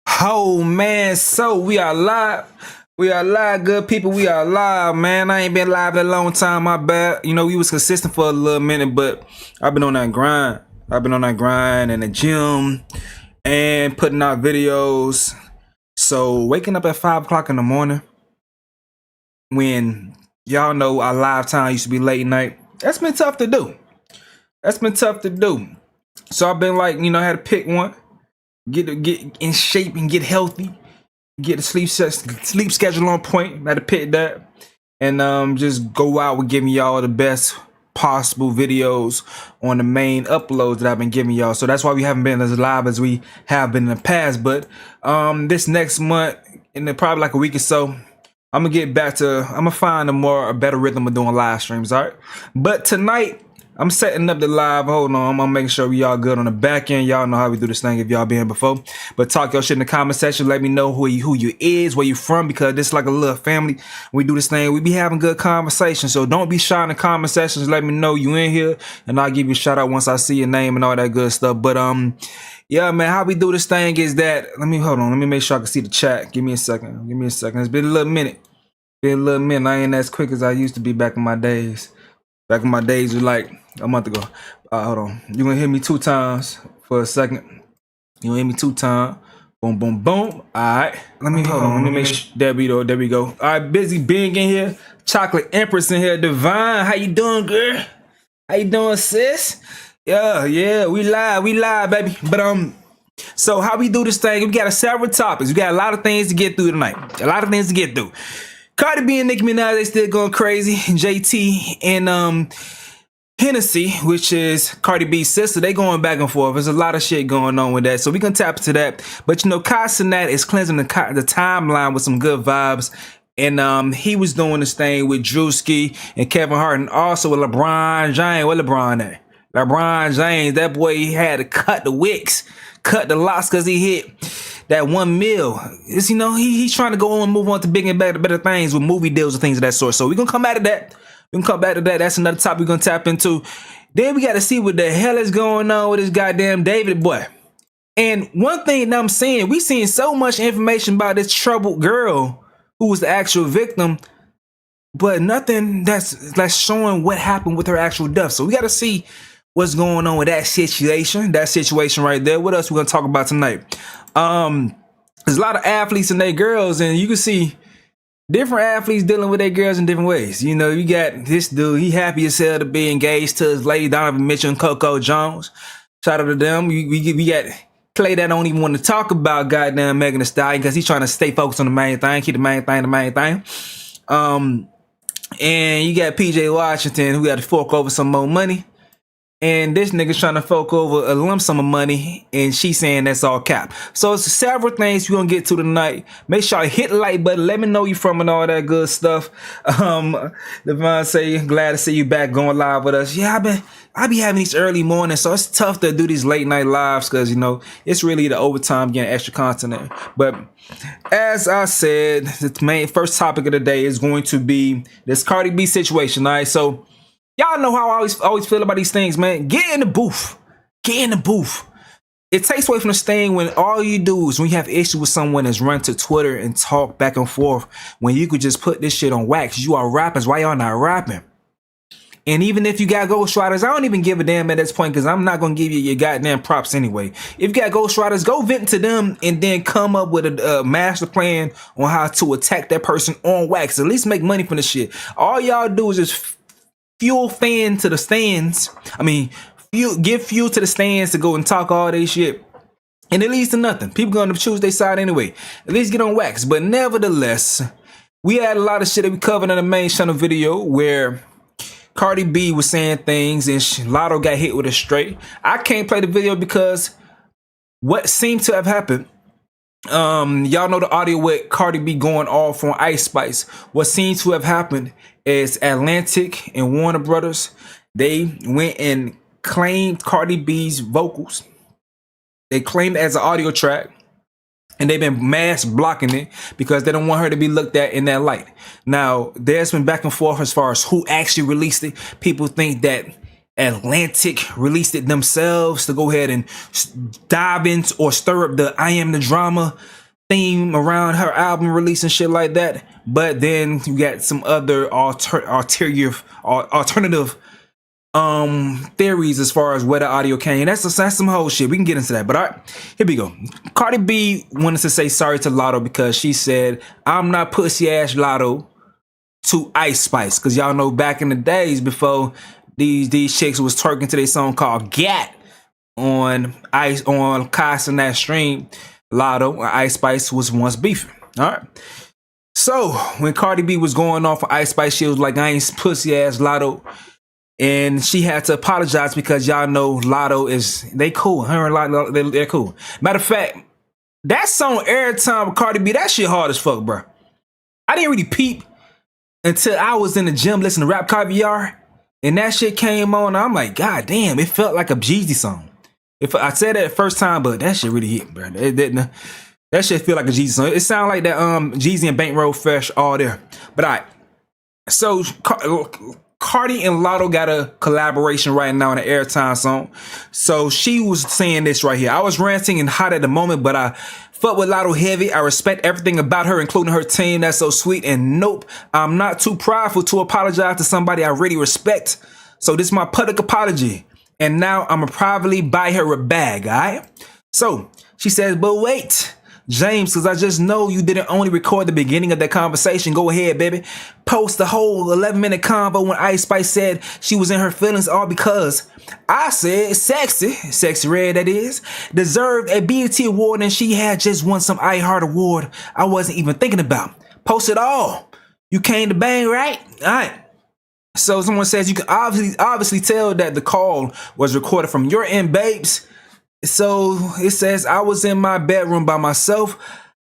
Oh man, so we are live. We are live, good people. We are live, man. I ain't been live in a long time, my bad. You know, we was consistent for a little minute, but I've been on that grind. I've been on that grind in the gym and putting out videos. So waking up at 5 o'clock in the morning when y'all know our live time used to be late night. That's been tough to do. That's been tough to do. So I've been like, I had to pick one. Get in shape and get healthy, get the sleep schedule on point. Had to pick that, and just go out with giving y'all the best possible videos on the main uploads that I've been giving y'all. So that's why we haven't been as live as we have been in the past. But this next month, in probably like a week or so, I'm gonna get back to. I'm gonna find a better rhythm of doing live streams. All right, but tonight, I'm setting up the live. Hold on, I'm gonna make sure we all good on the back end. Y'all know how we do this thing if y'all been here before. But talk your shit in the comment section. Let me know who you is, where you from, because this is like a little family. We do this thing. We be having good conversation. So don't be shy in the comment sections. Let me know you in here, and I'll give you a shout out once I see your name and all that good stuff. But yeah, man, how we do this thing is that. Hold on. Let me make sure I can see the chat. Give me a second. It's been a little minute. I ain't as quick as I used to be back in my days. Back in my days was like a month ago. Hold on. You gonna hit me 2 times for a second. You gonna hit me 2 times. Boom, boom, boom. Alright. Let me make sure. There we go. Alright, Busy Bing in here. Chocolate Empress in here. Divine. How you doing, girl? How you doing, sis? Yeah, we live, baby. But so how we do this thing, we got several topics. We got a lot of things to get through tonight. Cardi B and Nicki Minaj, they still going crazy. JT and Hennessy, which is Cardi B's sister, they going back and forth. There's a lot of shit going on with that. So we can tap into that. But Cenat is cleansing the timeline with some good vibes. And he was doing this thing with Drewski and Kevin Hart, and also with LeBron James. What LeBron at? LeBron James, that boy, he had to cut the wicks, cut the locks because he hit that 1 mil. It's, he's trying to go on and move on to bigger and better things with movie deals and things of that sort. So we're going to come back to that. That's another topic we're going to tap into. Then we got to see what the hell is going on with this goddamn David boy. And one thing that I'm seeing, we seeing so much information about this troubled girl who was the actual victim, but nothing that's showing what happened with her actual death. So we got to see what's going on with that situation right there. What else we going to talk about tonight? There's a lot of athletes and their girls, and you can see different athletes dealing with their girls in different ways. You got this dude, he happy as hell to be engaged to his lady Donovan Mitchell and Coco Jones. Shout out to them. We got Clay that don't even want to talk about goddamn Megan Thee Stallion because he's trying to stay focused on the main thing, keep the main thing. And you got PJ Washington who got to fork over some more money. And this nigga's trying to fork over a lump sum of money, and she's saying that's all cap. So it's several things we're gonna get to tonight. Make sure you hit the like button. Let me know you from and all that good stuff. Devon say, glad to see you back going live with us. Yeah, I be having these early mornings, so it's tough to do these late night lives because it's really the overtime getting extra content. But as I said, the main first topic of the day is going to be this Cardi B situation. All right, so y'all know how I always feel about these things, man. Get in the booth. It takes away from the sting when all you do is when you have issues with someone is run to Twitter and talk back and forth when you could just put this shit on wax. You are rappers. Why y'all not rapping? And even if you got ghostwriters, I don't even give a damn at this point because I'm not going to give you your goddamn props anyway. If you got ghostwriters, go vent to them and then come up with a master plan on how to attack that person on wax. At least make money from the shit. All y'all do is just fuel fan to the stands. Give fuel to the stands to go and talk all they shit. And it leads to nothing. People going to choose their side anyway. At least get on wax. But nevertheless, we had a lot of shit that we covered in the main channel video where Cardi B was saying things and Lotto got hit with a straight. I can't play the video because what seemed to have happened, y'all know the audio with Cardi B going off on Ice Spice. What seems to have happened is Atlantic and Warner Brothers, they went and claimed Cardi B's vocals. They claimed it as an audio track, and they've been mass blocking it because they don't want her to be looked at in that light. Now, there's been back and forth as far as who actually released it. People think that Atlantic released it themselves to go ahead and dive into or stir up the I Am the Drama theme around her album release and shit like that. But then you got some other alternative theories as far as where the audio came. That's some whole shit. We can get into that. But all right, here we go. Cardi B wanted to say sorry to Lotto because she said, "I'm not pussy ass Lotto," to Ice Spice. Because y'all know back in the days before these chicks was twerking to their song called Gat on Kai Cenat stream, Lotto and Ice Spice was once beefing. All right. So when Cardi B was going off for Ice Spice, she was like, "I ain't pussy ass Lotto." And she had to apologize because y'all know Lotto they cool. Her and Lotto, they're cool. Matter of fact, that song every time with Cardi B, that shit hard as fuck, bro. I didn't really peep until I was in the gym listening to Rap Caviar, and that shit came on. I'm like, God damn, it felt like a Jeezy song. If I said that first time, but that shit really hit, bro. That shit feel like a Jeezy song. It sound like that Jeezy and Bankroll Fresh all there. But all right, so Cardi and Lotto got a collaboration right now in an airtime song. So she was saying this right here. "I was ranting and hot at the moment, but I fuck with Lotto heavy. I respect everything about her, including her team. That's so sweet. And nope, I'm not too prideful to apologize to somebody I really respect. So this is my public apology. And now I'm gonna privately buy her a bag, all right?" So she says, "But wait, James, because I just know you didn't only record the beginning of that conversation. Go ahead, baby. Post the whole 11-minute convo when Ice Spice said she was in her feelings, all because I said Sexy Red that is, deserved a BET award and she had just won some iHeart award I wasn't even thinking about. Post it all. You came to bang, right? All right." So someone says you can obviously tell that the call was recorded from your end, babes. So it says, "I was in my bedroom by myself.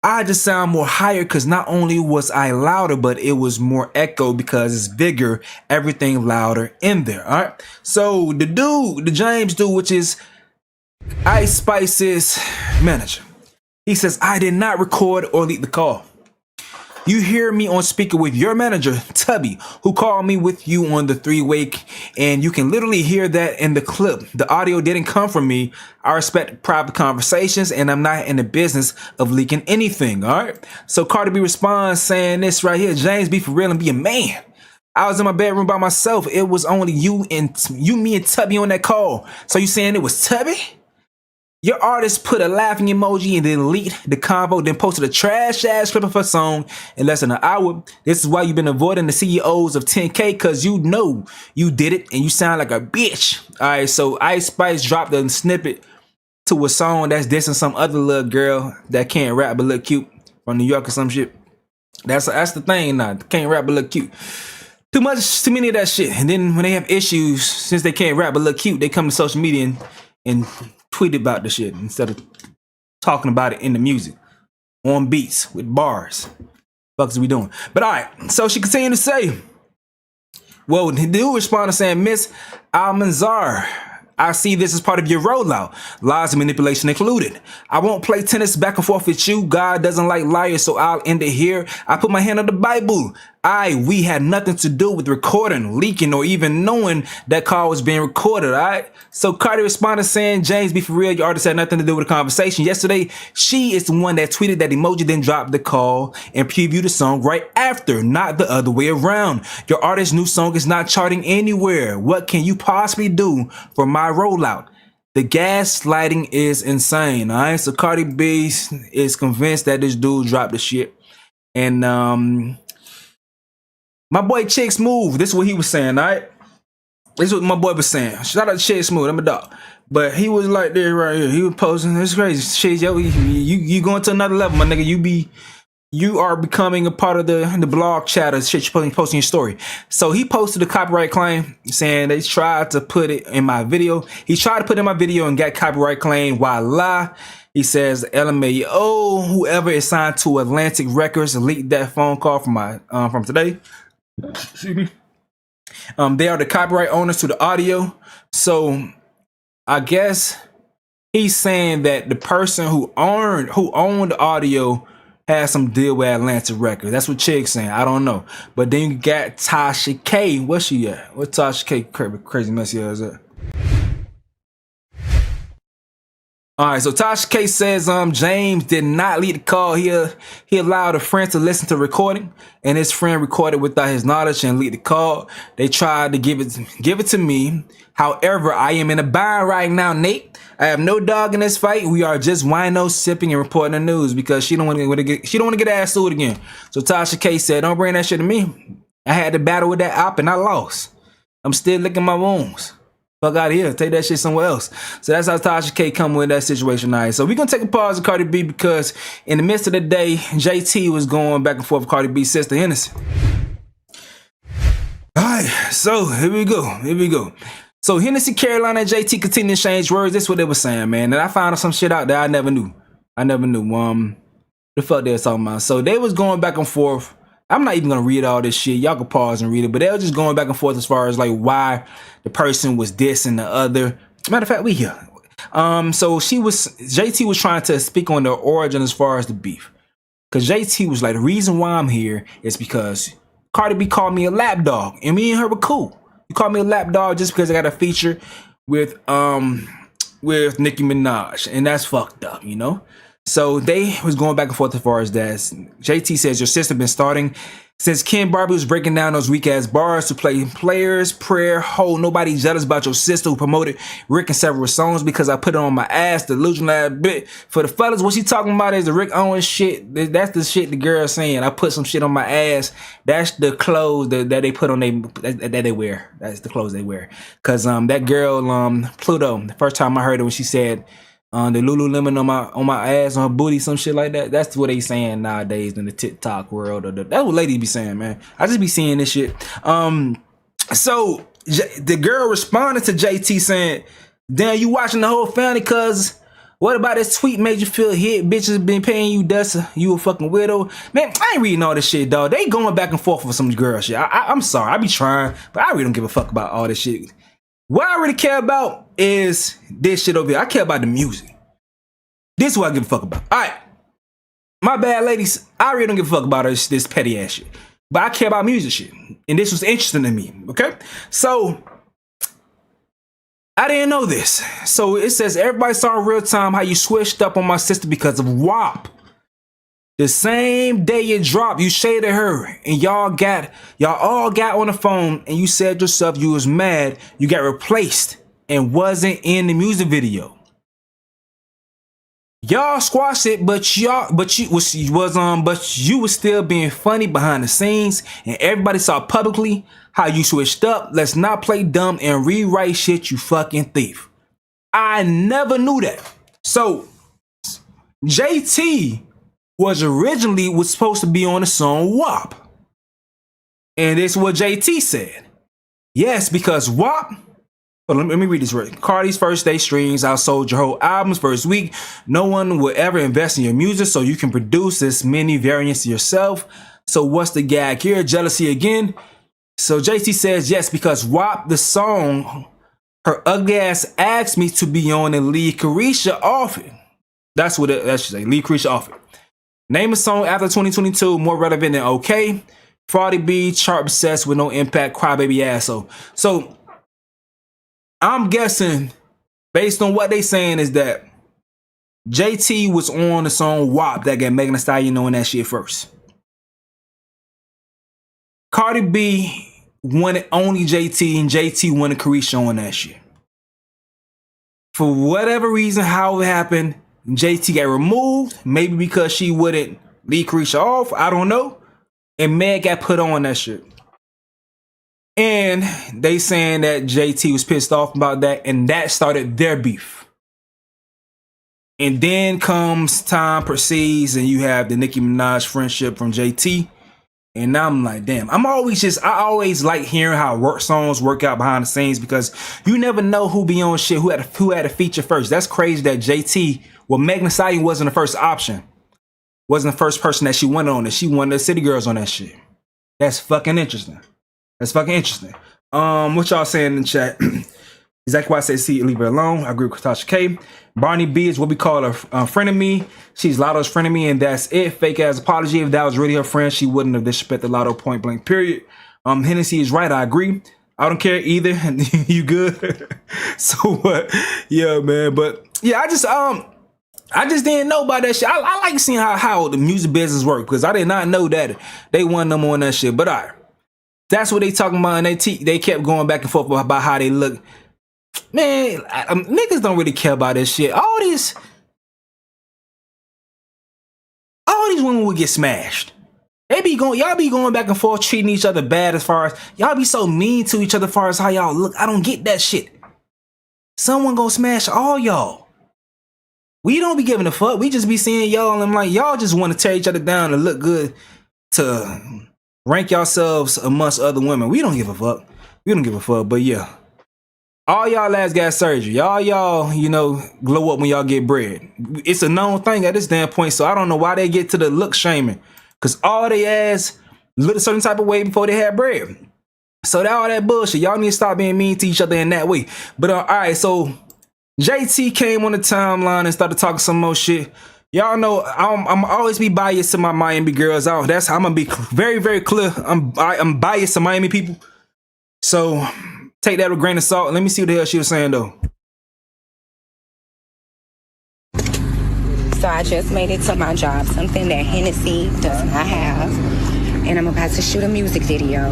I just sound more higher because not only was I louder, but it was more echo because it's bigger, everything louder in there." All right. So the James dude, which is Ice Spice's manager, he says, "I did not record or leak the call. You hear me on speaker with your manager, Tubby, who called me with you on the three-way, and you can literally hear that in the clip. The audio didn't come from me. I respect private conversations, and I'm not in the business of leaking anything," all right? So Cardi B responds saying this right here, "James, be for real and be a man. I was in my bedroom by myself. It was only you, me, and Tubby on that call. So you saying it was Tubby? Your artist put a laughing emoji and then leaked the convo, then posted a trash ass clip of her song in less than an hour. This is why you've been avoiding the CEOs of 10K, because you know you did it and you sound like a bitch." All right, so Ice Spice dropped a snippet to a song that's dissing some other little girl that can't rap but look cute from New York or some shit. That's the thing now. Can't rap but look cute. Too many of that shit. And then when they have issues, since they can't rap but look cute, they come to social media and tweet about the shit instead of talking about it in the music on beats with bars. What the fuck is we doing? But all right, so she continued to say, well, the dude responded saying, "Miss Almanzar, I see this as part of your rollout. Lies and manipulation included. I won't play tennis back and forth with you. God doesn't like liars, so I'll end it here. I put my hand on the Bible. We had nothing to do with recording, leaking, or even knowing that call was being recorded," all right? So Cardi responded saying, "James, be for real, your artist had nothing to do with the conversation yesterday. She is the one that tweeted that emoji, then dropped the call and previewed the song right after, not the other way around. Your artist's new song is not charting anywhere. What can you possibly do for my rollout? The gaslighting is insane," all right? So Cardi B is convinced that this dude dropped the shit. And my boy Chick Smooth, this is what he was saying, all right? This is what my boy was saying. Shout out to Chick Smooth, I'm a dog. But he was like this right here. He was posting, it's crazy. Shit, yo, you going to another level, my nigga. You are becoming a part of the blog chat of shit you're posting your story. So he posted a copyright claim saying they tried to put it in my video. He tried to put it in my video and got copyright claim. Voila. He says, LMAO, whoever is signed to Atlantic Records leaked that phone call from today. Excuse me. They are the copyright owners to the audio. So I guess he's saying that the person who owned the audio had some deal with Atlantic Records. That's what Chig's saying. I don't know. But then you got Tasha K. Where's she at? What Tasha K crazy messy ass at? Alright, so Tasha K says James did not lead the call. He allowed a friend to listen to recording, and his friend recorded without his knowledge and lead the call. They tried to give it to me. However, I am in a bind right now, Nate. I have no dog in this fight. We are just wino sipping and reporting the news because she don't want to get ass sued again. So Tasha K said, "Don't bring that shit to me. I had to battle with that op and I lost. I'm still licking my wounds. Fuck out of here. Take that shit somewhere else." So that's how Tasha K come with that situation. All right, so we're gonna take a pause with Cardi B because in the midst of the day, JT was going back and forth with Cardi B's sister Hennessy. All right, so here we go. So Hennessy, Carolina, and JT continue to exchange words. That's what they were saying, man. And I found some shit out there I never knew. The fuck they was talking about. So they was going back and forth. I'm not even gonna read all this shit. Y'all can pause and read it. But they were just going back and forth as far as like why the person was dissing the other. Matter of fact, we here. So JT was trying to speak on the origin as far as the beef. Cause JT was like, the reason why I'm here is because Cardi B called me a lapdog, and me and her were cool. You called me a lapdog just because I got a feature with Nicki Minaj, and that's fucked up, you know? So they was going back and forth as far as that. JT says, your sister been starting since Ken Barbie was breaking down those weak ass bars to play players, prayer, ho, nobody jealous about your sister who promoted Rick and several songs because I put it on my ass, delusional ass bit. For the fellas, what she talking about is the Rick Owens shit. That's the shit the girl saying. I put some shit on my ass. That's the clothes that they put on that they wear. That's the clothes they wear. Cause that girl, Pluto, the first time I heard it when she said, the Lululemon on my ass, on her booty, some shit like that. That's what they saying nowadays in the TikTok world. That's what ladies be saying, man. I just be seeing this shit. So the girl responded to JT saying, "Damn, you watching the whole family? Cause what about this tweet made you feel hit? Bitches been paying you dust. You a fucking widow, man. I ain't reading all this shit, dog. They going back and forth with some girl shit. I'm sorry, I be trying, but I really don't give a fuck about all this shit. What I really care about is this shit over here. I care about the music. This is what I give a fuck about. All right. My bad, ladies. I really don't give a fuck about this petty ass shit. But I care about music shit. And this was interesting to me. Okay? So, I didn't know this. So, it says, everybody saw in real time how you switched up on my sister because of WAP. The same day it dropped, you shaded her, and y'all all got on the phone, and you said yourself you was mad you got replaced and wasn't in the music video. Y'all squashed it, but you was still being funny behind the scenes, and everybody saw publicly how you switched up. Let's not play dumb and rewrite shit, you fucking thief. I never knew that. So JT was supposed to be on the song WAP. And this is what JT said. Yes, because WAP, let me read this right. Cardi's first day streams outsold your whole albums first week. No one will ever invest in your music, so you can produce this many variants yourself. So what's the gag here? Jealousy again? So JT says, yes, because WAP, the song, her ugly ass asked me to be on and lead Carisha off it. That's what that should say, lead Carisha off it. Name a song after 2022 more relevant than okay. Fraudy B, chart obsessed with no impact, crybaby asshole. So I'm guessing, based on what they saying, is that JT was on the song WAP that got Megan Thee Stallion on that shit first. Cardi B wanted only JT, and JT wanted Carisha on that shit. For whatever reason, how it happened, JT got removed, maybe because she wouldn't leave Carisha off, I don't know. And Meg got put on that shit. And they saying that JT was pissed off about that, and that started their beef. And then comes time proceeds, and you have the Nicki Minaj friendship from JT. And now I'm like, damn, I always like hearing how songs work out behind the scenes, because you never know who be on shit, who had a feature first. That's crazy that JT, well, Megan Thee Stallion wasn't the first option. Wasn't the first person that she wanted on it. She wanted the City Girls on that shit. That's fucking interesting. What y'all saying in the chat? Exactly why I say see, leave her alone. I agree with Tasha K. Barney B is what we call a frenemy. She's Lotto's frenemy, and that's it. Fake ass apology. If that was really her friend, she wouldn't have disrespected Lotto point blank, period. Hennessy is right. I agree. I don't care either. You good? So yeah, man. But yeah, I just didn't know about that shit. I like seeing how the music business work because I did not know that they won them on that shit. But all right, that's what they talking about, and they kept going back and forth about how they look. Man, niggas don't really care about this shit. All these women would get smashed. Y'all be going back and forth treating each other bad as far as y'all be so mean to each other as far as how y'all look. I don't get that shit. Someone gonna smash all y'all. We don't be giving a fuck. We just be seeing y'all and like y'all just want to tear each other down and look good to rank yourselves amongst other women. We don't give a fuck. We don't give a fuck. But yeah. All y'all last got surgery. Y'all, you know, glow up when y'all get bread. It's a known thing at this damn point, so I don't know why they get to the look shaming. Cause all they ass look a certain type of way before they had bread. So that all that bullshit. Y'all need to stop being mean to each other in that way. But alright, so JT came on the timeline and started talking some more shit. Y'all know I'm always be biased to my Miami girls. I'm gonna be very, very clear. I'm biased to Miami people. So take that with a grain of salt. Let me see what the hell she was saying though. So I just made it to my job, something that Hennessy does not have. And I'm about to shoot a music video.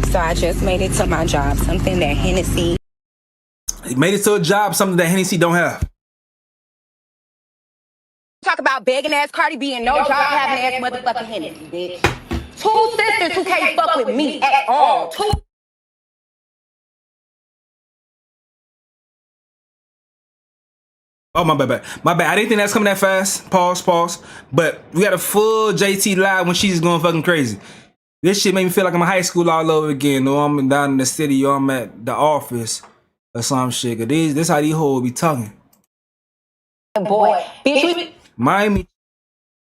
So I just made it to my job, something that Hennessy... He made it to a job, something that Hennessy don't have. Talk about begging ass Cardi B and no job having ass motherfucking Hennessy, bitch. Two sisters who can't fuck with me at all. Oh, my bad. My bad. I didn't think that's coming that fast. Pause. But we got a full JT live when she's going fucking crazy. This shit made me feel like I'm in high school all over again. Or I'm down in the city, or I'm at the office or some shit. Cause this how these hoes be talking. Boy, bitch, Miami.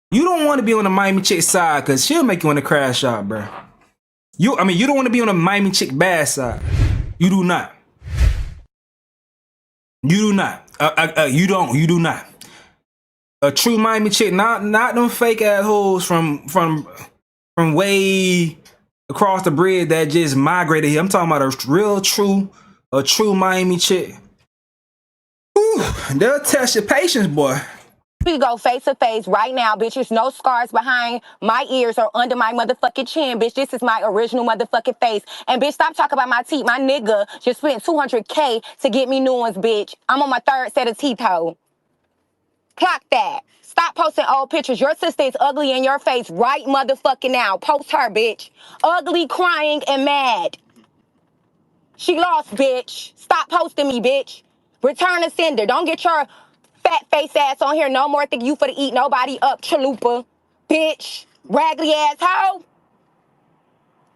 You don't want to be on the Miami chick side because she'll make you want to crash out, bro. You don't want to be on the Miami chick bad side. You do not. You do not. You do not. A true Miami chick, not them fake ass hoes from way across the bridge that just migrated here. I'm talking about a true Miami chick. Whew, they'll test your patience, boy. We go face to face right now, bitch. There's no scars behind my ears or under my motherfucking chin, bitch. This is my original motherfucking face. And bitch, stop talking about my teeth. My nigga just spent $200K to get me new ones, bitch. I'm on my third set of teeth, hoe. Clock that. Stop posting old pictures. Your sister is ugly in your face right motherfucking now. Post her, bitch. Ugly, crying, and mad. She lost, bitch. Stop posting me, bitch. Return to sender. Don't get your fat face ass on here no more. Think you for to eat nobody up, chalupa. Bitch. Raggedy ass hoe.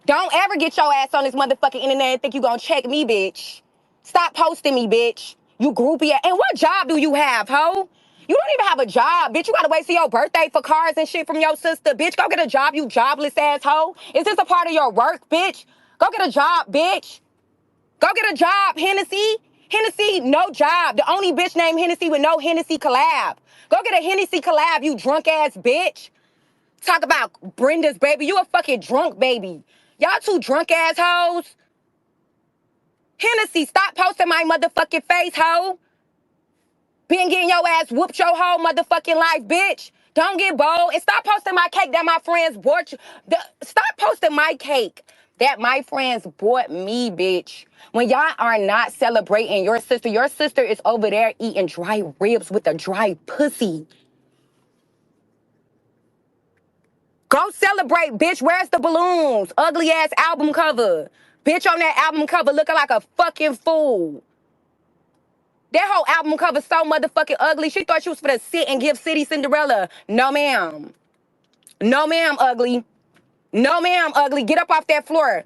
Don't ever get your ass on this motherfucking internet and think you gonna check me, bitch. Stop posting me, bitch. You groupie ass. And what job do you have, hoe? You don't even have a job, bitch. You gotta wait till your birthday for cards and shit from your sister, bitch. Go get a job, you jobless asshole. Is this a part of your work, bitch? Go get a job, bitch. Go get a job, Hennessy. Hennessy, no job. The only bitch named Hennessy with no Hennessy collab. Go get a Hennessy collab, you drunk ass bitch. Talk about Brenda's baby. You a fucking drunk baby. Y'all two drunk assholes. Hennessy, stop posting my motherfucking face, hoe. Been getting your ass whooped your whole motherfucking life, bitch. Don't get bold. And stop posting my cake that my friends bought you. Stop posting my cake that my friends bought me, bitch. When y'all are not celebrating your sister is over there eating dry ribs with a dry pussy. Go celebrate, bitch. Where's the balloons? Ugly ass album cover. Bitch on that album cover looking like a fucking fool. That whole album cover so motherfucking ugly. She thought she was finna sit and give City Cinderella. No, ma'am. No, ma'am, ugly. No, ma'am, ugly. Get up off that floor.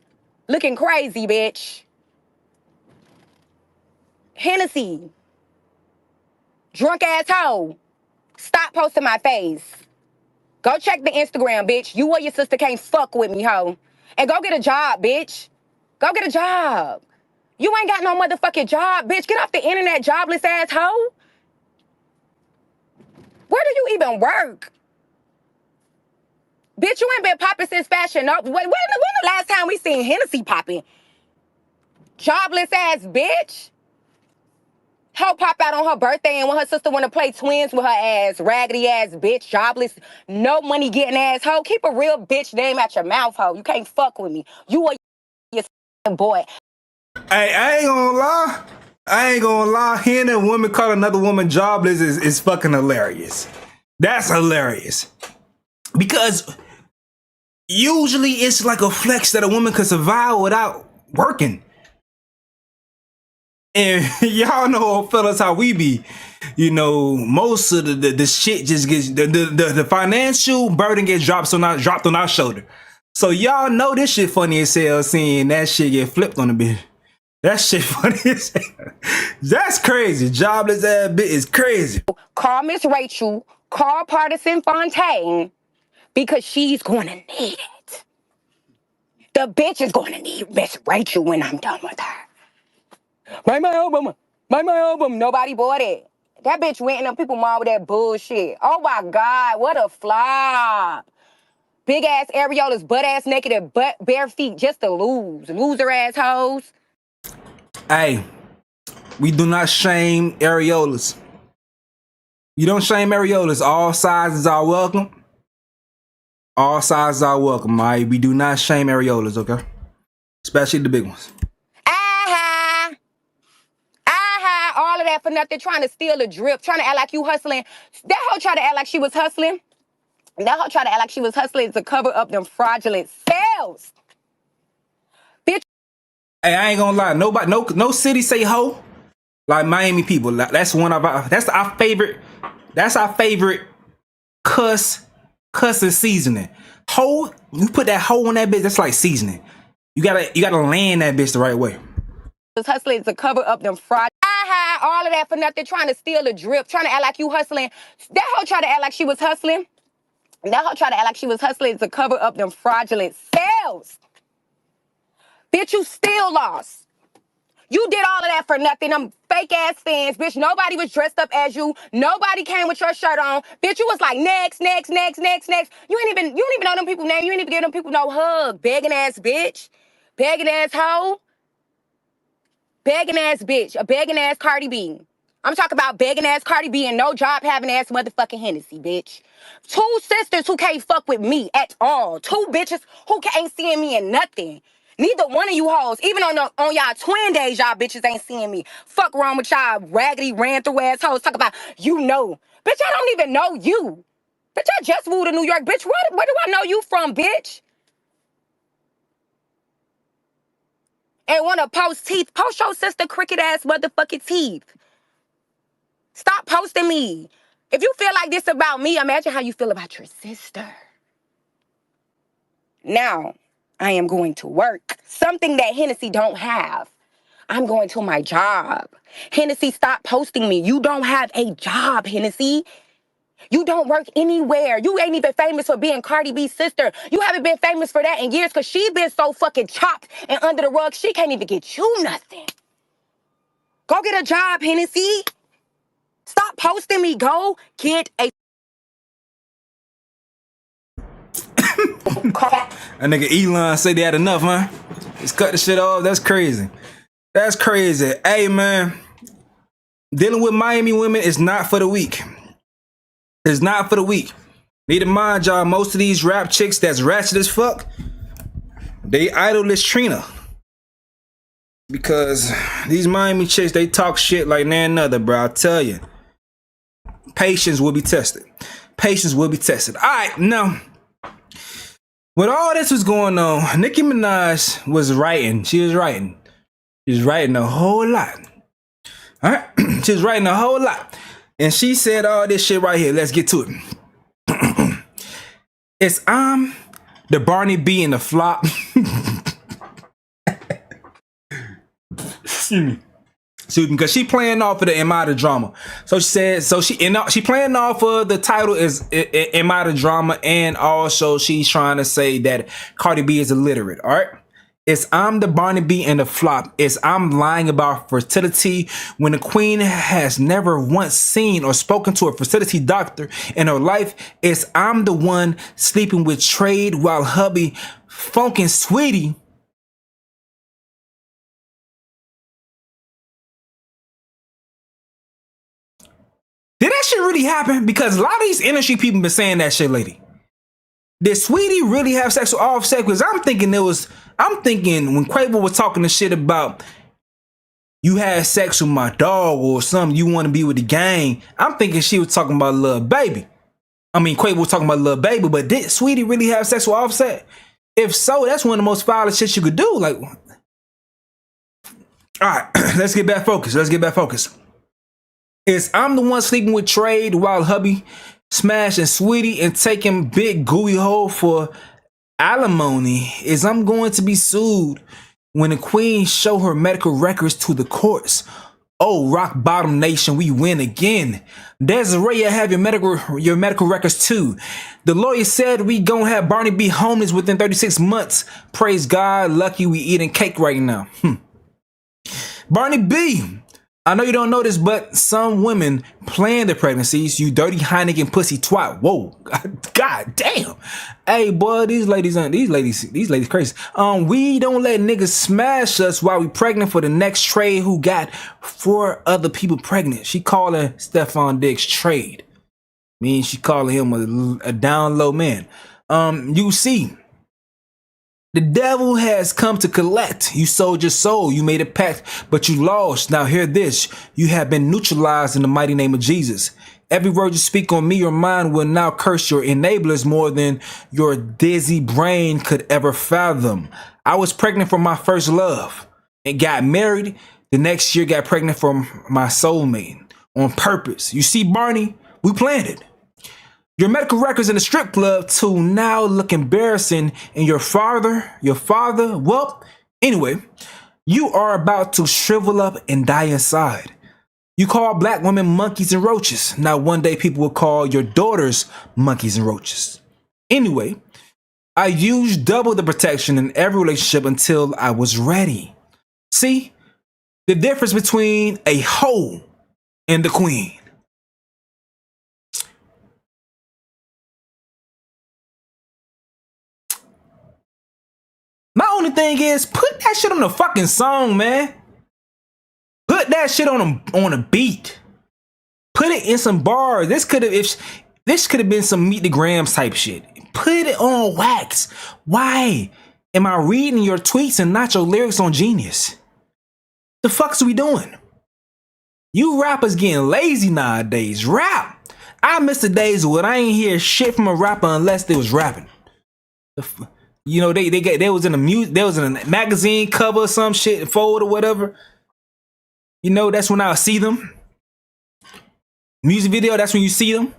Looking crazy, bitch. Hennessy. Drunk ass hoe. Stop posting my face. Go check the Instagram, bitch. You or your sister can't fuck with me, hoe. And go get a job, bitch. Go get a job. You ain't got no motherfucking job, bitch. Get off the internet, jobless asshole. Where do you even work? Bitch, you ain't been popping since Fashion Up. When the last time we seen Hennessy popping? Jobless ass bitch. Her pop out on her birthday and when her sister want to play twins with her ass. Raggedy ass bitch. Jobless, no money getting ass hoe. Keep a real bitch name out your mouth, hoe. You can't fuck with me. You are your boy. Hey, I ain't gonna lie. Hearing a woman call another woman jobless is fucking hilarious. That's hilarious. Because usually it's like a flex that a woman could survive without working. And y'all know, fellas, how we be. You know, most of the shit just gets the financial burden gets dropped on our shoulder. So y'all know this shit funny as hell, seeing that shit get flipped on the bitch. That shit funny as hell. That's crazy. Jobless ass bitch is crazy. Call Miss Rachel. Call Partisan Fontaine. Because she's going to need it. The bitch is going to need Miss Rachel when I'm done with her. Buy my album. Buy my album. Nobody bought it. That bitch went in them people mall with that bullshit. Oh my God, what a flop. Big ass areolas, butt ass naked and bare feet just to lose. Loser assholes. Hey, we do not shame areolas. You don't shame areolas. All sizes are welcome. All sizes are welcome, all right? We do not shame areolas, okay? Especially the big ones. All of that for nothing, trying to steal a drip, trying to act like you hustling. That hoe tried to act like she was hustling. That hoe tried to act like she was hustling to cover up them fraudulent sales. Bitch. Hey, I ain't gonna lie. Nobody, no city say hoe like Miami people. That's one of our, that's our favorite cussing seasoning. Hoe, you put that hoe on that bitch, that's like seasoning. You gotta land that bitch the right way. Was hustling to cover up them fraud. All of that for nothing, trying to steal a drip, trying to act like you hustling. That hoe tried to act like she was hustling. That hoe tried to act like she was hustling to cover up them fraudulent sales. Bitch, you still lost. You did all of that for nothing. Them fake ass fans, bitch. Nobody was dressed up as you. Nobody came with your shirt on. Bitch, you was like next. You ain't even know them people name. You ain't even give them people no hug. Begging ass bitch. Begging ass hoe. Begging ass bitch. A begging ass Cardi B. I'm talking about begging ass Cardi B and no job having ass motherfucking Hennessy, bitch. Two sisters who can't fuck with me at all. Two bitches who ain't seeing me in nothing. Neither one of you hoes, even on y'all twin days, y'all bitches ain't seeing me. Fuck wrong with y'all raggedy ran through ass hoes. Talk about you know. Bitch, I don't even know you. Bitch, I just moved to New York. Bitch, where do I know you from, bitch? And wanna post teeth. Post your sister cricket ass motherfucking teeth. Stop posting me. If you feel like this about me, imagine how you feel about your sister. Now, I am going to work. Something that Hennessy don't have. I'm going to my job. Hennessy, stop posting me. You don't have a job, Hennessy. You don't work anywhere. You ain't even famous for being Cardi B's sister. You haven't been famous for that in years because she been so fucking chopped and under the rug, she can't even get you nothing. Go get a job, Hennessy. Stop posting me. Go get a... That nigga Elon said they had enough, huh? Just cut the shit off. That's crazy. That's crazy. Hey, man. Dealing with Miami women is not for the weak. It's not for the weak. Need to mind y'all, most of these rap chicks that's ratchet as fuck, they idol this Trina. Because these Miami chicks, they talk shit like none other, bro. I tell you. Patience will be tested. Patience will be tested. All right, now, when all this was going on, Nicki Minaj was writing. She was writing a whole lot. All right? She was writing a whole lot. And she said all this shit right here. Let's get to it. It's the Barney B in the flop. Excuse me. Because she playing off of the Am I the Drama. So she said, she playing off of the title is Am I the Drama, and also she's trying to say that Cardi B is illiterate. All right. It's I'm the Barney B and the flop. It's I'm lying about fertility when the queen has never once seen or spoken to a fertility doctor in her life. It's I'm the one sleeping with trade while hubby funkin' sweetie. Did that shit really happen? Because a lot of these industry people been saying that shit lately. Did Sweetie really have sex with Offset? Because I'm thinking when Quavo was talking the shit about you had sex with my dog or something, you want to be with the gang. I'm thinking she was talking about Lil Baby. I mean, Quavo was talking about Lil Baby, but did Sweetie really have sex with Offset? If so, that's one of the most foulest shit you could do. Like, all right, let's get back focused. It's I'm the one sleeping with Trade while hubby smashing Sweetie and taking big gooey hole for alimony. Is I'm going to be sued when the queen show her medical records to the courts. Oh, rock bottom nation, we win again. Desiree, have your medical records too. The lawyer said we gonna have Barney B homeless within 36 months. Praise God, lucky we eating cake right now. Barney B, I know you don't know this, but some women plan their pregnancies. You dirty Heineken pussy twat. Whoa, God damn. Hey, boy, these ladies crazy. We don't let niggas smash us while we pregnant for the next trade who got 4 other people pregnant. She calling Stefan Diggs trade. Means she calling him a down low man. You see, the devil has come to collect. You sold your soul. You made a pact, but you lost. Now hear this. You have been neutralized in the mighty name of Jesus. Every word you speak on me or mine will now curse your enablers more than your dizzy brain could ever fathom. I was pregnant from my first love and got married. The next year got pregnant from my soulmate on purpose. You see, Barney, we planned it. Your medical records in the strip club to now look embarrassing, and your father, well, anyway, you are about to shrivel up and die inside. You call black women monkeys and roaches. Now one day people will call your daughters monkeys and roaches. Anyway, I used double the protection in every relationship until I was ready. See, the difference between a hoe and the queen. My only thing is, put that shit on the fucking song, man. Put that shit on a beat. Put it in some bars. This could have been some Meet the Grams type shit. Put it on wax. Why am I reading your tweets and not your lyrics on Genius? The fuck's we doing? You rappers getting lazy nowadays. Rap. I miss the days when I ain't hear shit from a rapper unless they was rapping. You know, they was in a magazine cover or some shit, fold or whatever. You know, that's when I see them. Music video, that's when you see them.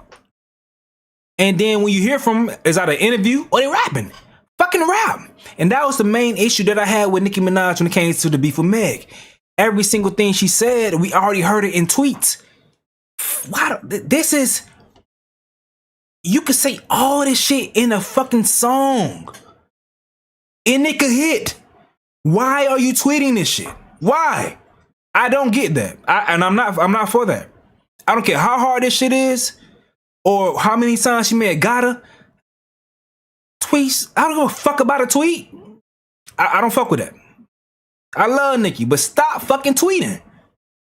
And then when you hear from them, is either an interview or they rapping. Fucking rap. And that was the main issue that I had with Nicki Minaj when it came to the beef with Meg. Every single thing she said, we already heard it in tweets. Why? This is... You could say all this shit in a fucking song. And it could hit. Why are you tweeting this shit? Why? I don't get that. I'm not for that. I don't care how hard this shit is or how many times she may have got her. Tweets. I don't give a fuck about a tweet. I don't fuck with that. I love Nicki, but stop fucking tweeting.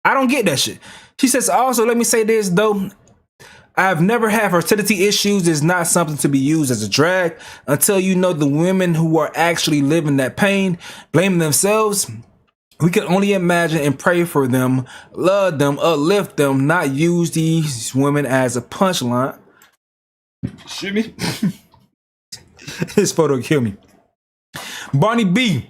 I don't get that shit. She says, also, let me say this though. I've never had fertility issues. It's not something to be used as a drag until you know the women who are actually living that pain, blaming themselves. We can only imagine and pray for them, love them, uplift them, not use these women as a punchline. Shoot me. This photo kill me. Barney B.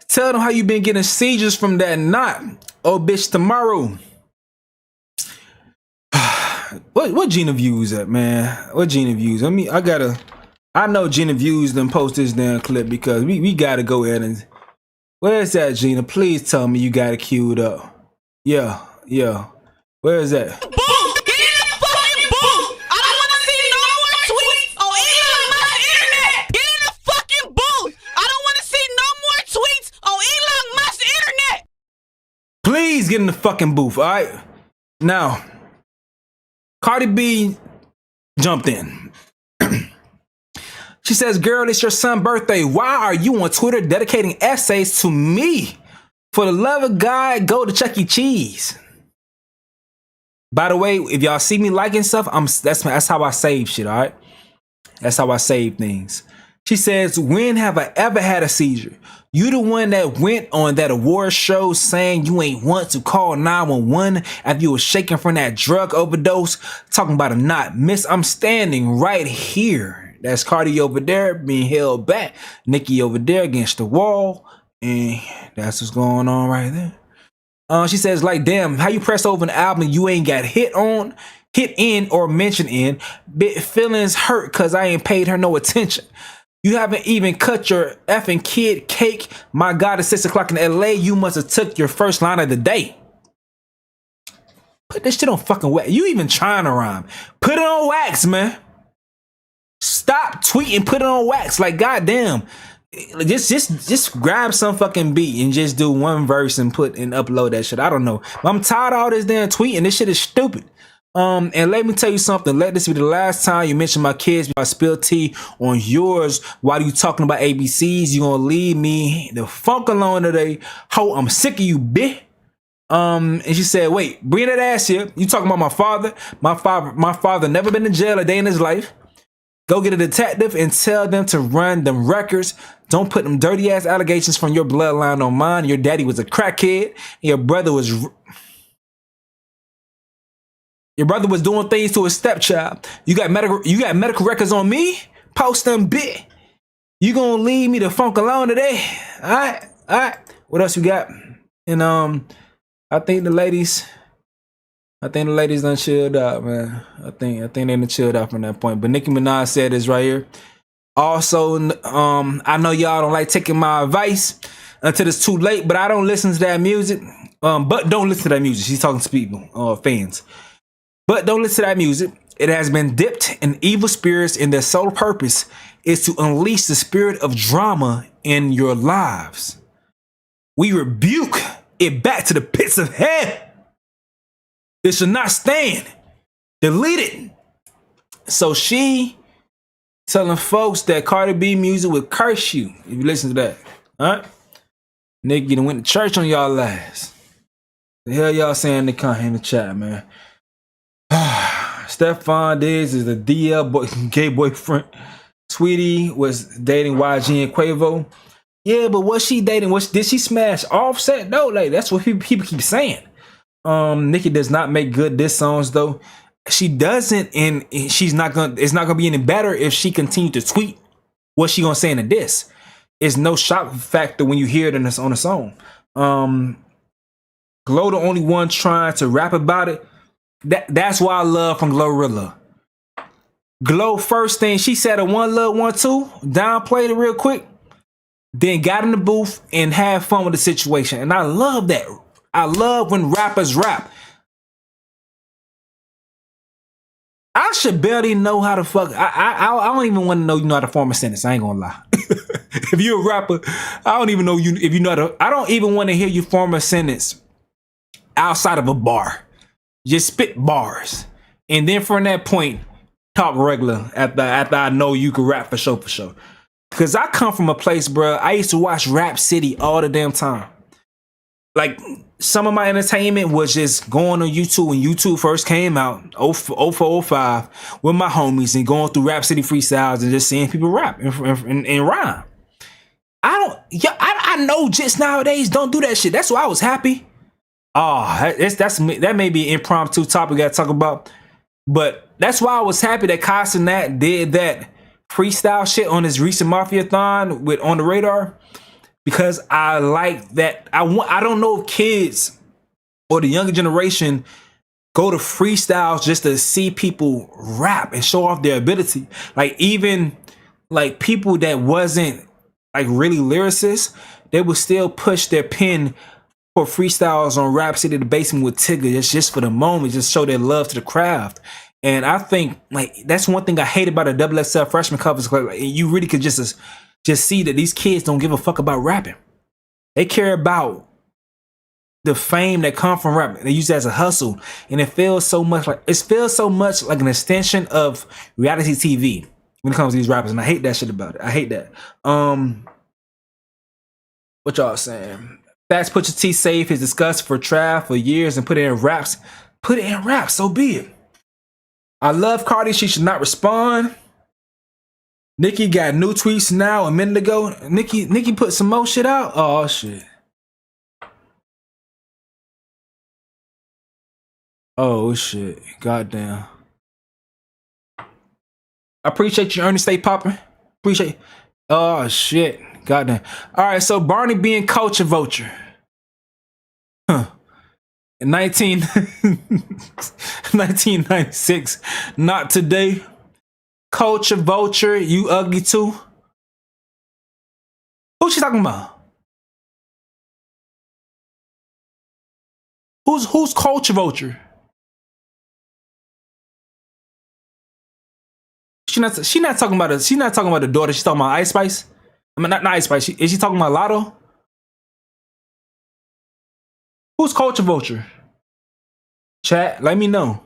Tell them how you been getting seizures from that knot. Oh, bitch, tomorrow. What Gina Views at, man? What Gina Views? I know Gina Views done post this damn clip because we gotta go ahead and... Where's that, Gina? Please tell me you got it queued up. Yeah. Where is that? Booth! Get in the fucking booth! I don't want to see no more tweets on Elon Musk's internet! Get in the fucking booth! I don't want to see no more Please get in the fucking booth, all right? Now, Cardi B jumped in. She says, girl, it's your son's birthday. Why are you on Twitter dedicating essays to me? For the love of God, go to Chuck E. Cheese. By the way, if y'all see me liking stuff, that's how I save shit, all right? That's how I save things. She says, when have I ever had a seizure? You the one that went on that award show saying you ain't want to call 911 after you was shaking from that drug overdose. Talking about a knot. Miss, I'm standing right here. That's Cardi over there being held back. Nicki over there against the wall. And that's what's going on right there. She says, like, damn, how you press over an album you ain't got hit in, or mentioned in. Bit feelings hurt because I ain't paid her no attention. You haven't even cut your effing kid cake. My God, it's 6 o'clock in LA. You must have took your first line of the day. Put this shit on fucking wax. You even trying to rhyme. Put it on wax, man. Stop tweeting, put it on wax. Like, goddamn. Just grab some fucking beat and just do one verse and upload that shit. I don't know. But I'm tired of all this damn tweeting. This shit is stupid. And let me tell you something. Let this be the last time you mention my kids. I spill tea on yours while you talking about ABCs. You gonna leave me the funk alone today. Ho, I'm sick of you, bitch. And she said, wait, bring that ass here. You talking about my father? My father never been in jail a day in his life. Go get a detective and tell them to run them records. Don't put them dirty ass allegations from your bloodline on mine. Your daddy was a crackhead. Your brother was doing things to his stepchild. You got medical records on me? Post them, bit. You gonna leave me the funk alone today? All right. What else you got? And I think the ladies done chilled out, man. I think they done chilled out from that point. But Nicki Minaj said this right here. Also, I know y'all don't like taking my advice until it's too late, but I don't listen to that music. But don't listen to that music. She's talking to people, fans. But don't listen to that music. It has been dipped in evil spirits, and their sole purpose is to unleash the spirit of drama in your lives. We rebuke it back to the pits of hell. It should not stand. Delete it. So she telling folks that Cardi B music would curse you if you listen to that. All right? Nigga, you done went to church on y'all ass. The hell y'all saying in the chat, man? Stephon Diggs is the DL gay boyfriend. Sweetie was dating YG and Quavo. Yeah, but was she dating? Did she smash Offset though? Like, that's what people keep saying. Nicki does not make good diss songs though. She doesn't, and it's not gonna be any better if she continued to tweet what she gonna say in a diss. It's no shock factor when you hear it on a song. Glow the only one trying to rap about it. That's why I love from Glorilla. Glow, first thing she said, a one love 1 2, downplayed it real quick, then got in the booth and had fun with the situation. And I love that. I love when rappers rap. I should barely know how to fuck. I don't even want to know you know how to form a sentence. I ain't gonna lie. If you're a rapper, I don't even know if you know how to. I don't even want to hear you form a sentence outside of a bar. Just spit bars, and then from that point, talk regular. After I know you can rap for sure. Cause I come from a place, bro. I used to watch Rap City all the damn time. Like, some of my entertainment was just going on YouTube when YouTube first came out, 0405, with my homies and going through Rap City freestyles and just seeing people rap and rhyme. I know just nowadays don't do that shit. That's why I was happy. That may be an impromptu topic I gotta talk about, but that's why I was happy that Cenat did that freestyle shit on his recent Mafia-thon with On the Radar, because I like that. I don't know if kids or the younger generation go to freestyles just to see people rap and show off their ability. Like, even like people that wasn't like really lyricists, they would still push their pen for freestyles on Rap City, the Basement with Tigger. It's just for the moment, just show their love to the craft. And I think like that's one thing I hate about the XXL freshman covers. Like, you really could just see that these kids don't give a fuck about rapping. They care about the fame that come from rap. They use it as a hustle, and it feels so much like an extension of reality TV when it comes to these rappers, and I hate that shit about it. I hate that. What y'all saying? Facts Pusha T saved his disgust for Trav for years and put it in raps. Put it in raps, so be it. I love Cardi, she should not respond. Nicki got new tweets now a minute ago. Nicki put some more shit out. Oh shit. Oh shit. Goddamn. I appreciate you, Ernie. Stay popping. Appreciate. Oh shit. Goddamn. Alright, so Barney being culture vulture. Huh. In 1996. Not today. Culture vulture, you ugly too. Who's she talking about? Who's culture vulture? She's not talking about the daughter. She's talking about Ice Spice. I mean, not Ice Spice. Is she talking about Lotto? Who's culture vulture? Chat, let me know.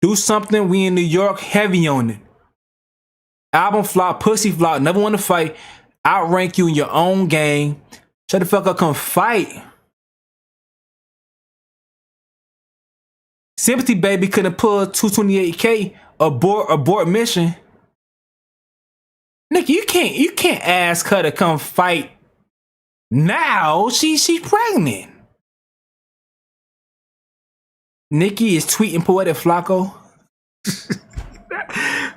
Do something. We in New York, heavy on it. Album flop, pussy flop. Never want to fight. Outrank you in your own game. Shut the fuck up. Come fight. Sympathy baby couldn't pull 228K. Abort mission. Nicki, you can't ask her to come fight now. She's pregnant. Nicki is tweeting poetic Flacco.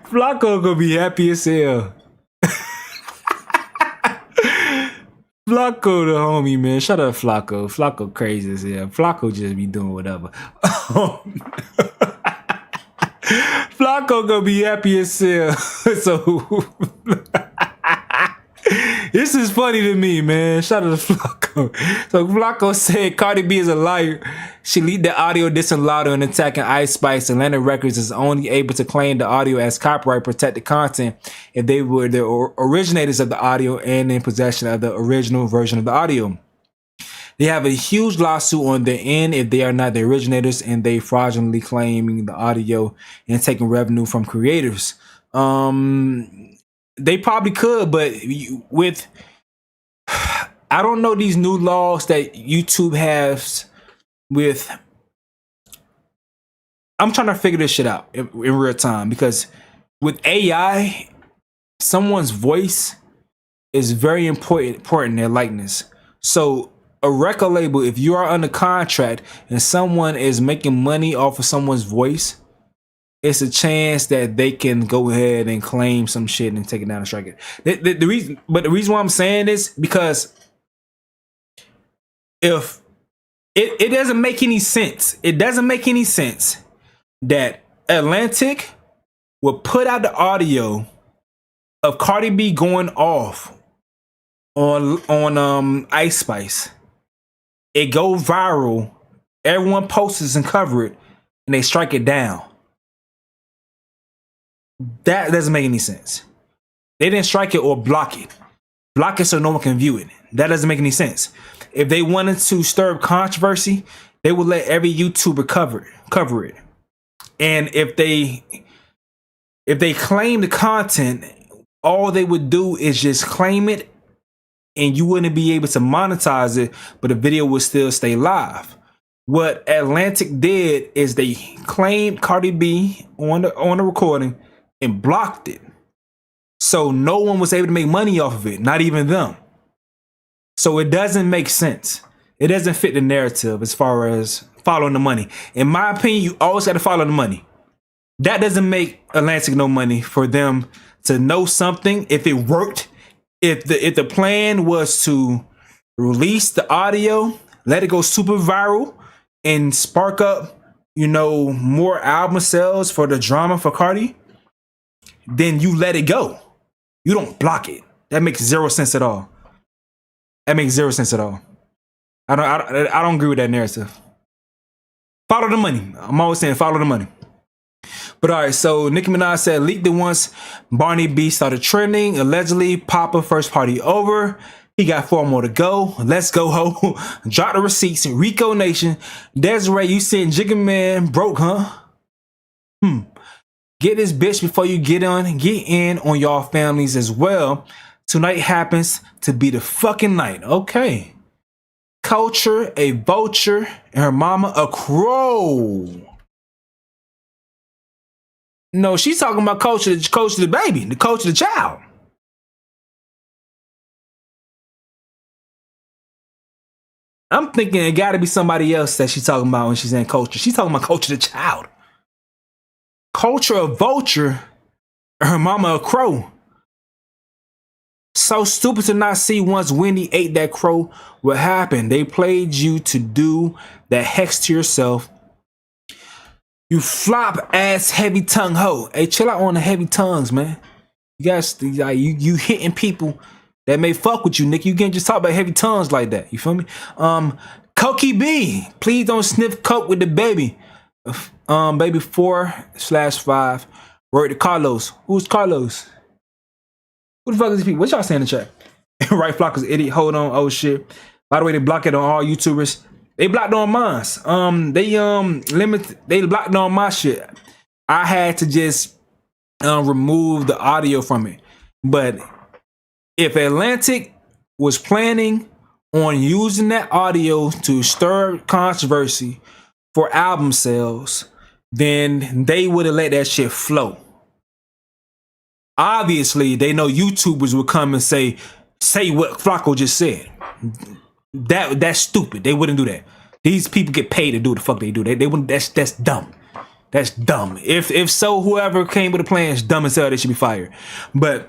Flacco gonna be happy as hell. Flacco the homie, man. Shut up, Flacco. Flacco crazy as hell. Flacco just be doing whatever. Flacco gonna be happy as hell. So this is funny to me, man. Shout out to Flacco. So Flacco said Cardi B is a liar. She leaked the audio dissing Lotto and attacking Ice Spice. Atlantic Records is only able to claim the audio as copyright protected content if they were the originators of the audio and in possession of the original version of the audio. They have a huge lawsuit on their end if they are not the originators and they fraudulently claiming the audio and taking revenue from creators. They probably could, but with I don't know these new laws that YouTube has with. I'm trying to figure this shit out in real time because with AI, someone's voice is very important in their likeness. So a record label, if you are under contract and someone is making money off of someone's voice, it's a chance that they can go ahead and claim some shit and take it down and strike it. The reason why I'm saying this because if it doesn't make any sense, that Atlantic will put out the audio of Cardi B going off on Ice Spice. It go viral, everyone posts and cover it, and they strike it down. That doesn't make any sense. They didn't strike it or block it. Block it so no one can view it. That doesn't make any sense. If they wanted to stir up controversy, they would let every YouTuber cover it. And if they claim the content, all they would do is just claim it and you wouldn't be able to monetize it, but the video would still stay live. What Atlantic did is they claimed Cardi B on the recording and blocked it. So no one was able to make money off of it, not even them. So it doesn't make sense. It doesn't fit the narrative as far as following the money. In my opinion, you always got to follow the money. That doesn't make Atlantic no money for them to know something. If it worked, if the plan was to release the audio, let it go super viral and spark up, more album sales for the drama for Cardi, then you let it go. You don't block it. That makes zero sense at all. I don't agree with that narrative. Follow the money. I'm always saying follow the money. But all right, so Nicki Minaj said leaked it once Barney B started trending. Allegedly, Papa first party over. He got 4 more to go. Let's go, ho. Drop the receipts. Rico Nation. Desiree, you saying Jigga Man broke, huh? Get this bitch before you get in on y'all families as well. Tonight happens to be the fucking night. Okay. Culture, a vulture, and her mama, a crow. No, she's talking about culture, the baby, the culture, the child. I'm thinking it got to be somebody else that she's talking about when she's in culture. She's talking about culture, the child. Culture, a vulture, and her mama, a crow. So stupid to not see once Wendy ate that crow what happened. They played you to do that hex to yourself. You flop ass heavy tongue hoe. Hey, chill out on the heavy tongues, man. You guys, you hitting people that may fuck with you, Nick. You can't just talk about heavy tongues like that. You feel me? Cokey B, please don't sniff coke with the baby. Baby 4/5. Word to Carlos. Who's Carlos? Who the fuck is these people? What y'all saying in the chat? Right, Flock is idiot. Hold on. Oh shit. By the way, they block it on all YouTubers. They blocked on mine. They blocked on my shit. I had to just remove the audio from it. But if Atlantic was planning on using that audio to stir controversy for album sales, then they would have let that shit flow. Obviously, they know YouTubers would come and say what Flacco just said. That's stupid. They wouldn't do that. These people get paid to do the fuck they do. They wouldn't. That's dumb. That's dumb. If so, whoever came with the plan is dumb as hell. They should be fired. But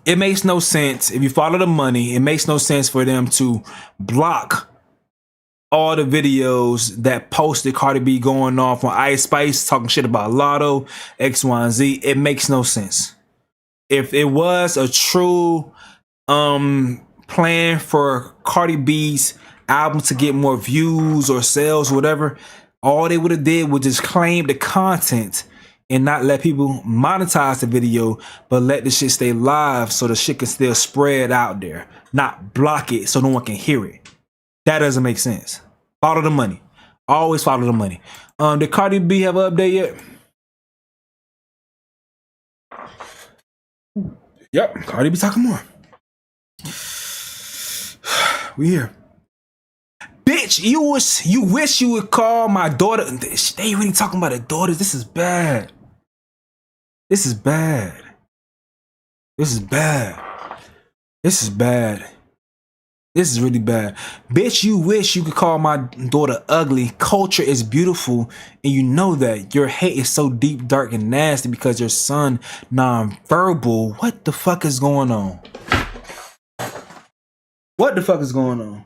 it makes no sense if you follow the money. It makes no sense for them to block all the videos that posted Cardi B going off on Ice Spice talking shit about Lotto, X, Y, and Z. It makes no sense. If it was a true plan for Cardi B's album to get more views or sales or whatever, all they would have did was just claim the content and not let people monetize the video, but let the shit stay live so the shit can still spread out there, not block it so no one can hear it. That doesn't make sense. Follow the money. Always follow the money. Did Cardi B have an update yet? Yep, Cardi B talking more. We here. Bitch, you wish you would call my daughter. They really talking about their daughters. This is bad. This is bad. This is bad. This is bad. This is really bad. Bitch, you wish you could call my daughter ugly. Culture is beautiful, and you know that. Your hate is so deep, dark, and nasty because your son non-verbal. What the fuck is going on? What the fuck is going on?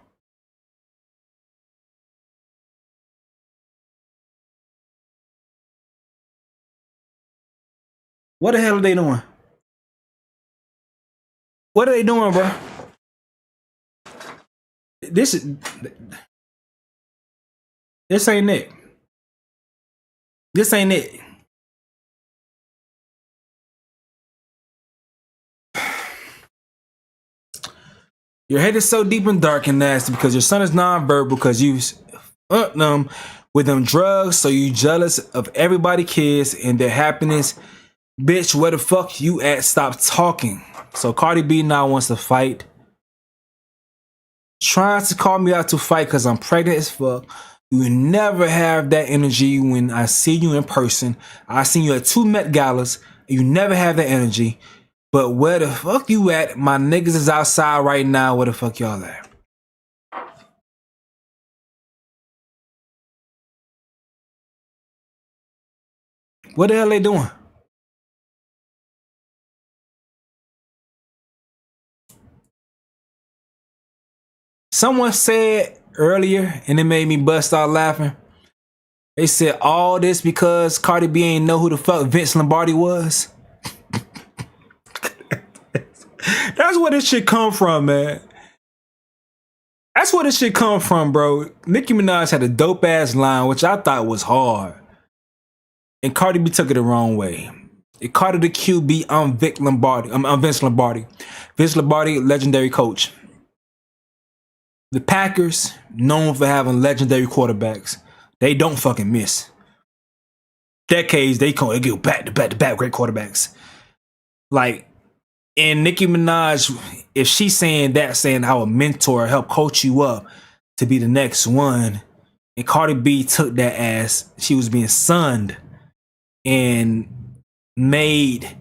What the hell are they doing? What are they doing, bro? This ain't it. This ain't it. Your head is so deep and dark and nasty because your son is nonverbal because you fucked them with them drugs, so you jealous of everybody kids and their happiness. Bitch, where the fuck you at? Stop talking. So Cardi B now wants to fight. Trying to call me out to fight because I'm pregnant as fuck. You never have that energy when I see you in person. I seen you at 2 Met Galas. You never have that energy. But where the fuck you at? My niggas is outside right now. Where the fuck y'all at? What the hell they doing? Someone said earlier, and it made me bust out laughing. They said all this because Cardi B ain't know who the fuck Vince Lombardi was. That's where this shit come from, man. That's where this shit come from, bro. Nicki Minaj had a dope ass line, which I thought was hard. And Cardi B took it the wrong way. It called it the QB, I'm Vince Lombardi. Vince Lombardi, legendary coach. The Packers, known for having legendary quarterbacks, they don't fucking miss. Decades, they go back to back to back great quarterbacks. Like, and Nicki Minaj, if she's saying how a mentor helped coach you up to be the next one, and Cardi B took that as she was being sunned and made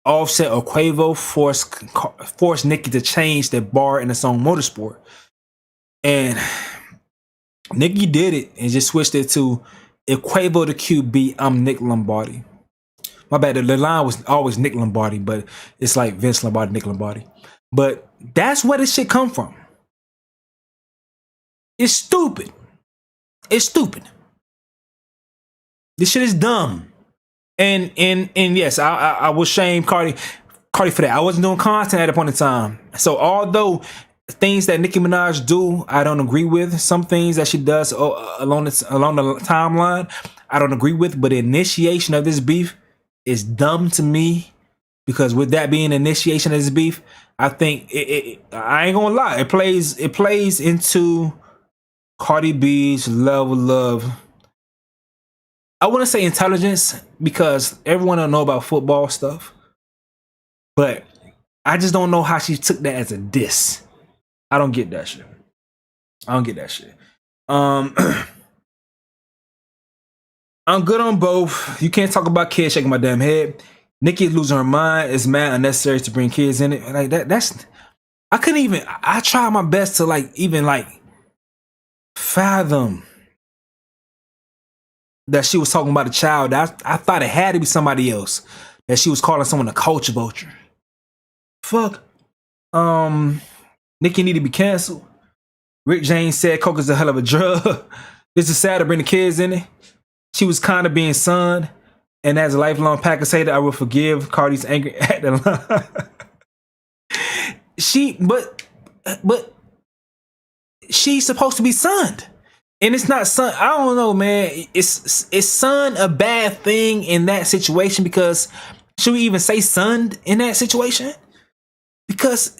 Offset or Quavo force Nicki to change the bar in the song Motorsport. And Nicki did it and just switched it to, if Quavo the QB, I'm Nick Lombardi. My bad, the line was always Nick Lombardi, but it's like Vince Lombardi, Nick Lombardi. But that's where this shit come from. It's stupid. It's stupid. This shit is dumb. And yes, I will shame Cardi for that. I wasn't doing content at that point in time. So although things that Nicki Minaj do, I don't agree with. Some things that she does along the timeline, I don't agree with. But the initiation of this beef is dumb to me, because with that being the initiation of this beef, I think I ain't gonna lie, it plays into Cardi B's level of, I wouldn't say intelligence, because everyone don't know about football stuff, but I just don't know how she took that as a diss. I don't get that shit. I'm good on both. You can't talk about kids shaking my damn head. Nicki is losing her mind. It's mad unnecessary to bring kids in it. Like that's I couldn't even, I tried my best to even fathom that she was talking about a child. I thought it had to be somebody else, that she was calling someone a culture vulture. Fuck. Nicki need to be canceled. Rick James said coke is a hell of a drug. This is sad to bring the kids in it. She was kind of being sunned, and as a lifelong Packers hater, I will forgive Cardi's anger at the line. But she's supposed to be sunned, and it's not sun. I don't know, man. Is sun a bad thing in that situation? Because should we even say sunned in that situation? Because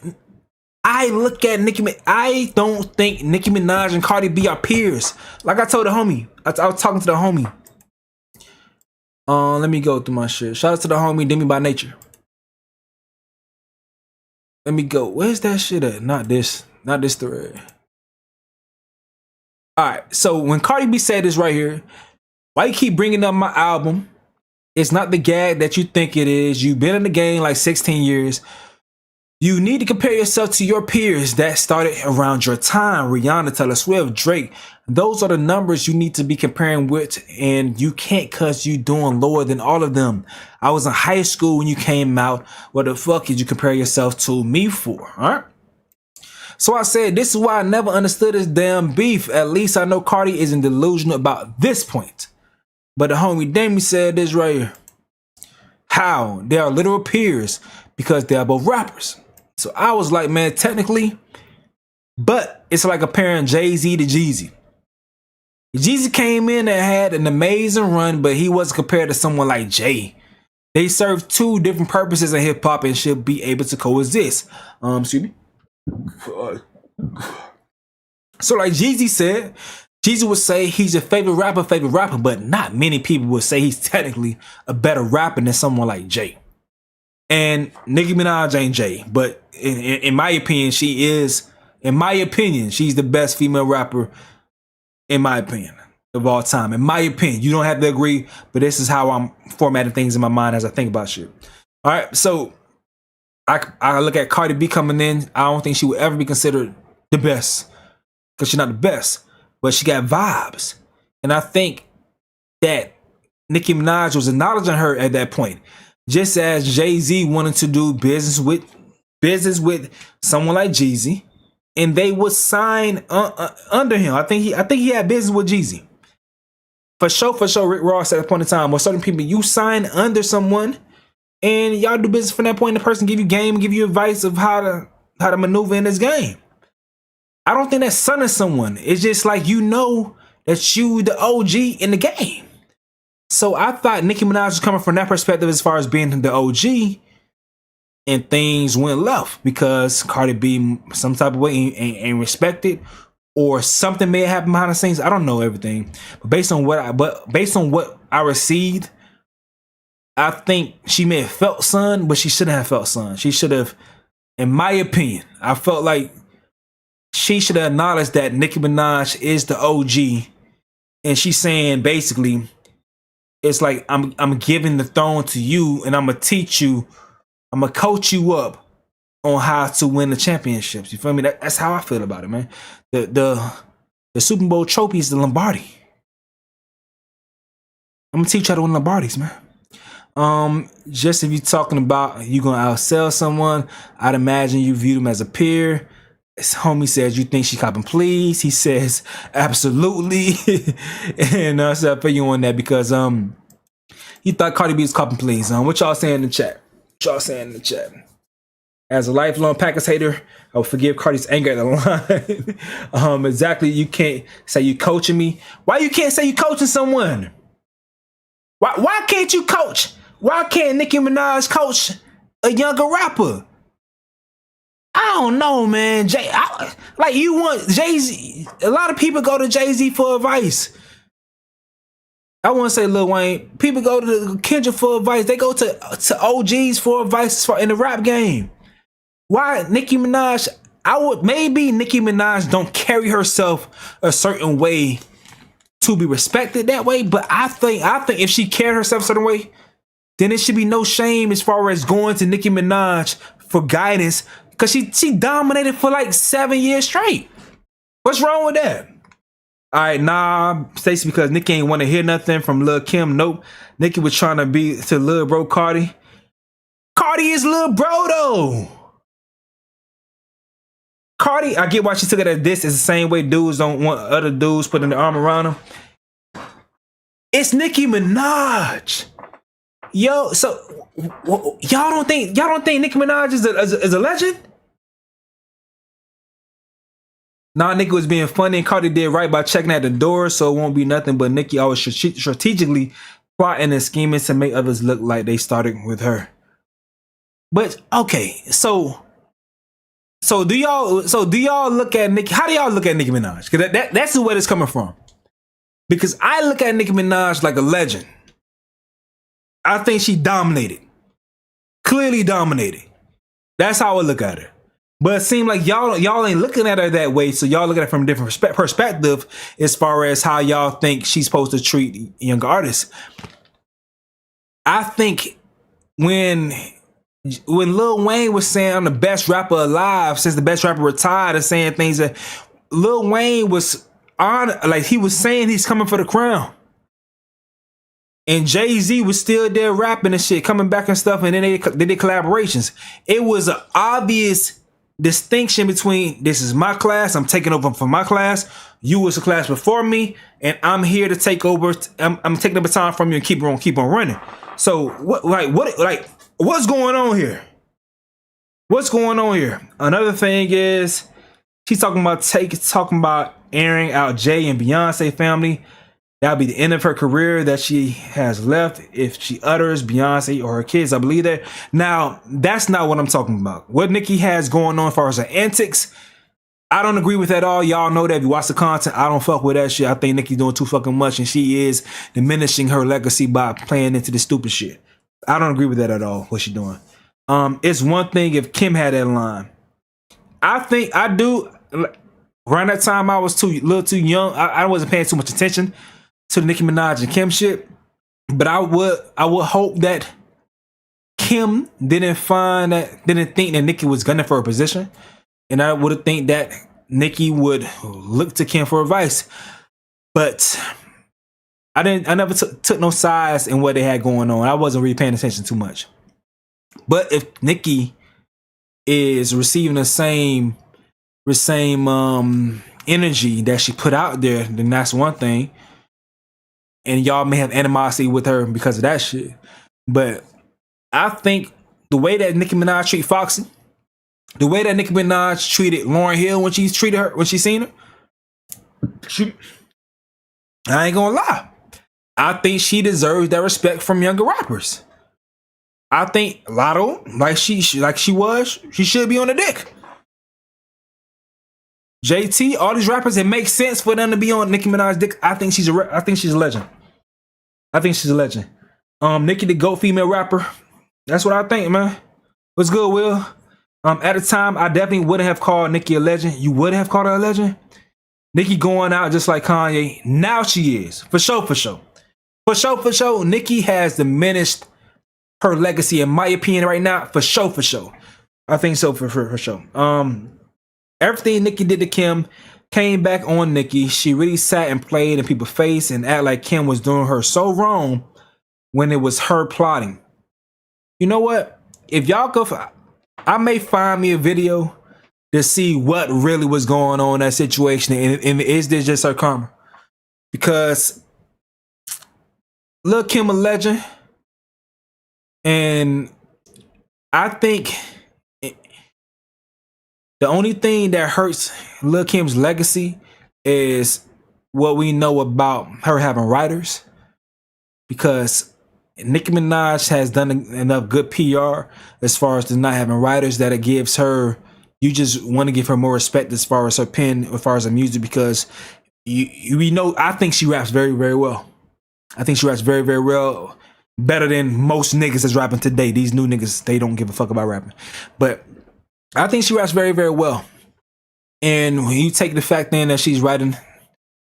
I look at Nicki. I don't think Nicki Minaj and Cardi B are peers. Like I told the homie, I was talking to the homie. Let me go through my shit. Shout out to the homie Demi by Nature. Let me go. Where's that shit at? Not this thread. Alright, so when Cardi B said this right here, why you keep bringing up my album? It's not the gag that you think it is. You've been in the game like 16 years. You need to compare yourself to your peers that started around your time. Rihanna, Taylor Swift, Drake. Those are the numbers you need to be comparing with, and you can't, cause you doing lower than all of them. I was in high school when you came out. What the fuck did you compare yourself to me for? Alright? So I said, this is why I never understood this damn beef. At least I know Cardi isn't delusional about this point. But the homie Demi said this right here. How? They are literal peers because they are both rappers. So I was like, man, technically, but it's like comparing Jay-Z to Jeezy. Jeezy came in and had an amazing run, but he wasn't compared to someone like Jay. They serve two different purposes in hip hop and should be able to coexist. Excuse me. So like Jeezy said, Jeezy would say he's your favorite rapper, but not many people would say he's technically a better rapper than someone like Jay. And Nicki Minaj ain't Jay, but in my opinion, she is. In my opinion, she's the best female rapper, in my opinion, of all time. In my opinion, you don't have to agree, but this is how I'm formatting things in my mind as I think about shit. All right, so I look at Cardi B coming in. I don't think she would ever be considered the best, because she's not the best, but she got vibes. And I think that Nicki Minaj was acknowledging her at that point. Just as Jay-Z wanted to do business with someone like Jeezy, and they would sign under him. I think he had business with Jeezy. For sure, Rick Ross at that point in time, with certain people, you sign under someone, and y'all do business from that point. The person give you game, give you advice of how to maneuver in this game. I don't think that's sunning someone. It's just like, you know that you the OG in the game. So I thought Nicki Minaj was coming from that perspective as far as being the OG. and things went left because Cardi B some type of way ain't respected, or something may have happened behind the scenes. I don't know everything, but based on what I received, I think she may have felt son, but she shouldn't have felt son. She should have, in my opinion, I felt like she should have acknowledged that Nicki Minaj is the OG, and she's saying basically, it's like I'm giving the throne to you, and I'm gonna teach you, I'm gonna coach you up on how to win the championships. You feel me? That's how I feel about it, man. The Super Bowl trophy is the Lombardi. I'm gonna teach you how to win Lombardis, man. Just if you're talking about you gonna outsell someone, I'd imagine you view them as a peer. His homie says, you think she copping please? He says, absolutely. And so I feel you on that because he thought Cardi B was copping please. What y'all saying in the chat? What y'all saying in the chat? As a lifelong Packers hater, I will forgive Cardi's anger at the line. Exactly, you can't say you coaching me. Why you can't say you coaching someone? Why can't you coach? Why can't Nicki Minaj coach a younger rapper? I don't know, man. Like you want Jay-Z. A lot of people go to Jay-Z for advice. I wouldn't say Lil Wayne. People go to Kendrick for advice. They go to OGs for advice in the rap game. Why Nicki Minaj? Maybe Nicki Minaj don't carry herself a certain way to be respected that way. But I think if she carried herself a certain way, then it should be no shame as far as going to Nicki Minaj for guidance. Because she dominated for like 7 years straight. What's wrong with that? All right, nah, Stacey, because Nicki ain't want to hear nothing from Lil Kim. Nope. Nicki was trying to be to Lil Bro Cardi. Cardi is Lil Bro, though. Cardi, I get why she took it as this. It's the same way dudes don't want other dudes putting their arm around them. It's Nicki Minaj. Yo, so y'all don't think Nicki Minaj is a legend? Nah, Nicki was being funny, and Cardi did right by checking at the door, so it won't be nothing but Nicki always strategically plotting and scheming to make others look like they started with her. But okay, so do y'all look at Nicki? How do y'all look at Nicki Minaj? Because that's where it's coming from. Because I look at Nicki Minaj like a legend. I think she dominated. Clearly dominated. That's how I look at her. But it seems like y'all ain't looking at her that way, so y'all look at it from a different perspective as far as how y'all think she's supposed to treat younger artists. I think when Lil Wayne was saying I'm the best rapper alive since the best rapper retired and saying things that Lil Wayne was on, like he was saying he's coming for the crown. And Jay-Z was still there rapping and shit, coming back and stuff, and then they did collaborations. It was an obvious distinction between this is my class, I'm taking over for my class, you was a class before me, and I'm here to take over. I'm taking the baton from you and keep on running. So what's going on here? What's going on here? Another thing is she's talking about airing out Jay and Beyonce family. That'll be the end of her career that she has left if she utters Beyonce or her kids. I believe that. Now, that's not what I'm talking about. What Nicki has going on as far as her antics, I don't agree with that at all. Y'all know that if you watch the content, I don't fuck with that shit. I think Nicki's doing too fucking much, and she is diminishing her legacy by playing into this stupid shit. I don't agree with that at all, what she's doing. It's one thing if Kim had that line. I think I do. Around that time, I was a little too young. I wasn't paying too much attention to the Nicki Minaj and Kim shit, but I would hope that Kim didn't think that Nicki was gunning for a position, and I would think that Nicki would look to Kim for advice. But I never took no sides in what they had going on. I wasn't really paying attention too much. But if Nicki is receiving the same energy that she put out there, then that's one thing. And y'all may have animosity with her because of that shit. But I think the way that Nicki Minaj treated Foxy, the way that Nicki Minaj treated Lauryn Hill when she seen her, I ain't gonna lie. I think she deserves that respect from younger rappers. I think Lotto, like she should be on the dick. JT, all these rappers, it makes sense for them to be on Nicki Minaj's dick. I think she's a legend. I think she's a legend. Nicki, the GOAT female rapper. That's what I think, man. What's good, Will? At the time, I definitely wouldn't have called Nicki a legend. You would have called her a legend? Nicki going out just like Kanye. Now she is. For sure, for sure. For sure, for sure. Nicki has diminished her legacy, in my opinion, right now. For sure, for sure. I think so, for sure. Everything Nicki did to Kim came back on Nicki. She really sat and played in people's face and act like Kim was doing her so wrong when it was her plotting. You know what? If y'all go, I may find me a video to see what really was going on in that situation, and is this just her karma? Because Lil' Kim a legend, and I think the only thing that hurts Lil' Kim's legacy is what we know about her having writers, because Nicki Minaj has done enough good PR as far as to not having writers that it gives her. You just want to give her more respect as far as her pen, as far as her music, because we know. I think she raps very, very well. I think she raps very, very well, better than most niggas that's rapping today. These new niggas, they don't give a fuck about rapping, but I think she raps very, very well. And when you take the fact then that she's writing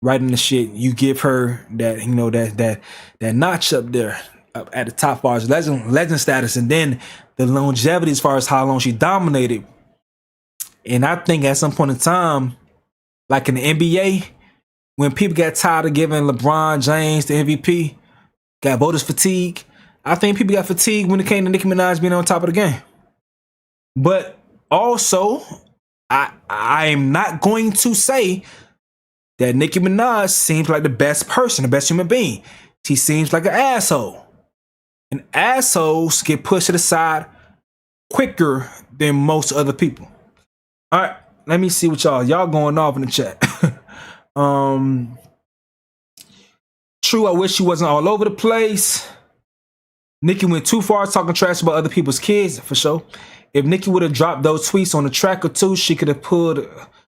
the shit, you give her that, you know, that notch up there, up at the top as far as legend status, and then the longevity as far as how long she dominated. And I think at some point in time, like in the NBA, when people got tired of giving LeBron James the MVP, got voters fatigue. I think people got fatigued when it came to Nicki Minaj being on top of the game. But also, I am not going to say that Nicki Minaj seems like the best person, the best human being. She seems like an asshole. And assholes get pushed to the side quicker than most other people. All right, let me see what y'all going off in the chat. True, I wish she wasn't all over the place. Nicki went too far talking trash about other people's kids, for sure. If Nicki would have dropped those tweets on a track or two, she could have pulled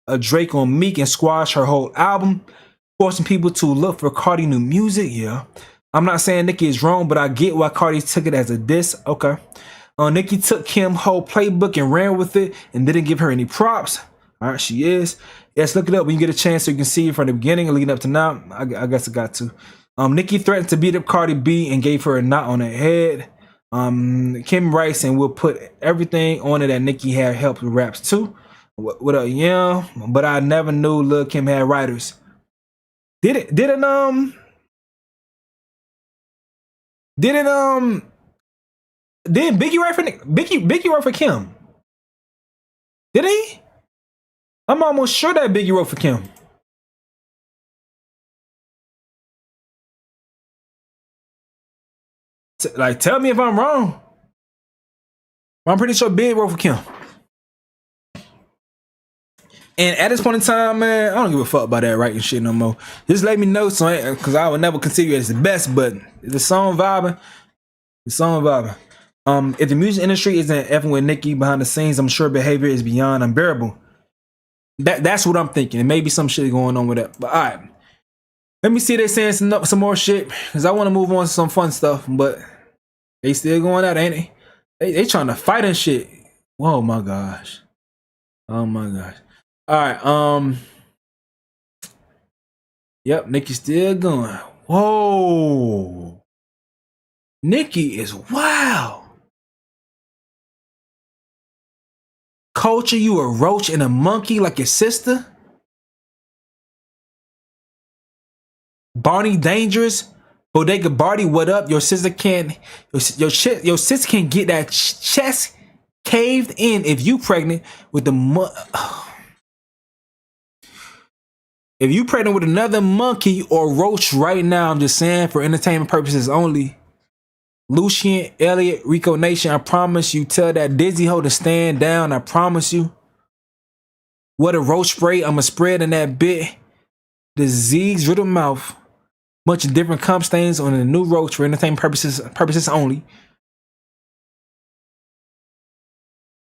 a Drake on Meek and squashed her whole album, forcing people to look for Cardi new music. Yeah, I'm not saying Nicki is wrong, but I get why Cardi took it as a diss. Okay. Nicki took Kim's whole playbook and ran with it and didn't give her any props. All right, she is. Yes, look it up when you get a chance so you can see it from the beginning and leading up to now. I guess I got to. Nicki threatened to beat up Cardi B and gave her a knot on her head. Kim writes and will put everything on it that Nicki had helped with raps too. What up, yeah? But I never knew Lil' Kim had writers. Didn't Biggie write for Biggie wrote for Kim? Did he? I'm almost sure that Biggie wrote for Kim. Like, tell me if I'm wrong. I'm pretty sure Big wrote for Kim. And at this point in time, man, I don't give a fuck about that writing shit no more. Just let me know, so because I would never consider it as the best, but the song vibing, the song vibing. If the music industry isn't effing with Nicki behind the scenes, I'm sure behavior is beyond unbearable. That's what I'm thinking. And maybe some shit going on with that. But all right, let me see they saying some more shit, because I want to move on to some fun stuff. But they still going out, ain't they? They trying to fight and shit. Oh my gosh. Oh my gosh. All right. Yep, Nicki still going. Whoa. Nicki is wow. Culture, you a roach and a monkey like your sister? Barney Dangerous? Bodega Barty, what up? Your sister can't, your sister can get that chest caved in if you pregnant with the if you pregnant with another monkey or roach right now, I'm just saying for entertainment purposes only. Lucian, Elliott, Rico Nation, I promise you, tell that Dizzy hoe to stand down, I promise you. What a roach spray, I'ma spread in that bit. Disease riddle mouth. Bunch of different cum stains on the new roach for entertainment purposes only.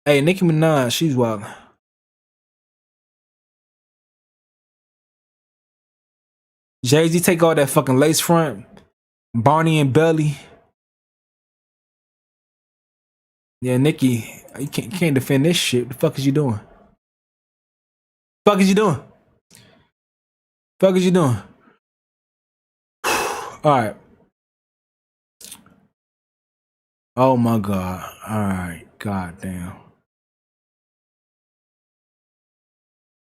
Hey, Nicki Minaj, she's wild. Jay-Z take all that fucking lace front, Barney and Belly. Yeah, Nicki, you can't defend this shit. The fuck is you doing? Fuck is you doing? Fuck is you doing? All right. Oh my god. All right. God damn.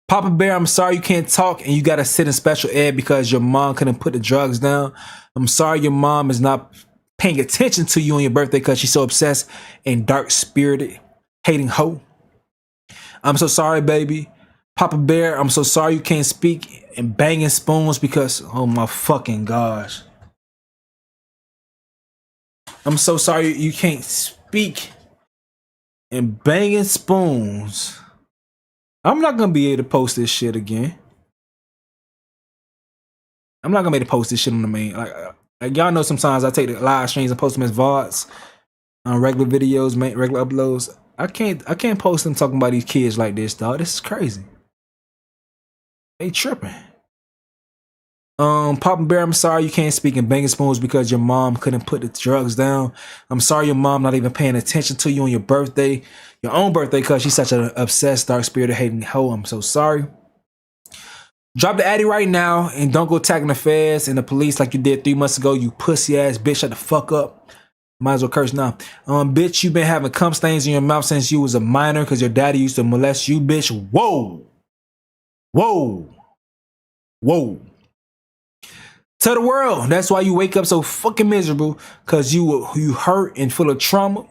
Papa Bear, I'm sorry you can't talk and you gotta sit in special ed because your mom couldn't put the drugs down. I'm sorry your mom is not paying attention to you on your birthday because she's so obsessed and dark-spirited, hating hoe. I'm so sorry, baby. Papa Bear, I'm so sorry you can't speak and banging spoons because, oh my fucking gosh. I'm so sorry you can't speak and banging spoons. I'm not gonna be able to post this shit again. I'm not gonna be able to post this shit on the main. Like y'all know, sometimes I take the live streams and post them as VODs on regular videos, regular uploads. I can't post them talking about these kids like this, dog. This is crazy. They tripping. Papa Bear, I'm sorry you can't speak in banging spoons because your mom couldn't put the drugs down. I'm sorry your mom not even paying attention to you on your birthday, your own birthday, because she's such an obsessed, dark-spirited, hating hoe. I'm so sorry. Drop the addy right now and don't go tagging the feds and the police like you did 3 months ago, you pussy-ass bitch. Shut the fuck up. Might as well curse now. Bitch, you been having cum stains in your mouth since you was a minor because your daddy used to molest you, bitch. Whoa. Whoa. Whoa. Tell the world that's why you wake up so fucking miserable, because you hurt and full of trauma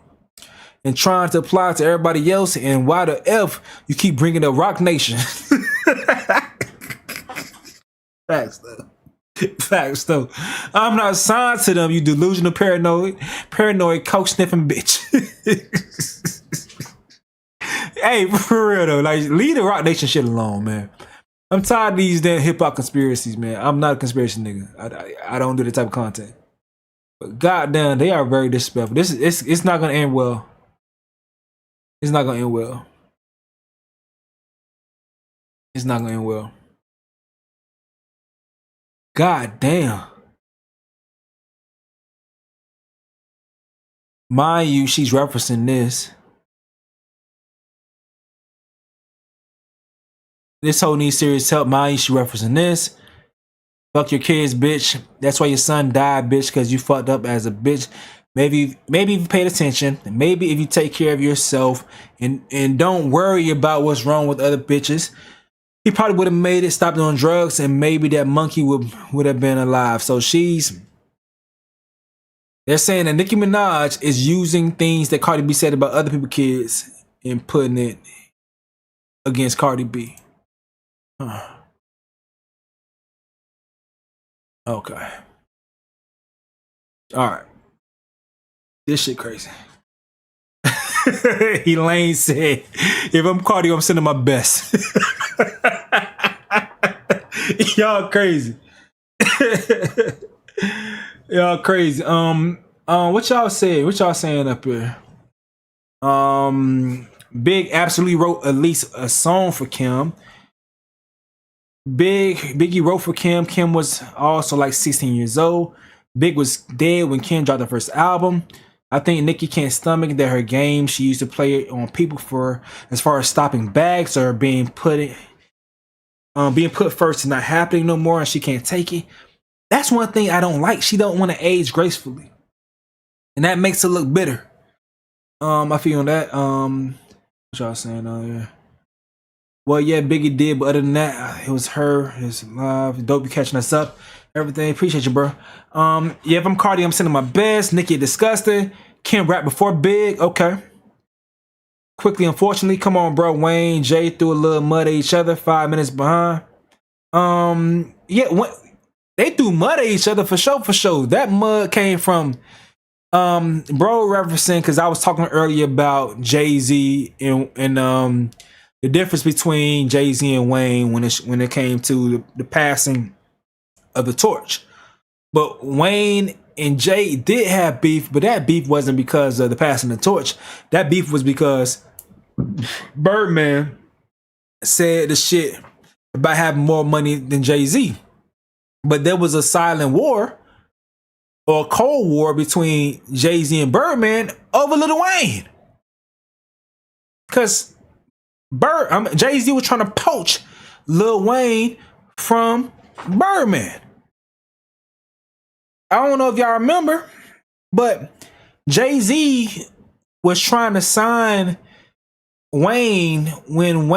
and trying to apply to everybody else, and why the F you keep bringing up Rock Nation. Facts though. Facts though. I'm not signed to them, you delusional paranoid coke sniffing bitch. Hey, for real though, like leave the Rock Nation shit alone, man. I'm tired of these damn hip hop conspiracies, man. I'm not a conspiracy nigga. I don't do that type of content. But goddamn, they are very disrespectful. It's not gonna end well. It's not gonna end well. It's not gonna end well. God damn. Mind you, she's referencing this. This whole needs serious help. Mind you, she referencing this. Fuck your kids, bitch. That's why your son died, bitch, because you fucked up as a bitch. Maybe if you paid attention, maybe if you take care of yourself and don't worry about what's wrong with other bitches, he probably would have made it, stopped doing drugs, and maybe that monkey would have been alive. So they're saying that Nicki Minaj is using things that Cardi B said about other people's kids and putting it against Cardi B. Okay. All right. This shit crazy. Elaine said, if I'm Cardi, I'm sending my best. Y'all crazy. Y'all crazy. What y'all say? What y'all saying up here? Big absolutely wrote at least a song for Kim. Biggie wrote for Kim. Kim was also like 16 years old. Big was dead when Kim dropped her first album. I think Nicki can't stomach that her game she used to play it on people for as far as stopping bags or being put first is not happening no more, and she can't take it. That's one thing I don't like. She don't want to age gracefully, and that makes her look bitter. I feel on that. What y'all saying on here? Well, yeah, Biggie did, but other than that, it was her. It's live. Dope, you catching us up. Everything. Appreciate you, bro. Yeah, if I'm Cardi, I'm sending my best. Nicki disgusting. Kim rap before Big. Okay. Quickly, unfortunately. Come on, bro. Wayne, Jay threw a little mud at each other. 5 minutes behind. Yeah, they threw mud at each other for sure. That mud came from bro referencing, because I was talking earlier about Jay-Z and the difference between Jay-Z and Wayne when it came to the passing of the torch. But Wayne and Jay did have beef, but that beef wasn't because of the passing of the torch. That beef was because Birdman said the shit about having more money than Jay-Z. But there was a silent war or a cold war between Jay-Z and Birdman over Lil Wayne. Because Jay-Z was trying to poach Lil Wayne from Birdman. I don't know if y'all remember, but Jay-Z was trying to sign Wayne when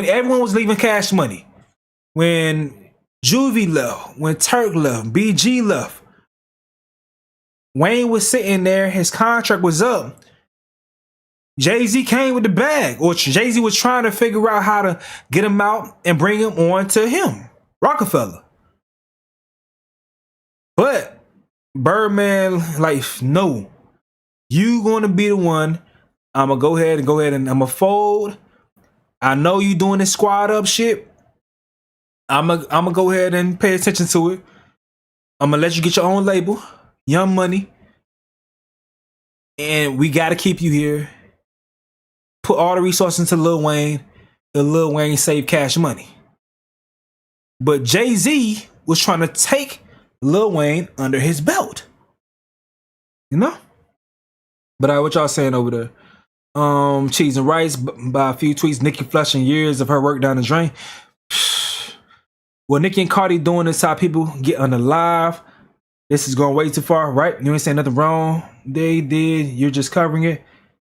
everyone was leaving Cash Money. When Juvie left, when Turk left, BG left. Wayne was sitting there, his contract was up. Jay-Z came with the bag, or Jay-Z was trying to figure out how to get him out and bring him on to him, Rockefeller. But Birdman, like, no, you gonna be the one. I'm gonna go ahead and I'm gonna fold. I know you doing this squad up shit. I'm gonna go ahead and pay attention to it. I'm gonna let you get your own label, Young Money, and we gotta keep you here. Put all the resources into Lil Wayne, and Lil Wayne save Cash Money. But Jay-Z was trying to take Lil Wayne under his belt. You know? But what y'all saying over there? Cheese and Rice by a few tweets. Nicki flushing years of her work down the drain. Well, Nicki and Cardi doing this how people get under live. This is going way too far, right? You ain't saying nothing wrong. They did. You're just covering it.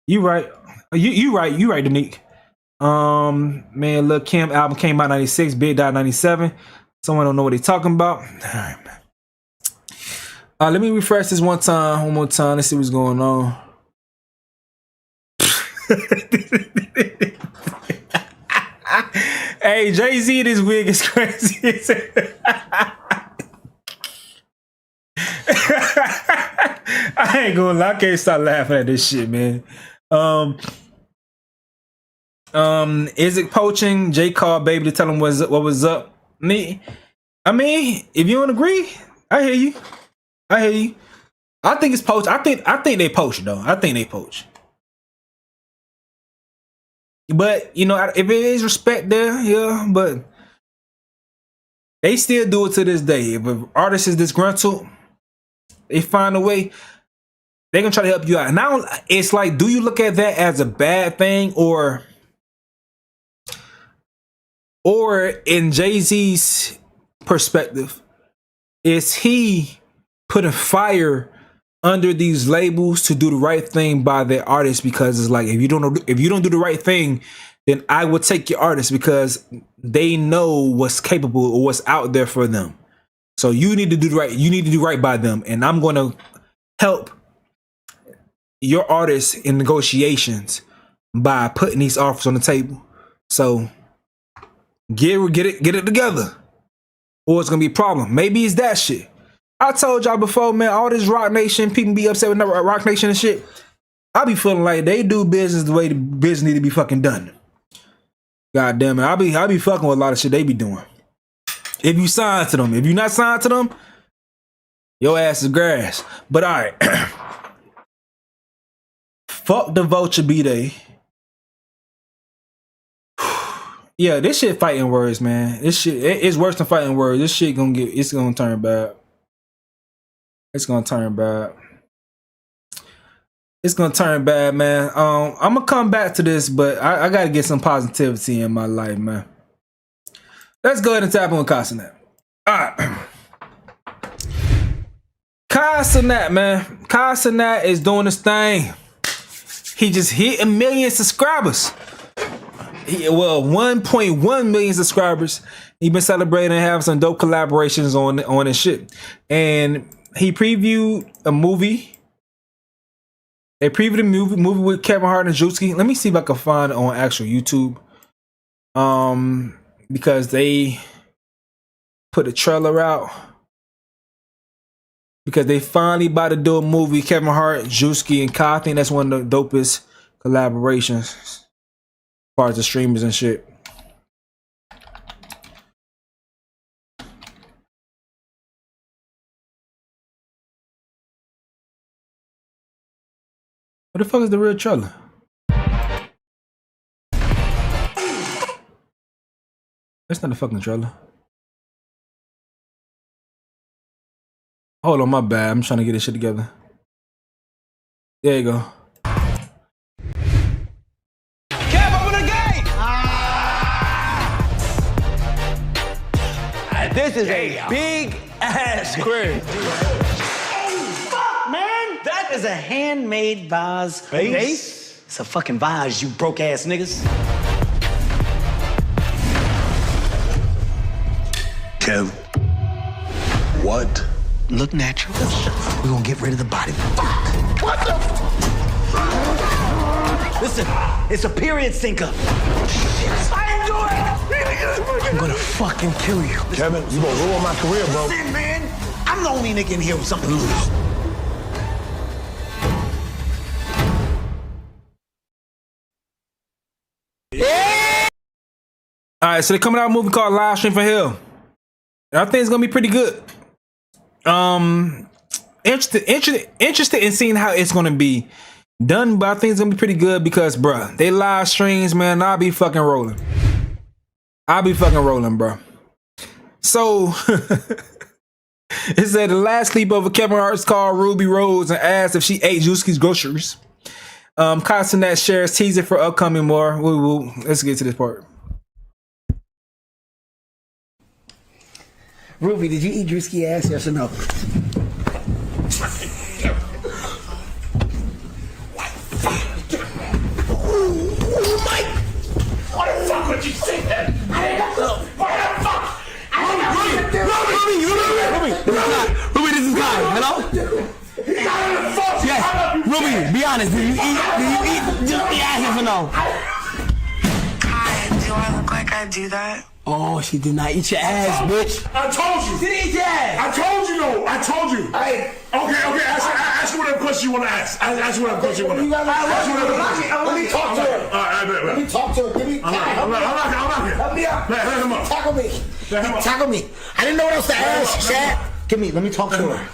You right. You right, Danique. Man, Lil Kim album came out 96, Big died 97. Someone don't know what they talking about. All right, man. Let me refresh this one more time. Let's see what's going on. Hey, Jay-Z, this wig is crazy. I ain't gonna lie, I can't stop laughing at this shit, man. Is it poaching? Jay called baby to tell him what was up. Me, I mean, if you don't agree, I hear you. I think it's poach. I think they poach though. I think they poach. But you know, if it is respect there, yeah. But they still do it to this day. If an artist is disgruntled, they find a way. They're gonna try to help you out. Now it's like, do you look at that as a bad thing, or in Jay-Z's perspective, is he putting fire under these labels to do the right thing by their artists? Because it's like, if you don't do the right thing, then I will take your artist, because they know what's capable or what's out there for them. So you need to do right. You need to do right by them, and I'm going to help your artists in negotiations by putting these offers on the table. So get it together, or it's gonna be a problem. Maybe it's that shit. I told y'all before, man, all this Rock Nation, people be upset with Rock Nation and shit. I be feeling like they do business the way the business need to be fucking done. God damn it. I be fucking with a lot of shit they be doing. If you sign to them. If you not signed to them, your ass is grass. But all right. Fuck the Vulture B-Day. Yeah, this shit fighting words, man. This shit, it's worse than fighting words. This shit it's gonna turn bad. It's gonna turn bad. It's gonna turn bad, man. I'm gonna come back to this, but I gotta get some positivity in my life, man. Let's go ahead and tap in with Cenat. Alright. Cenat, man. Cenat is doing this thing. He just hit 1 million subscribers. 1.1 million subscribers. He been celebrating and having some dope collaborations on his shit. And he previewed a movie. They previewed a movie with Kevin Hart and Juicy. Let me see if I can find it on actual YouTube. Because they put a trailer out. Because they finally about to do a movie, Kevin Hart, Juicy, and Kai. I think that's one of the dopest collaborations as far as the streamers and shit. What the fuck is the real trailer? That's not a fucking trailer. Hold on, my bad. I'm trying to get this shit together. There you go. Kev, open the gate! This is a big ass crib. Man, that is a handmade vase. Vase? It's a fucking vase, you broke ass niggas. Kev, what? Look natural. We're gonna get rid of the body. Fuck! What the? Listen, it's a period sinker. I ain't doing it! I'm gonna fucking kill you. Kevin, you gonna ruin my career, bro. Listen, man, I'm the only nigga in here with something to lose. All right, so they're coming out with a movie called Live Stream from Hell. And I think it's gonna be pretty good. Interested in seeing how it's gonna be done, but I think it's gonna be pretty good because, bruh, they live streams, man. I'll be fucking rolling, bruh. So it said the last sleepover Kevin Hart's called Ruby Rose and asked if she ate Juicy's groceries. Cenat shares teaser for upcoming more. Woo. Let's get to this part. Ruby, did you eat Drewski ass, yes or no? Why the fuck would you say that? Why the fuck? Ruby, this is Kai. Hello? Yes. Ruby, be honest. Did you eat Juicy ass, yes or no? Hi, do I look like I do that? Oh, she did not eat your ass, bitch. I told you. She didn't eat your ass. I told you though. I told you. Hey. Okay. Ask whatever question you want to ask. Ask whatever question you want to ask. Let me talk to her. All right, Let me talk to her. Give me time. I'm not here. Help me out. Let him up. Tackle me. Let him up. Tackle me. I didn't know what else to ask, Chad. Give me. Let me talk to her.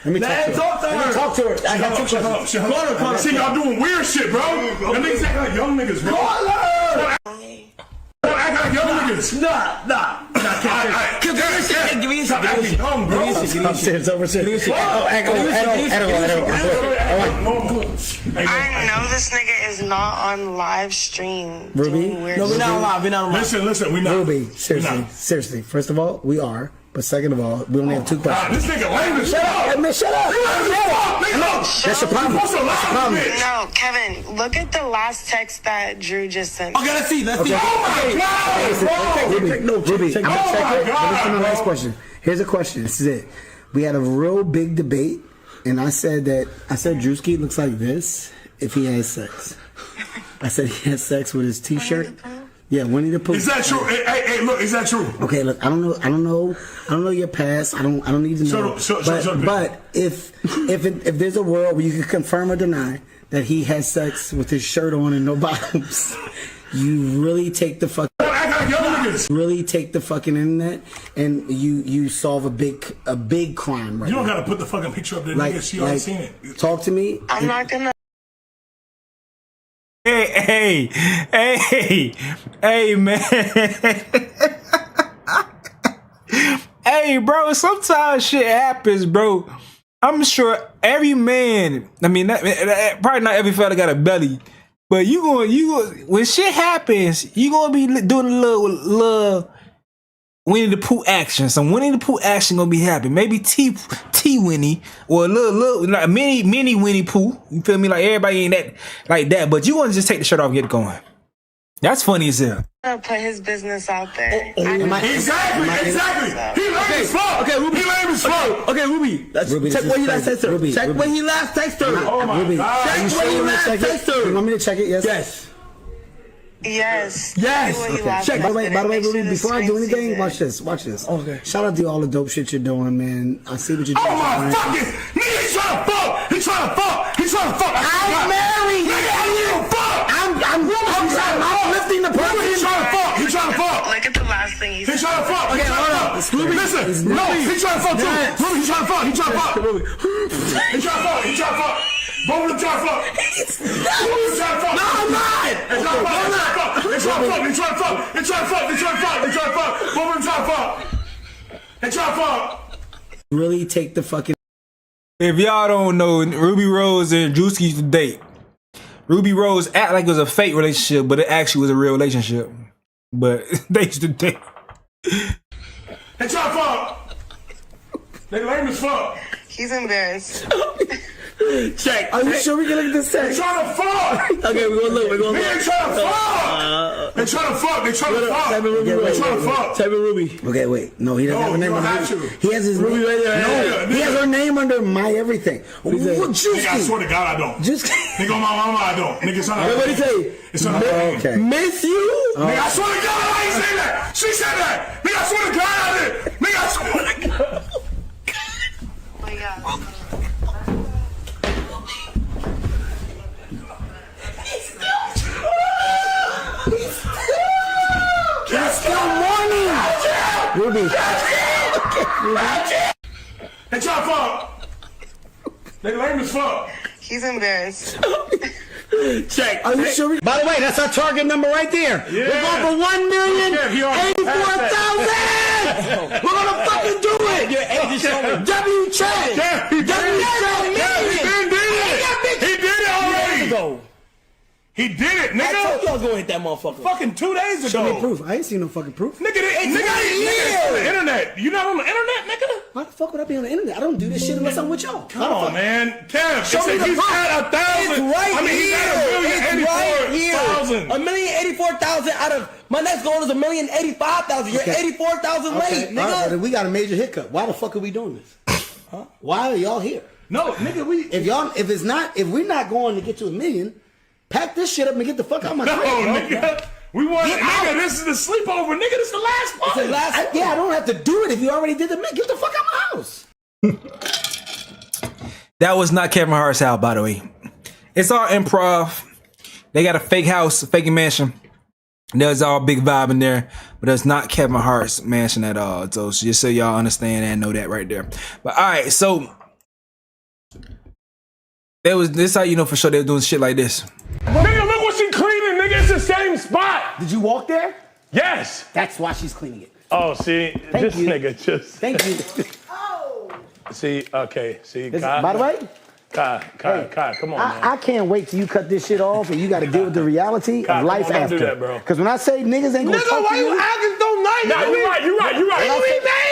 Let me talk to her. Let me talk to her. I got two questions. See, y'all doing weird shit, bro. Y'all niggas act like young niggas, bro. Act like young niggas. Nah. Give me a shit. Give me a shit. Upstairs, overstairs. Oh, I know this nigga is not on live stream. Ruby? doing weird No, we're shit. not live. Listen, we not. Ruby, seriously. First of all, we are. But second of all, we only have two questions. This nigga lame as Shut up! Man, shut up! That's your problem. That's your problem. No, Kevin, look at the last text that Drew just sent. Okay, let's see. Oh my God, Ruby, I'm gonna check it. But listen to my last bro. question. Here's a question. This is it. We had a real big debate, and I said Drewski looks like this if he has sex. I said he has sex with his t-shirt. Yeah, Winnie the Pooh. Is that true? Hey, look, is that true? Okay, look, I don't know your past. I don't need to know. But if there's a world where you can confirm or deny that he has sex with his shirt on and no bottoms, you really take the fucking internet and you solve a big crime right You don't now. gotta put the fucking picture up there, nigga. She already seen it. Talk to me. I'm not gonna. Hey, man. Hey, bro, sometimes shit happens, bro. I'm sure every man, I mean, probably not every fella got a belly, but when shit happens, you gonna be doing a little Winnie the Pooh action. Some Winnie the Pooh action gonna be happening. Maybe T Winnie or a little like mini Winnie Pooh. You feel me? Like everybody ain't that like that, but you want to just take the shirt off and get it going. That's funny as hell. I'm gonna put his business out there. Exactly. He lame as fuck. Okay, Ruby. He lame as fuck. Okay, Ruby. Check when he last texted her. Ruby, Check when he last texted her. Oh my Ruby, God. are you Check sure when you he want last to check texted it? her. You want me to check it? Yes. Yes. Yes. See what he Okay. last Check. By the way, texted. Make Ruby, sure the before I do screen anything, sees it. watch this. Okay. Shout out to all the dope shit you're doing, man. I see what you're doing. Oh my fucking nigga, he's trying to fuck. He's trying to fuck. I'm married. Nigga, I don't give a fuck. I'm lifting the person. He's trying to fuck. He's trying to fuck. Look at the last thing he He's said. trying to fuck. Okay, hold on. Ruby, listen. No, he's trying to fuck too. Ruby, he's trying to fuck. He's trying to fuck. He's trying to fuck. Both of them trying to fuck. Both of them trying to fuck. No, I'm not. They trying to fuck. They trying to fuck. They trying to fuck. They trying to fuck. They trying to fuck. They trying to fuck. Both of them trying to fuck. They trying to fuck. Really take the fucking. If y'all don't know, Ruby Rose and Drewski used to date. Ruby Rose act like it was a fake relationship, but it actually was a real relationship. But they used to date. They trying to fuck. They lame as fuck. He's embarrassed. Check. Are you sure we can look at this text? They trying to fuck. Okay, we're gonna look. We're gonna look. They trying to fuck. They trying to fuck. They trying to fuck. They trying to fuck. Type in Ruby. Okay, wait. No, he doesn't have her name under Ruby. He has his Ruby right there. No, he has her name under my everything. What Nigga, I swear to God, I don't. Nigga, on my mama, I don't. Nigga, it's not. What did he say? It's not. Okay. Miss you? Nigga, I swear to God, I ain't say that. She said that. Nigga, I swear to God, I did. Nigga, I swear to God. Oh my God. It's still morning. Ruby. They try to fuck. They lame as fuck. He's embarrassed. Check. Are you sure? By the way, that's our target number right there. Yeah. We're going for 1,084,000. We're gonna fucking do it. W check. He did it already. He did it, nigga. I told y'all go hit that motherfucker. Fucking 2 days ago. Show me proof. I ain't seen no fucking proof. Nigga, it's on the internet. You not on the internet, nigga? Why the fuck would I be on the internet? I don't do this shit unless I'm with y'all. Come on, man. Kev, Show me the he's proof. at 1,000. It's right I mean, he's at right here. 1,084,000. 1,084,000 out of my next goal is 1,085,000. You're 84,000 late, nigga. Right, well, we got a major hiccup. Why the fuck are we doing this? Huh? Why are y'all here? No, nigga, if we're not going to get to 1 million, pack this shit up and get the fuck out of my no, crib. nigga. We want nigga, this is the sleepover, nigga. This is the last part. I don't have to do it if you already did the million. Get the fuck out of my house. That was not Kevin Hart's house, by the way. It's all improv. They got a fake house, a fake mansion. There's all big vibe in there, but it's not Kevin Hart's mansion at all. So just so y'all understand and know that right there. But all right, so this how you know for sure they're doing shit like this. Nigga, look what she cleaning, nigga. It's the same spot. Did you walk there? Yes. That's why she's cleaning it. Oh, see, Thank you. Nigga just. Thank you. See, okay, see, By the way, Kai, come on, man. I can't wait till you cut this shit off and you got to deal with the reality of life don't after. do that, bro. Because when I say niggas ain't gonna Nigga, talk why to you acting so nice? Nah, you're right. We made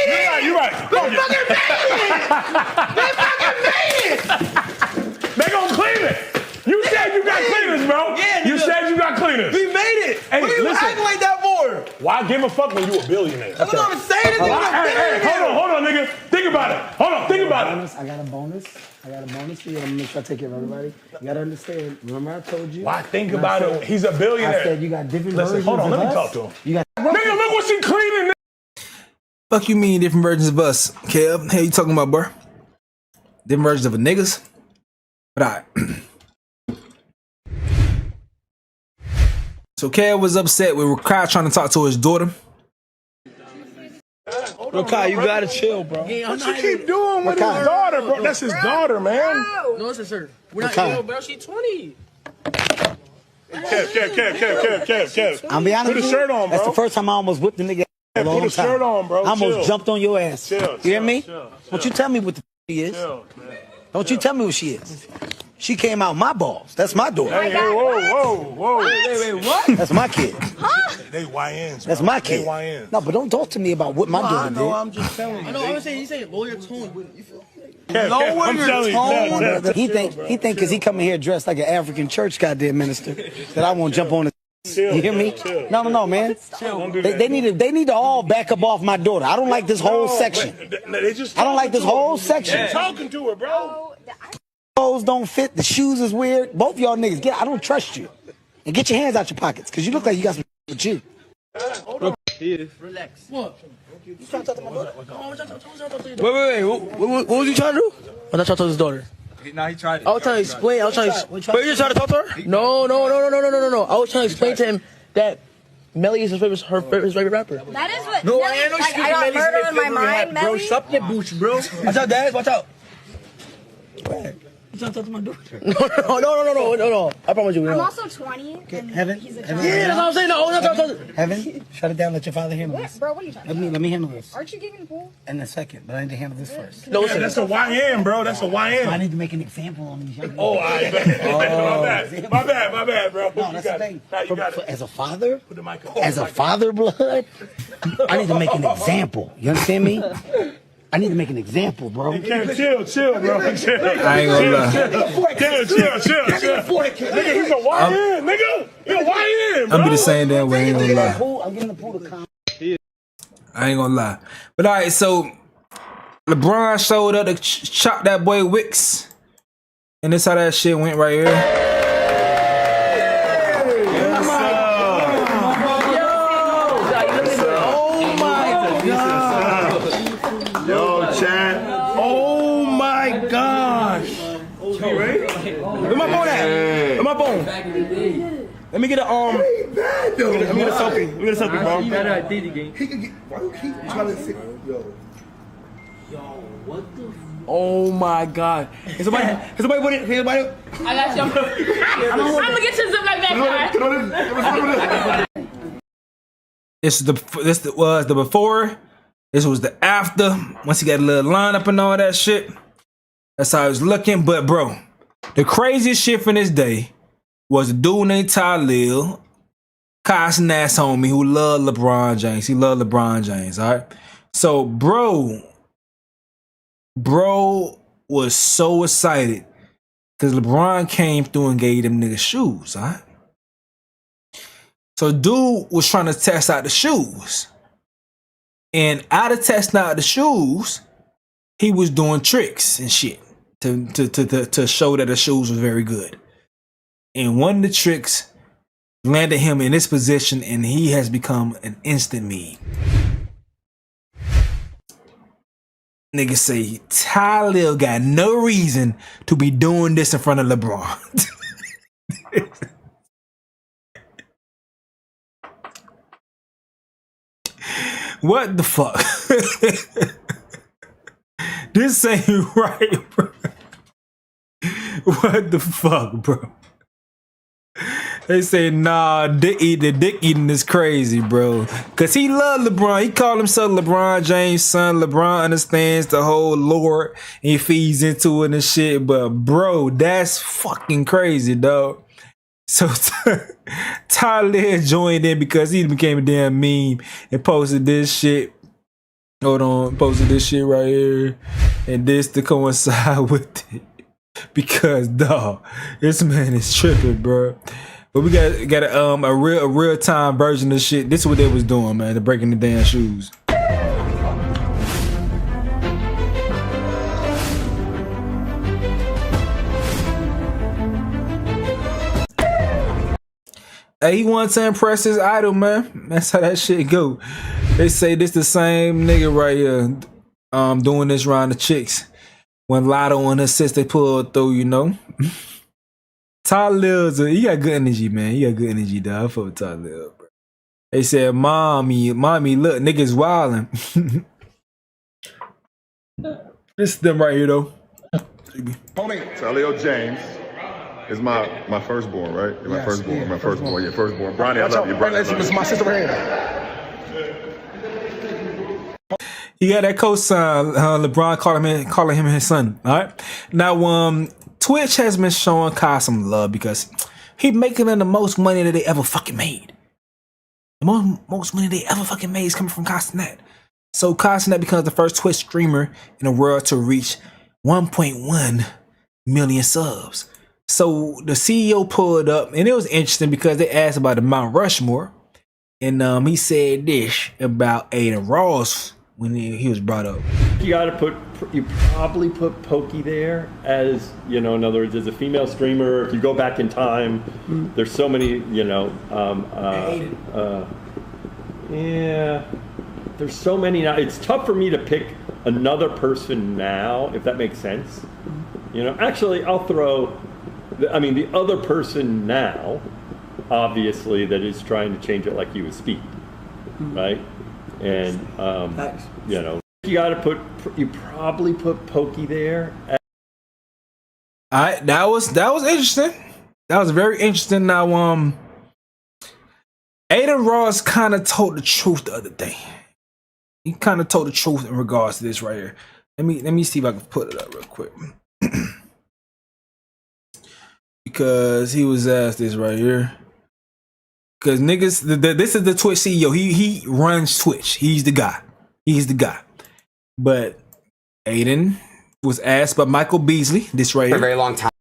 it. You're right. We fucking made it. They gonna clean it. You said you got cleaners, bro. Yeah, you said you got cleaners. We made it. Hey, what are you acting like that for? Why give a fuck when you a billionaire? That's what I'm saying. Hold on, nigga. Think about it. Think about it. I got a bonus for you. I'm gonna make sure I take care of everybody. You gotta understand. Remember I told you? Why think about it? He's a billionaire. I said you got different versions hold on, of let me us. talk to him. You got Nigga, look what she cleaning. Fuck you mean different versions of us, Kev? Hey, you talking about, bro? Different versions of a niggas? But alright. So Kev was upset with Kai trying to talk to his daughter. Bro, Kai, you gotta chill, bro. What you keep doing with his daughter, bro? That's his daughter, man. No, it's his her. We're not young, bro. She's 20. Kev. I'll be honest Put with a you. shirt on, bro. That's the first time I almost whipped the nigga. Put a shirt on, bro. I almost jumped on your ass. Chill, you hear me? chill. Don't you tell me what the she is. Don't you tell me what she is. She came out my balls. That's my daughter. Hey, whoa. Wait, what? That's my kid. They YNs. That's my kid. They YNs. No, but don't talk to me about what my daughter did. I'm just telling you. I know, I'm saying, he's saying, lower your tone. You feel I'm telling you. He think because he coming here dressed like an African church goddamn minister that I won't jump on his. You hear me? No, man. They need to all back up off my daughter. I don't like this whole section. I don't like this whole section. Talking to her, bro. Clothes don't fit. The shoes is weird. Both of y'all niggas, I don't trust you. And get your hands out your pockets, because you look like you got some with you. Relax. What? You trying to talk to my daughter? Wait. What was you trying to do? I thought you to his daughter. Nah, he tried it. I was trying to explain. But you just trying to talk to her? No. I was trying to explain to him that Melly is his favorite rapper. That is what. No, Melly, I ain't no like, I got murder in my mind, bro. Melly. Stop your booch, bro. Watch out, Dad. Watch out. What? You trying to talk to my daughter? No. I promise you. I'm also 20. Okay. Heaven? He's a Heaven? Yeah, that's what I'm saying. No. Heaven, shut it down. Let your father handle this. Bro, what are you talking about? Let me handle this. Aren't you giving the pool? In a second, but I need to handle this first. No, listen. That's a YN, bro. That's a YN. I need to make an example on these young Oh, I bet. My bad, bro. No, that's the thing. Now you got it. As a father, Put the mic on. as a father blood, I need to make an example. You understand me? I need to make an example, bro. Chill, bro. Chill. I ain't gonna lie. Chill. Nigga, he's a YN, nigga. He's a YN, bro. I'm be the same damn way. I ain't gonna lie. I'm getting the pool to come. I ain't gonna lie. But all right, so LeBron showed up to chop that boy Wicks, and this how that shit went right here. Where my phone at? Where my phone? Let me get a Let me get a selfie, bro. You better at DD game. He can get. Why you keep trying to sit? Yo, what the? Oh my God! Can somebody put it? Can somebody? I got you. I'm gonna get your zip like that guy. This was the before. This was the after. Once he got a little lineup and all that shit. That's how I was looking. But bro, the craziest shit from this day was a dude named Talil, Cenat's homie, who loved LeBron James. He loved LeBron James, all right? So, bro was so excited because LeBron came through and gave them niggas shoes, all right? So, dude was trying to test out the shoes. And out of testing out the shoes, he was doing tricks and shit to show that the shoes was very good. And one of the tricks landed him in this position, and he has become an instant meme. Niggas say Talil got no reason to be doing this in front of LeBron. What the fuck? This ain't right, bro. What the fuck, bro? They say, nah, the dick eating is crazy, bro. Cause he loved LeBron. He called himself LeBron James' son. LeBron understands the whole lore and he feeds into it and shit. But bro, that's fucking crazy, dog. So Tyler joined in because he became a damn meme and posted this shit. Hold on, posted this shit right here. And this to coincide with it. Because dog, this man is tripping, bro. But we got a real time version of shit. This is what they was doing, man. They're breaking the damn shoes. Hey, he wanted to impress his idol, man. That's how that shit go. They say this the same nigga right here, doing this round of chicks. When Lotto and her sister pulled through, you know. Talil's, he got good energy, man. He got good energy, dog. I fuck with Talil, bro. They said, mommy, look, niggas wildin'. This is them right here, though. Homie, Talil James is my firstborn, right? You're my firstborn. Yeah, my firstborn. Your firstborn. Bronny, I love you, bro. This is my sister right here. He got that cosign, LeBron calling him his son. All right. Now, Twitch has been showing Kai some love because he making them the most money that they ever fucking made. The most money they ever fucking made is coming from Cenat. So Cenat becomes the first Twitch streamer in the world to reach 1.1 million subs. So the CEO pulled up, and it was interesting because they asked about the Mount Rushmore, and he said this about Aiden Ross when he was brought up. You probably put Pokey there as, you know, in other words, as a female streamer. If you go back in time, there's so many, you know, yeah, there's so many now. It's tough for me to pick another person now, if that makes sense. You know, actually, I'll throw, I mean, the other person now, obviously, that is trying to change it like you with Speed, right? And, you know, you probably put Pokey there All right, that was interesting. That was very interesting. Now, Aiden Ross kind of told the truth the other day. He kind of told the truth in regards to this right here. Let me see if I can put it up real quick. Because he was asked this right here. Because niggas, this is the Twitch CEO. He runs Twitch. He's the guy. He's the guy. But Aiden was asked by Michael Beasley, this right here. For a very long time.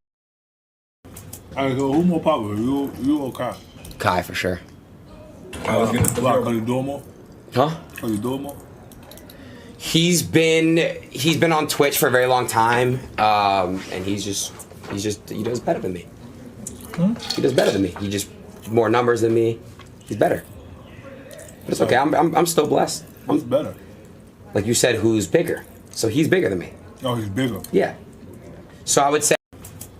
Alright, so who more popular? You or Kai? Kai, for sure. Cause you do it more? Huh? Cause you do it more? He's been on Twitch for a very long time, and he does better than me. He does better than me. He just more numbers than me. He's better. But it's okay. I'm still blessed. Who's better? Like you said, who's bigger? So he's bigger than me. Oh, he's bigger. Yeah. So I would say.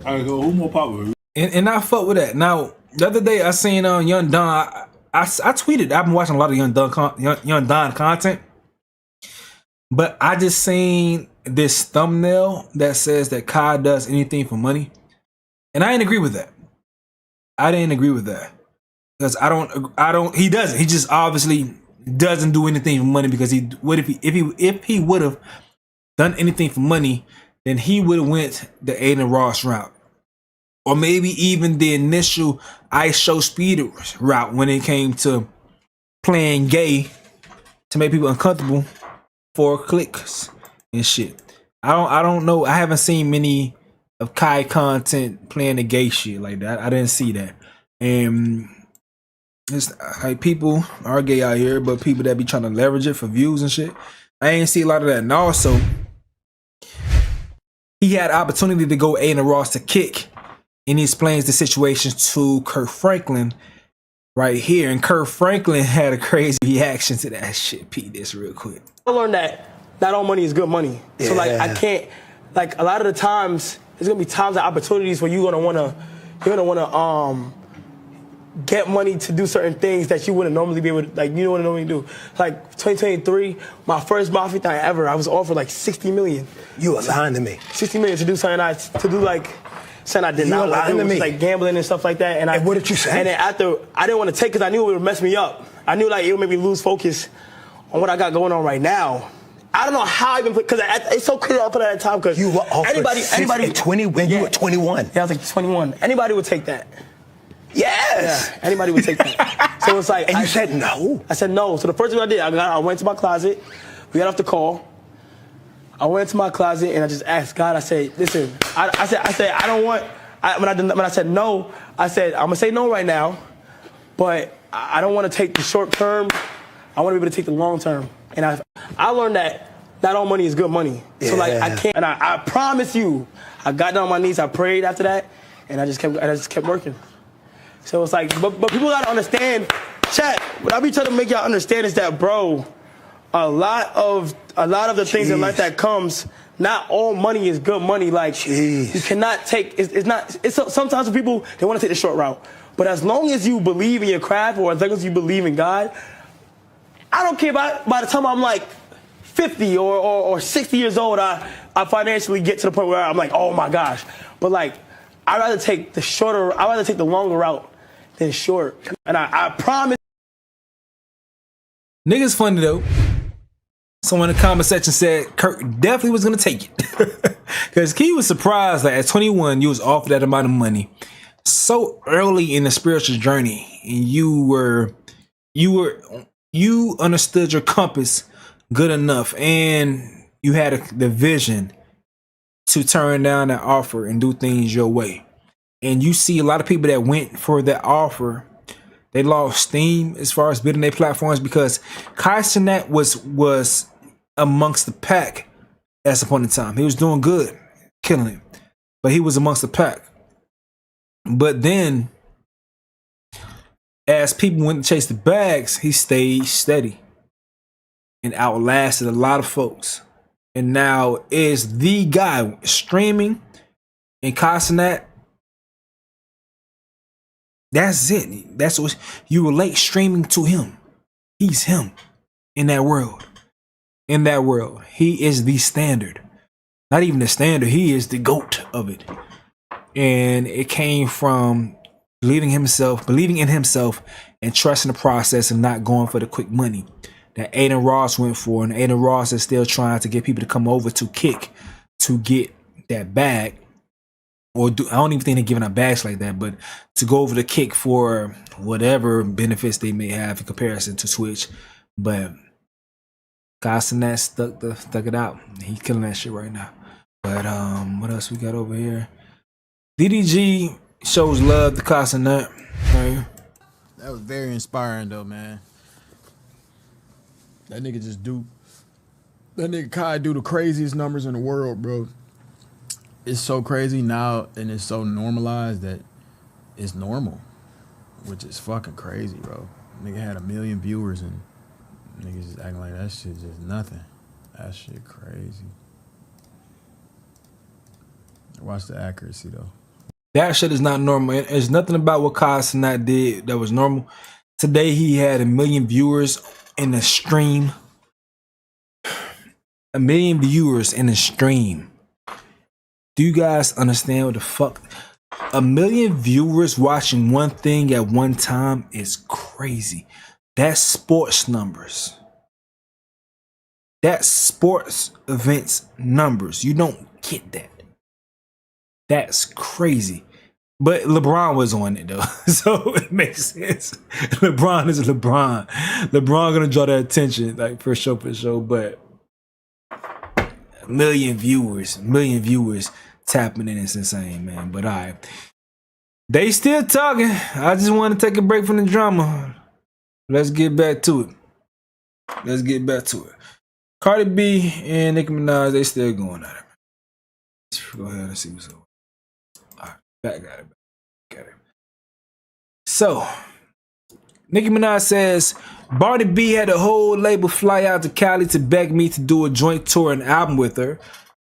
Alright, so who more popular? And I fuck with that. Now, the other day I seen Young Don. I tweeted. I've been watching a lot of Young Don content, but I just seen this thumbnail that says that Kai does anything for money, and I didn't agree with that. I didn't agree with that because I don't. He doesn't. He just obviously doesn't do anything for money because if he would have done anything for money, then he would have went the Aiden Ross route. Or maybe even the initial Ice Show Speed route when it came to playing gay to make people uncomfortable for clicks and shit. I don't know. I haven't seen many of Kai content playing the gay shit like that. I didn't see that. And it's like people are gay out here, but people that be trying to leverage it for views and shit. I ain't see a lot of that. And also, he had opportunity to go Aiden Ross to kick. And he explains the situation to Kurt Franklin right here. And Kurt Franklin had a crazy reaction to that shit. Pete this real quick. I learned that not all money is good money. Yeah. So like I can't, like a lot of the times, there's gonna be times and opportunities where you're gonna wanna get money to do certain things that you wouldn't normally be able to, like you don't normally do. Like 2023, my first mafia thing ever, I was offered like 60 million. You are lying to me. 60 million to do something something I did not want to do, which was like gambling and stuff like that. And what did you say? And then after, I didn't want to take because I knew it would mess me up. I knew like it would make me lose focus on what I got going on right now. I don't know how I even put, because it's so crazy I put it at that time because you were offered anybody at 20 when you were 21. Yeah, I was like 21. Anybody would take that. Yes. Yeah, anybody would take that. So it's like, and you said no. I said no. So the first thing I did, I went to my closet. We got off the call. I went into my closet and I just asked God. I said, listen. I said I don't want. When I said no, I said I'm gonna say no right now, but I don't want to take the short term. I want to be able to take the long term. And I learned that not all money is good money. Yeah. So like I can't. And I promise you, I got down on my knees. I prayed after that, and I just kept working. So it's like, but people gotta understand, chat. What I be trying to make y'all understand is that, bro, a lot of the things in life that comes. Not all money is good money. Like, you cannot take, it's sometimes people, they want to take the short route. But as long as you believe in your craft or as long as you believe in God, I don't care by the time I'm like 50 or 60 years old, I financially get to the point where I'm like, oh my gosh. But like, I'd rather take the longer route than short. And I promise. Niggas funny though. Someone in the comment section said Kurt definitely was gonna take it. Because he was surprised that at 21 you was offered that amount of money so early in the spiritual journey, and you understood your compass good enough, and you had the vision to turn down that offer and do things your way. And you see a lot of people that went for that offer, they lost steam as far as building their platforms because Cenat was amongst the pack at some point in time. He was doing good, killing it, but he was amongst the pack. But then, as people went to chase the bags, he stayed steady and outlasted a lot of folks. And now is the guy streaming in Cenat. That's it. That's what you relate streaming to him. He's him in that world. In that world, he is the standard. Not even the standard. He is the GOAT of it. and it came from believing in himself, and trusting the process and not going for the quick money that Aiden Ross went for. And Aiden Ross is still trying to get people to come over to Kick to get that bag, or I don't even think they're giving out bags like that, but to go over to Kick for whatever benefits they may have in comparison to Twitch. But Cenat stuck it out. He's killing that shit right now. But what else we got over here? DDG shows love to Cenat. Right? That was very inspiring though, man. That nigga just do. That nigga Kai do the craziest numbers in the world, bro. It's so crazy now, and it's so normalized that it's normal, which is fucking crazy, bro. Nigga had 1 million viewers and niggas just acting like that shit just nothing. That shit crazy. Watch the accuracy though. That shit is not normal. There's nothing about what Cenat did that was normal. Today he had 1 million viewers in the stream. 1 million viewers in the stream. Do you guys understand what the fuck? 1 million viewers watching one thing at one time is crazy. That's sports numbers. That's sports events numbers. You don't get that. That's crazy. But LeBron was on it though, so it makes sense. LeBron is LeBron. LeBron gonna draw that attention, like for sure. But 1 million viewers tapping in, it's insane, man. But alright, they still talking. I just want to take a break from the drama. Let's get back to it. Cardi B and Nicki Minaj, they still going at it. Let's go ahead and see what's up. Got it. So, Nicki Minaj says, Barney B had a whole label fly out to Cali to beg me to do a joint tour and album with her.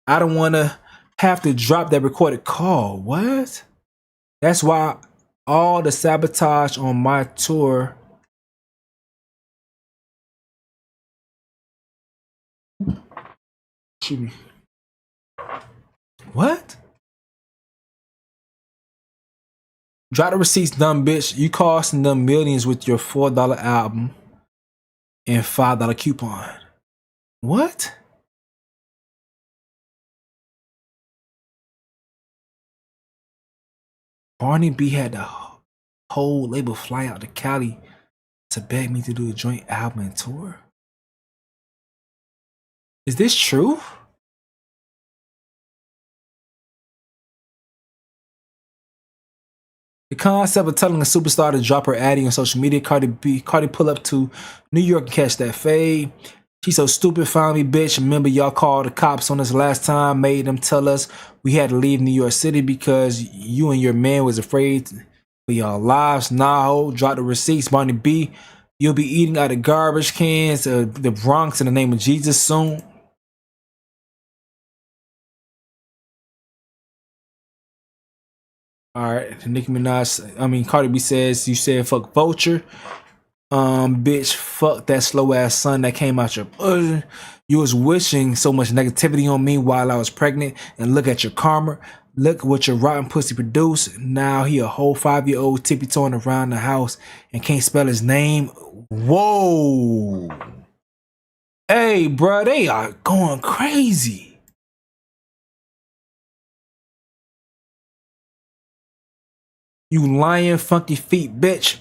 I don't want to have to drop that recorded call. What? That's why all the sabotage on my tour. What? Drop the receipts, dumb bitch. You costing them millions with your $4 album and $5 coupon. What? Barney B had the whole label fly out to Cali to beg me to do a joint album and tour. Is this true? The concept of telling a superstar to drop her addy on social media. Cardi pull up to New York and catch that fade. She's so stupid, finally, bitch. Remember y'all called the cops on us last time, made them tell us we had to leave New York City because you and your man was afraid for y'all lives. Nah, ho, drop the receipts, Barney B. You'll be eating out of garbage cans of the Bronx in the name of Jesus soon. All right, Nicki Minaj, Cardi B says, you said fuck Vulture. Bitch, fuck that slow ass son that came out your butt. You was wishing so much negativity on me while I was pregnant, and look at your karma. Look what your rotten pussy produced. Now he a whole 5-year-old tippy-toeing around the house and can't spell his name. Whoa. Hey, bro, they are going crazy. You lying funky feet, bitch.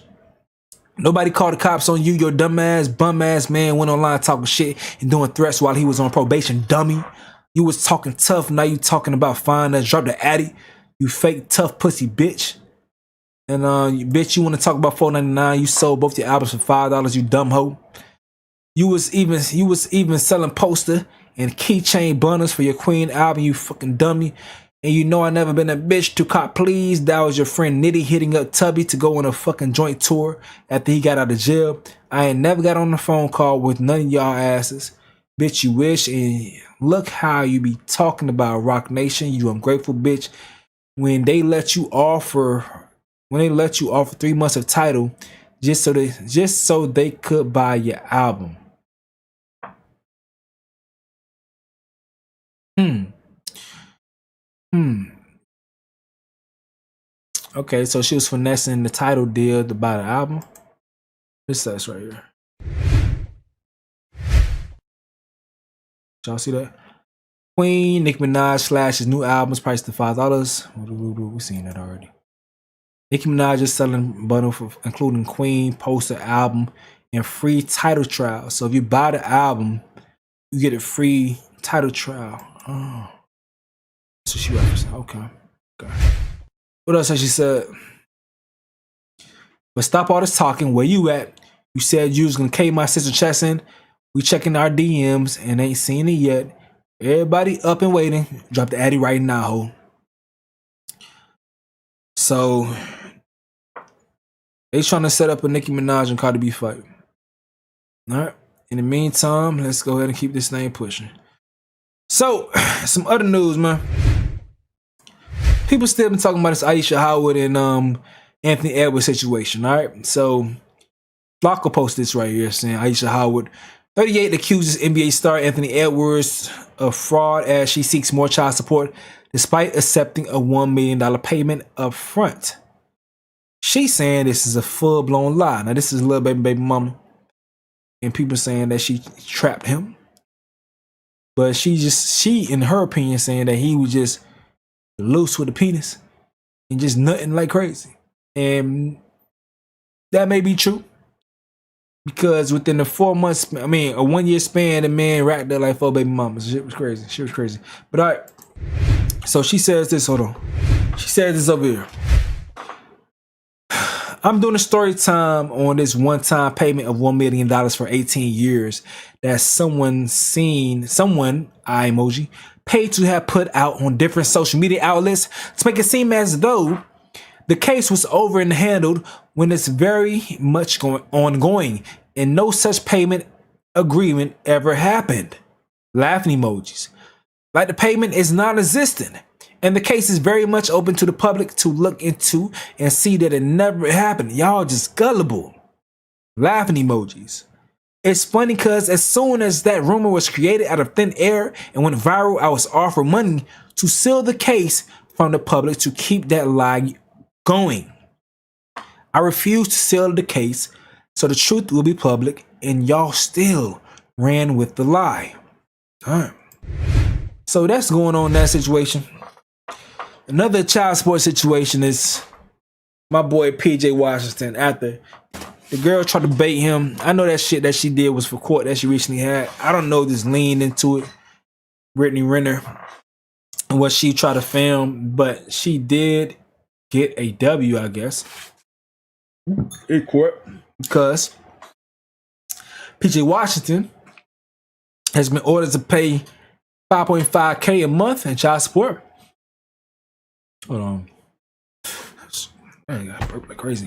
Nobody called the cops on you. Your dumbass, bum-ass man went online talking shit and doing threats while he was on probation, dummy. You was talking tough, now you talking about fine us. Drop the addy, you fake tough pussy, bitch. And bitch, you want to talk about $4.99? You sold both your albums for $5, you dumb hoe. You was even selling poster and keychain bundles for your Queen album, you fucking dummy. And you know I never been a bitch to cop please. That was your friend Nitty hitting up Tubby to go on a fucking joint tour after he got out of jail. I ain't never got on a phone call with none of y'all asses. Bitch, you wish. And look how you be talking about Rock Nation, you ungrateful bitch. When they let you offer 3 months of title just so they could buy your album. Okay, so she was finessing the title deal to buy the album. This says right here. Y'all see that? Queen, Nicki Minaj slashes new albums priced to $5. We seen that already. Nicki Minaj is selling bundle for including Queen, poster, album, and free title trial. So if you buy the album, you get a free title trial. Oh. So she referenced. Okay. What else has she said? But stop all this talking. Where you at? You said you was gonna cave my sister chest in. We checking our DMs and ain't seen it yet. Everybody up and waiting. Drop the addy right now, ho. So they trying to set up a Nicki Minaj and Cardi B fight. Alright. In the meantime, let's go ahead and keep this thing pushing. So, some other news, man. People still been talking about this Aisha Howard and Anthony Edwards situation, alright? So Flocko posted this right here saying Aisha Howard, 38, accuses NBA star Anthony Edwards of fraud as she seeks more child support despite accepting a $1 million payment up front. She's saying this is a full-blown lie. Now, this is Lil Baby mama. And people saying that she trapped him. But she, in her opinion, saying that he was just loose with the penis and just nutting like crazy. And that may be true. Because within the 4 months, a 1 year span, the man racked up like 4 baby mamas. Shit was crazy. Shit was crazy. But all right. So she says this. Hold on. She says this over here. I'm doing a story time on this one-time payment of $1 million for 18 years that someone, eye emoji, paid to have put out on different social media outlets to make it seem as though the case was over and handled when it's very much ongoing and no such payment agreement ever happened. Laughing emojis. Like the payment is non-existent. And the case is very much open to the public to look into and see that it never happened. Y'all just gullible. Laughing emojis. It's funny because as soon as that rumor was created out of thin air and went viral, I was offered money to seal the case from the public to keep that lie going. I refused to seal the case so the truth will be public, and y'all still ran with the lie. All right. So that's going on in that situation. Another child support situation is my boy PJ Washington. After the girl tried to bait him, I know that shit that she did was for court that she recently had. I don't know this lean into it, Brittany Renner, and what she tried to film, but she did get a W, I guess, in court because PJ Washington has been ordered to pay $5.5K a month in child support. Hold on. Man, I broke like crazy.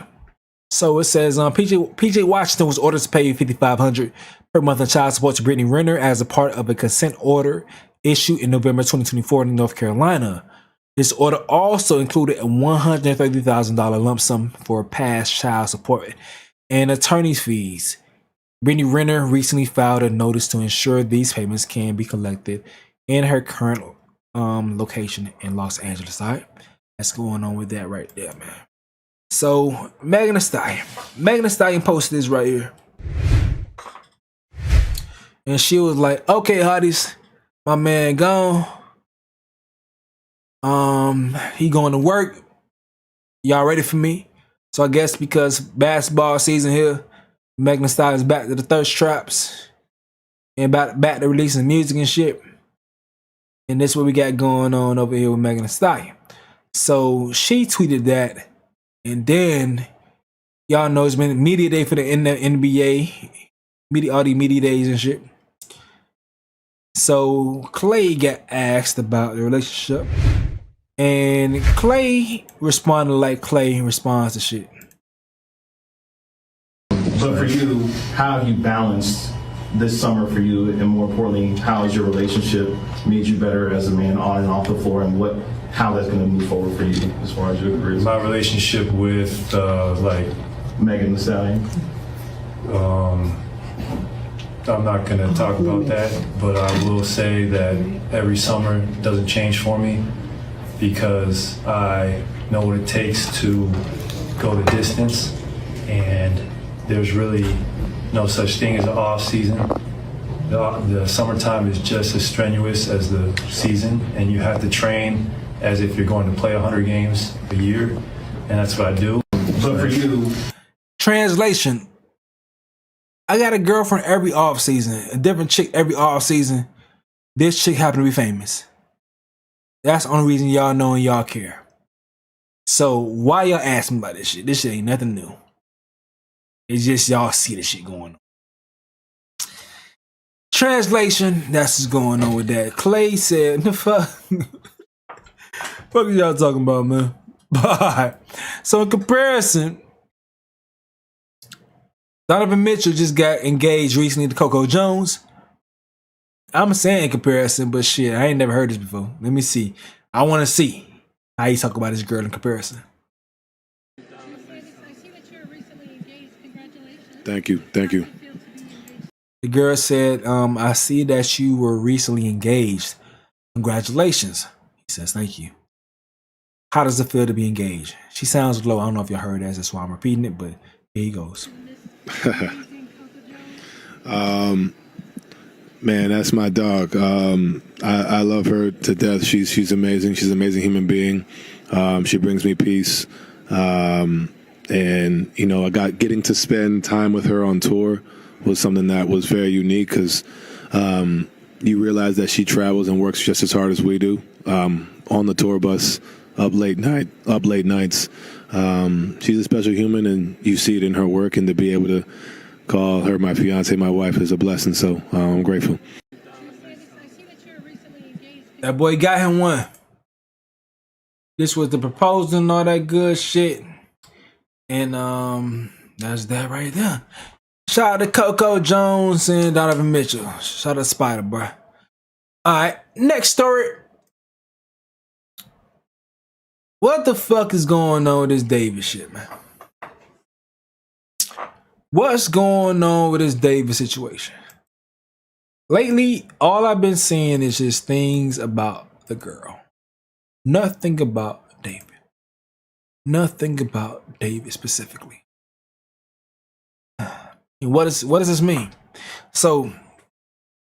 So it says PJ Washington was ordered to pay $5,500 per month in child support to Brittany Renner as a part of a consent order issued in November 2024 in North Carolina. This order also included a $130,000 lump sum for past child support and attorney's fees. Brittany Renner recently filed a notice to ensure these payments can be collected in her current location in Los Angeles. All right, that's going on with that right there, man. So Megan Thee Stallion posted this right here, and she was like, "Okay, hotties, my man gone. He going to work. Y'all ready for me?" So I guess because basketball season here, Megan Thee Stallion's back to the thirst traps and back to releasing music and shit. And this is what we got going on over here with Megan Thee Stallion. So she tweeted that, and then y'all know it's been media day for the NBA, all these media days and shit. So Clay got asked about the relationship, and Clay responded like Clay responds to shit. But for you, how have you balanced this summer for you, and more importantly, how has your relationship made you better as a man on and off the floor, and how that's going to move forward for you as far as your career? My relationship with Megan Thee Stallion. I'm not going to talk about that, but I will say that every summer doesn't change for me. because I know what it takes to go the distance, and there's really no such thing as an off season. The summertime is just as strenuous as the season, and you have to train as if you're going to play 100 games a year, and that's what I do. But for you, translation, I got a girlfriend every off season, a different chick every off season. This chick happened to be famous. That's the only reason y'all know and y'all care. So why y'all ask me about this shit? This shit ain't nothing new. It's just y'all see the shit going on. Translation, that's what's going on with that. Clay said, the fuck? What are y'all talking about, man? Bye. So in comparison, Donovan Mitchell just got engaged recently to Coco Jones. I'm saying in comparison, but shit, I ain't never heard this before. Let me see. I want to see how you talk about this girl in comparison. Thank you. Thank you. The girl said, I see that you were recently engaged. Congratulations. He says, thank you. How does it feel to be engaged? She sounds low. I don't know if you heard that. That's why I'm repeating it, but here he goes. Man, that's my dog. I love her to death. She's amazing. She's an amazing human being. She brings me peace. And you know, getting to spend time with her on tour was something that was very unique because you realize that she travels and works just as hard as we do on the tour bus, up late nights. She's a special human, and you see it in her work, and to be able to call her my fiance, my wife, is a blessing. So I'm grateful. That boy got him one. This was the proposal and all that good shit. And that's that right there. Shout out to Coco Jones and Donovan Mitchell. Shout out to Spider, bro. Alright, next story. What the fuck is going on with this Davis shit, man? What's going on with this Davis situation? Lately, all I've been seeing is just things about the girl. Nothing about David. Nothing about David specifically. And what does this mean? So,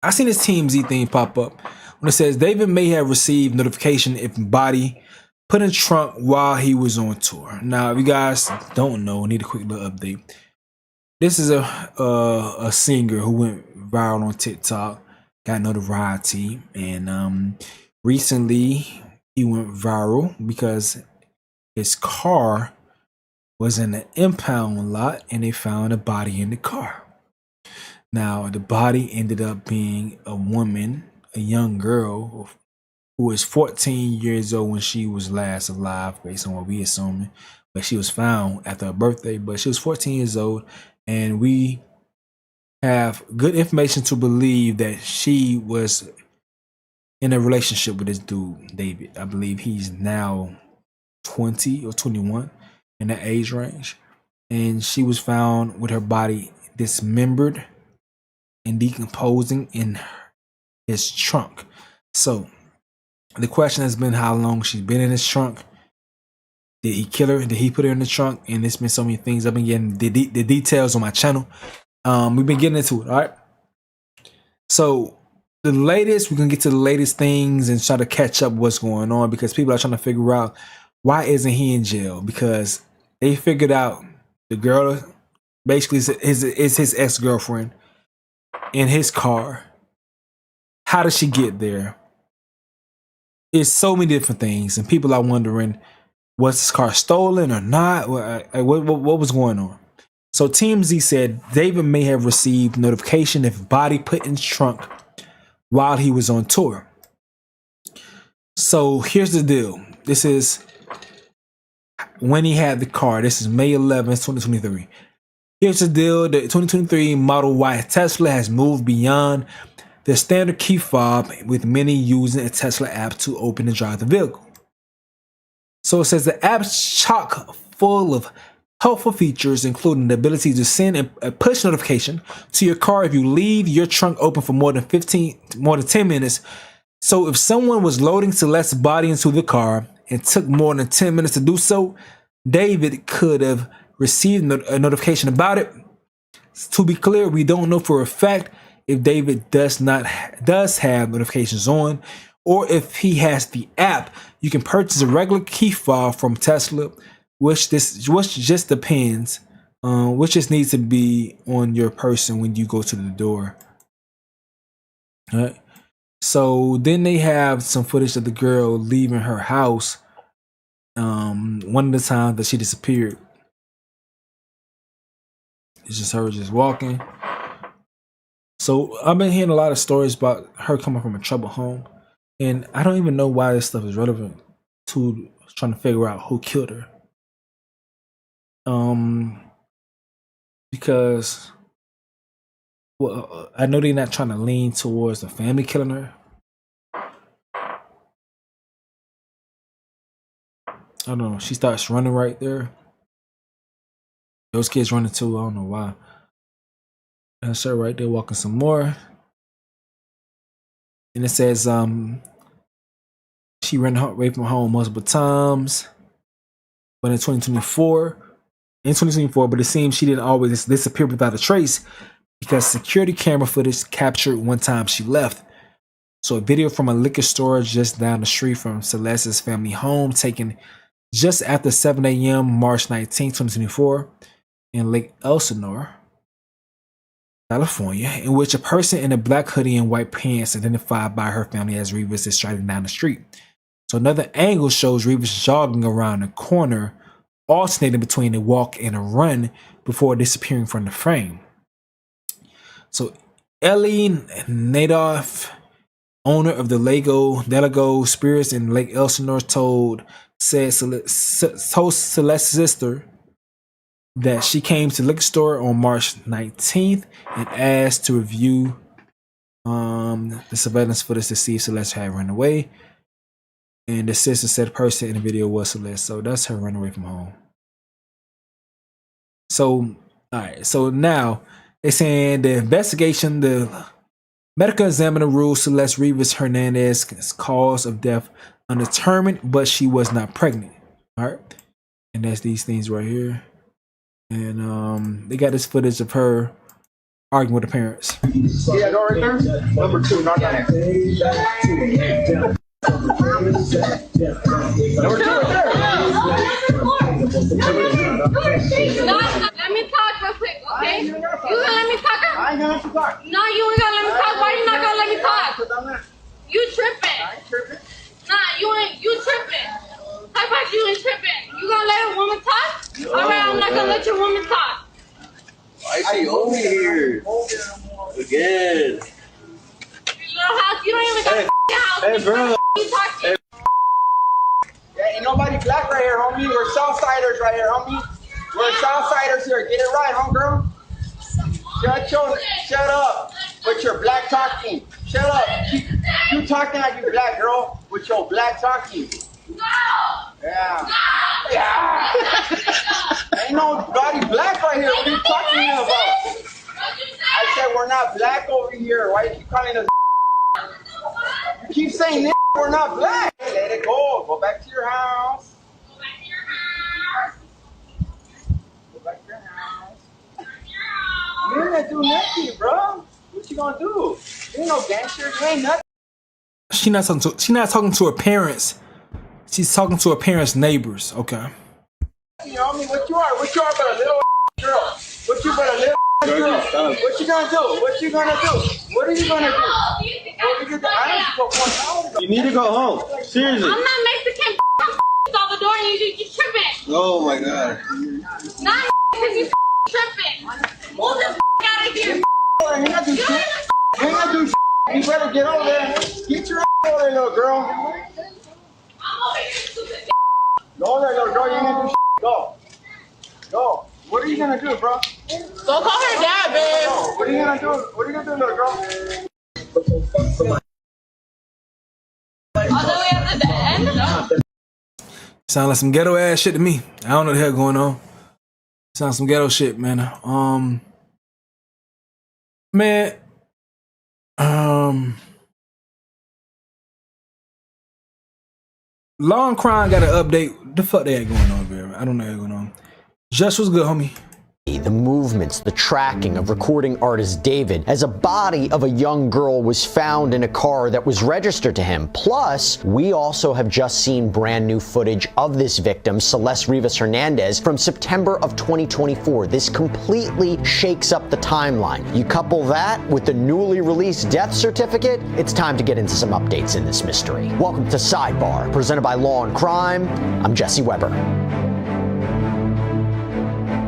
I seen this TMZ thing pop up when it says David may have received notification if body put in trunk while he was on tour. Now, if you guys don't know, need a quick little update. This is a singer who went viral on TikTok, got notoriety, and recently he went viral because his car was in an impound lot and they found a body in the car. Now, the body ended up being a woman, a young girl who was 14 years old when she was last alive, based on what we assuming. But she was found after her birthday, but she was 14 years old, and we have good information to believe that she was in a relationship with this dude, David. I believe he's now 20 or 21 in that age range. And she was found with her body dismembered and decomposing in his trunk. So the question has been how long she's been in his trunk. Did he kill her? Did he put her in the trunk? And there's been so many things. I've been getting the details on my channel. We've been getting into it, all right? So the latest, we're going to get to the latest things and try to catch up what's going on because people are trying to figure out why isn't he in jail? Because they figured out the girl basically is his ex-girlfriend in his car. How did she get there? It's so many different things, and people are wondering, was this car stolen or not? What was going on? So TMZ said David may have received notification if body put in trunk while he was on tour. So here's the deal. This is when he had the car. This is May 11th, 2023. Here's the deal. The 2023 Model Y Tesla has moved beyond the standard key fob, with many using a Tesla app to open and drive the vehicle. So it says the app's chock full of helpful features, including the ability to send a push notification to your car if you leave your trunk open for more than 10 minutes, So if someone was loading Celeste's body into the car and took more than 10 minutes to do so, David could have received a notification about it. To be clear, we don't know for a fact if David does have notifications on, or if he has the app. You can purchase a regular key fob from Tesla, which just depends. Which just needs to be on your person when you go to the door. All right. So then they have some footage of the girl leaving her house. One of the times that she disappeared. It's just her just walking. So I've been hearing a lot of stories about her coming from a troubled home. And I don't even know why this stuff is relevant to trying to figure out who killed her. Because I know they're not trying to lean towards the family killing her. I don't know. She starts running right there. Those kids running too. I don't know why. That's her right there walking some more. And it says she ran away from home multiple times. But in 2024, but it seems she didn't always disappear without a trace because security camera footage captured one time she left. So a video from a liquor store just down the street from Celeste's family home taken just after 7 a.m. March 19, 2024 in Lake Elsinore, California, in which a person in a black hoodie and white pants identified by her family as Revis is striding down the street. So another angle shows Revis jogging around the corner, alternating between a walk and a run before disappearing from the frame. So Ellie Nadoff, owner of the Delago Spirits in Lake Elsinore, told Celeste's sister that she came to the liquor store on March 19th and asked to review the surveillance footage to see if Celeste had run away. And the sister said the person in the video was Celeste. So that's her run away from home. So, alright. So now they're saying the investigation, the medical examiner ruled Celeste Revis Hernandez's cause of death undetermined, but she was not pregnant. Alright. And that's these things right here. And they got this footage of her arguing with her parents. Yeah, go right there. Number 2, not that. Number 2 right there. Let me talk real quick, okay? You gonna let me talk? I ain't gonna let you talk. No, you ain't gonna let me talk. Why you not gonna let me talk? You tripping. I ain't tripping. Nah, you tripping. How about you ain't tripping? You gonna let a woman talk? Alright, I'm not gonna let your woman talk. Why is she over here? Again. Your little house, you don't even got a house. Hey, bro. You talk to. Yeah, ain't nobody black right here, homie. We're Southsiders right here, homie. We're Southsiders here. Get it right, homegirl. Shut up with your black talking. Shut up. You talking like you black, girl, with your black talking. No! Yeah. No! Yeah. Ain't nobody black right here. What are you talking about? I said we're not black over here. Why you keep calling us? You keep saying this. We're not black. Hey, let it go. Go back to your house. Go back to your house. Go back to your house. You ain't gonna do nothing, bro. What you gonna do? You ain't no gangster. You ain't nothing. She's not talking to her parents. She's talking to her parents' neighbors. Okay. You know what you are? What you are but a little girl? What you but a little girl? What you gonna do? What you gonna do? What are you gonna do? What are you gonna do? I don't go 1 hour. You need to go home. Seriously. I'm not Mexican. I'm Salvador and you tripping. Oh my God. Not because you tripping. Move the out of here. You ain't gonna do shit. You ain't gonna do shit. You better get over there. Get your over there, little girl. I'm over here, stupid. Go over there, little girl. You ain't gonna do shit. Go. Go. What are you gonna do, bro? Go call her dad, babe. What are you gonna do? What are you gonna do, little girl? All the way up to the end? Sound like some ghetto ass shit to me. I don't know the hell going on. Sounds some ghetto shit, man. Man. Law and Crime got an update. The fuck they got going on, man? I don't know what's going on. Just was good, homie. The movements, the tracking of recording artist David as a body of a young girl was found in a car that was registered to him. Plus, we also have just seen brand new footage of this victim, Celeste Rivas Hernandez, from September of 2024. This completely shakes up the timeline. You couple that with the newly released death certificate, it's time to get into some updates in this mystery. Welcome to Sidebar, presented by Law and Crime. I'm Jesse Weber.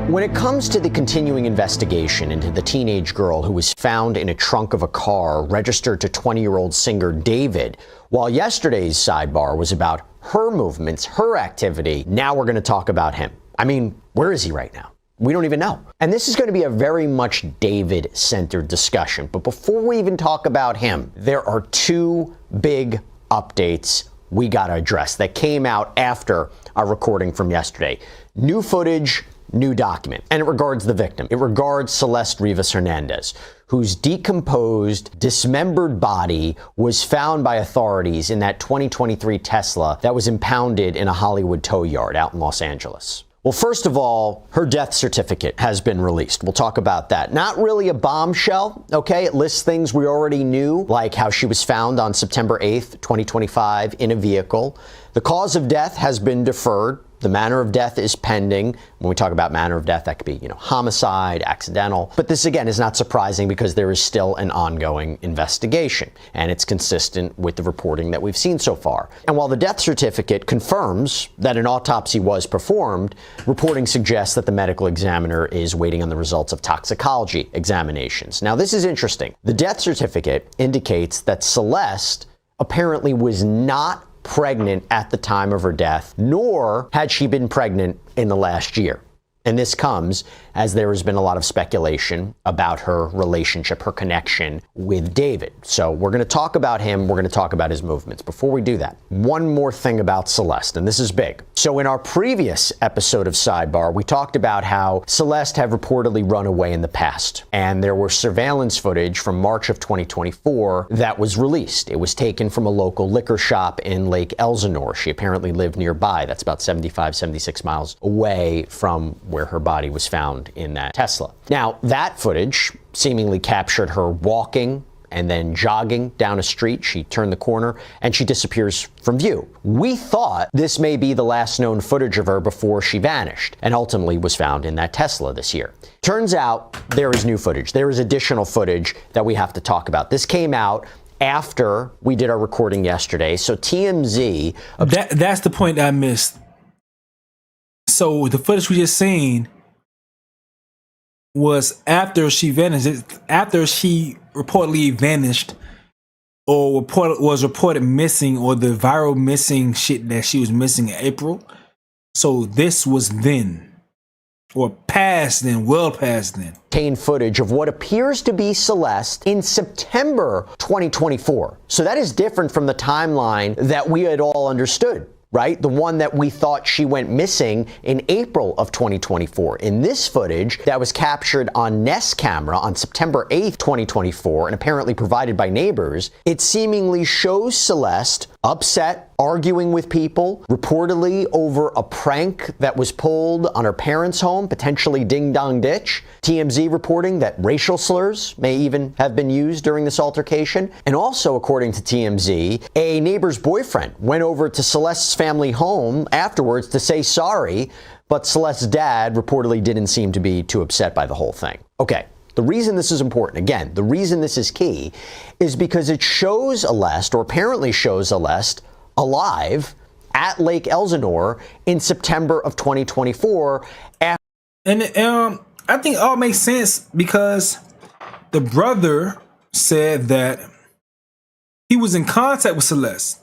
When it comes to the continuing investigation into the teenage girl who was found in a trunk of a car registered to 20-year-old singer David, while yesterday's Sidebar was about her movements, her activity, now we're going to talk about him. I mean, where is he right now? We don't even know. And this is going to be a very much David-centered discussion. But before we even talk about him, there are two big updates we got to address that came out after our recording from yesterday. New footage, new document, and it regards the victim. It regards Celeste Rivas Hernandez, whose decomposed, dismembered body was found by authorities in that 2023 Tesla that was impounded in a Hollywood tow yard out in Los Angeles. Well, first of all, her death certificate has been released. We'll talk about that. Not really a bombshell, okay? It lists things we already knew, like how she was found on September 8th, 2025 in a vehicle. The cause of death has been deferred. The manner of death is pending. When we talk about manner of death, that could be, homicide, accidental. But this, again, is not surprising because there is still an ongoing investigation, and it's consistent with the reporting that we've seen so far. And while the death certificate confirms that an autopsy was performed, reporting suggests that the medical examiner is waiting on the results of toxicology examinations. Now, this is interesting. The death certificate indicates that Celeste apparently was not pregnant at the time of her death, nor had she been pregnant in the last year. And this comes as there has been a lot of speculation about her relationship, her connection with David. So we're going to talk about him. We're going to talk about his movements. Before we do that, one more thing about Celeste, and this is big. So in our previous episode of Sidebar, we talked about how Celeste had reportedly run away in the past. And there were surveillance footage from March of 2024 that was released. It was taken from a local liquor shop in Lake Elsinore. She apparently lived nearby. That's about 75, 76 miles away from where her body was found in that Tesla. Now, that footage seemingly captured her walking and then jogging down a street. She turned the corner and she disappears from view. We thought this may be the last known footage of her before she vanished and ultimately was found in that Tesla this year. Turns out there is new footage. There is additional footage that we have to talk about. This came out after we did our recording yesterday. So TMZ... That's the point I missed. So the footage we just seen was after she vanished, after she reportedly vanished or was reported missing, or the viral missing shit that she was missing in April. So this was then, or past then, well past then. Obtained footage of what appears to be Celeste in September 2024. So that is different from the timeline that we had all understood. Right? The one that we thought she went missing in April of 2024. In this footage that was captured on Nest camera on September 8th, 2024, and apparently provided by neighbors, it seemingly shows Celeste upset, arguing with people, reportedly over a prank that was pulled on her parents' home, potentially Ding Dong Ditch. TMZ reporting that racial slurs may even have been used during this altercation. And also, according to TMZ, a neighbor's boyfriend went over to Celeste's family home afterwards to say sorry, but Celeste's dad reportedly didn't seem to be too upset by the whole thing. Okay. The reason this is important, again, the reason this is key, is because it shows Celeste, or apparently shows Celeste, alive at Lake Elsinore in September of 2024. And I think it all makes sense because the brother said that he was in contact with Celeste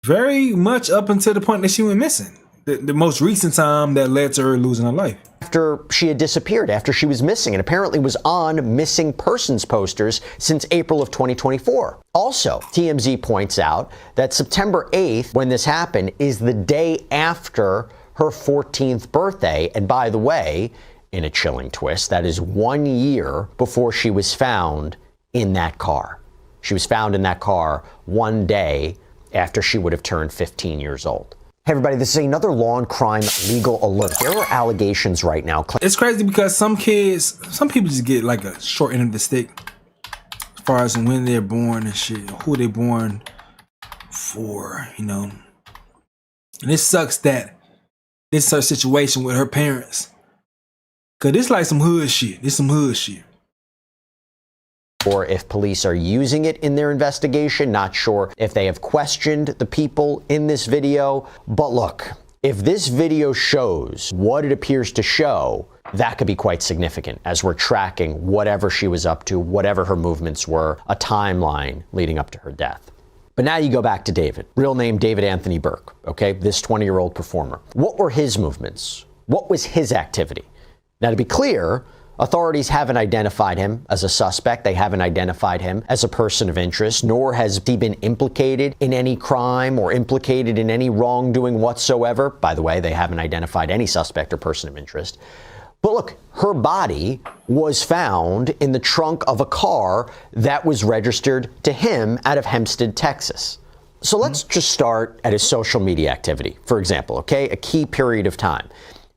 very much up until the point that she went missing. The most recent time that led to her losing her life. After she had disappeared, after she was missing, and apparently was on missing persons posters since April of 2024. Also, TMZ points out that September 8th, when this happened, is the day after her 14th birthday. And by the way, in a chilling twist, that is 1 year before she was found in that car. She was found in that car 1 day after she would have turned 15 years old. Hey everybody, this is another law and crime legal alert. There are allegations right now. It's crazy because some people just get like a short end of the stick as far as when they're born and shit, who they're born for, you know. And it sucks that this is her situation with her parents. Cause it's like some hood shit. It's some hood shit. Or if police are using it in their investigation. Not sure if they have questioned the people in this video. But look, if this video shows what it appears to show, that could be quite significant as we're tracking whatever she was up to, whatever her movements were, a timeline leading up to her death. But now you go back to David, real name David Anthony Burke, okay, this 20-year-old performer. What were his movements? What was his activity? Now, to be clear, authorities haven't identified him as a suspect. They haven't identified him as a person of interest, nor has he been implicated in any crime or implicated in any wrongdoing whatsoever. By the way, they haven't identified any suspect or person of interest. But look, her body was found in the trunk of a car that was registered to him out of Hempstead, Texas. So let's just start at his social media activity, for example, okay? A key period of time.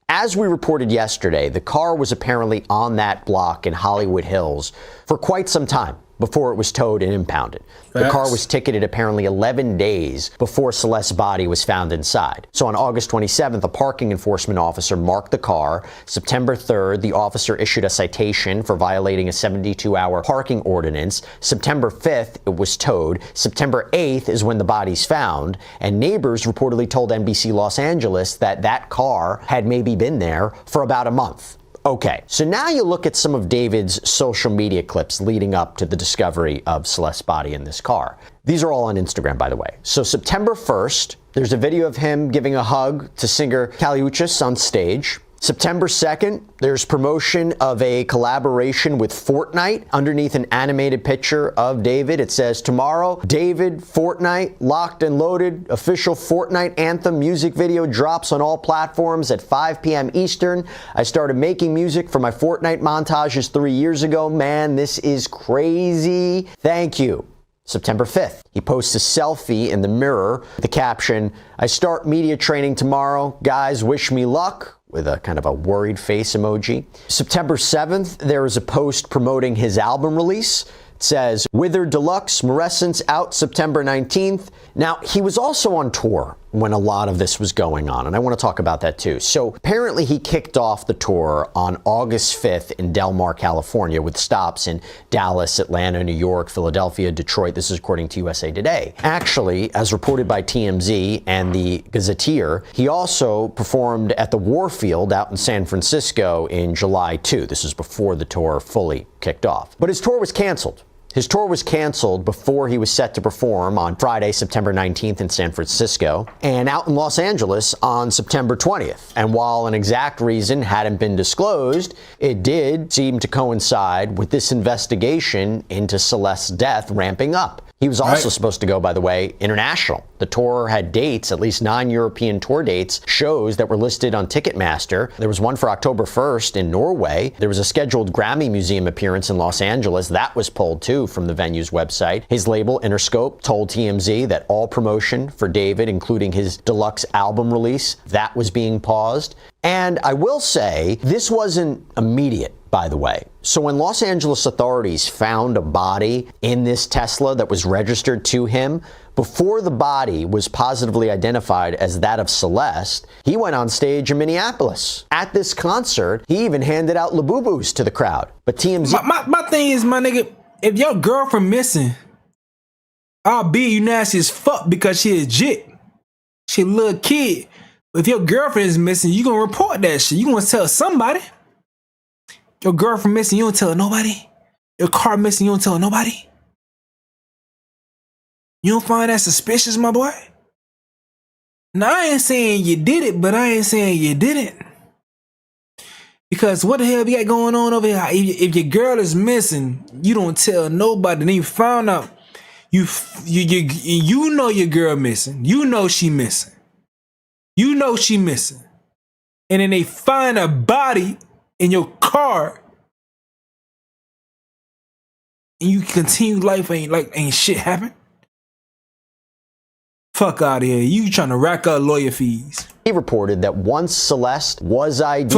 As we reported yesterday, the car was apparently on that block in Hollywood Hills for quite some time before it was towed and impounded. The car was ticketed apparently 11 days before Celeste's body was found inside. So on August 27th, a parking enforcement officer marked the car. September 3rd, the officer issued a citation for violating a 72-hour parking ordinance. September 5th, it was towed. September 8th is when the body's found. And neighbors reportedly told NBC Los Angeles that that car had maybe been there for about a month. Okay, so now you look at some of David's social media clips leading up to the discovery of Celeste's body in this car. These are all on Instagram, by the way. So September 1st, there's a video of him giving a hug to singer Kaliuchis on stage. September 2nd, there's promotion of a collaboration with Fortnite. Underneath an animated picture of David, it says, "Tomorrow, David, Fortnite, locked and loaded. Official Fortnite anthem music video drops on all platforms at 5 p.m. Eastern. I started making music for my Fortnite montages 3 years ago. Man, this is crazy. Thank you." September 5th, he posts a selfie in the mirror with the caption, "I start media training tomorrow. Guys, wish me luck," with a kind of a worried face emoji. September 7th, there is a post promoting his album release. It says, "Wither Deluxe, Morescence out September 19th. Now, he was also on tour when a lot of this was going on, and I want to talk about that too. So apparently he kicked off the tour on August 5th in Del Mar, California, with stops in Dallas, Atlanta, New York, Philadelphia, Detroit. This is according to USA Today. Actually, as reported by TMZ and the Gazetteer, he also performed at the Warfield out in San Francisco in July 2. This is before the tour fully kicked off. But his tour was canceled. His tour was canceled before he was set to perform on Friday, September 19th in San Francisco, and out in Los Angeles on September 20th. And while an exact reason hadn't been disclosed, it did seem to coincide with this investigation into Celeste's death ramping up. He was also supposed to go, by the way, international. The tour had dates, at least 9 European tour dates, shows that were listed on Ticketmaster. There was one for October 1st in Norway. There was a scheduled Grammy Museum appearance in Los Angeles. That was pulled, too, from the venue's website. His label, Interscope, told TMZ that all promotion for David, including his deluxe album release, that was being paused. And I will say, this wasn't immediate, by the way. So when Los Angeles authorities found a body in this Tesla that was registered to him, before the body was positively identified as that of Celeste, he went on stage in Minneapolis. At this concert, he even handed out Labubus to the crowd. But TMZ... My thing is, my nigga, if your girlfriend missing, I'll be you nasty as fuck because she a jit. She a little kid. If your girlfriend is missing, you gonna report that shit. You gonna tell somebody. Your girlfriend missing, you don't tell nobody. Your car missing, you don't tell nobody. You don't find that suspicious, my boy? Now, I ain't saying you did it, but I ain't saying you didn't. Because what the hell we got going on over here? If your girl is missing, you don't tell nobody. Then you found out you know your girl missing. You know she missing. You know she missing. And then they find a body in your car. And you continue life ain't shit happen. Fuck out of here. You trying to rack up lawyer fees. He reported that once Celeste was ID'd,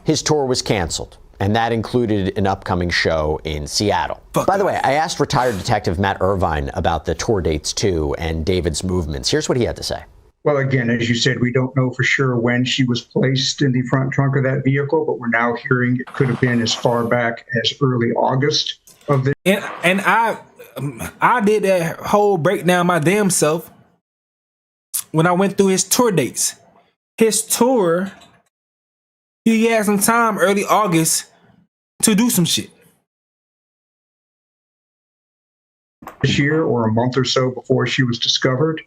his tour was canceled. And that included an upcoming show in Seattle. By the way, I asked retired detective Matt Irvine about the tour dates too and David's movements. Here's what he had to say. Well, again, as you said, we don't know for sure when she was placed in the front trunk of that vehicle, but we're now hearing it could have been as far back as early August of this. And I did that whole breakdown my damn self when I went through his tour dates. His tour, he had some time early August to do some shit. This year or a month or so before she was discovered.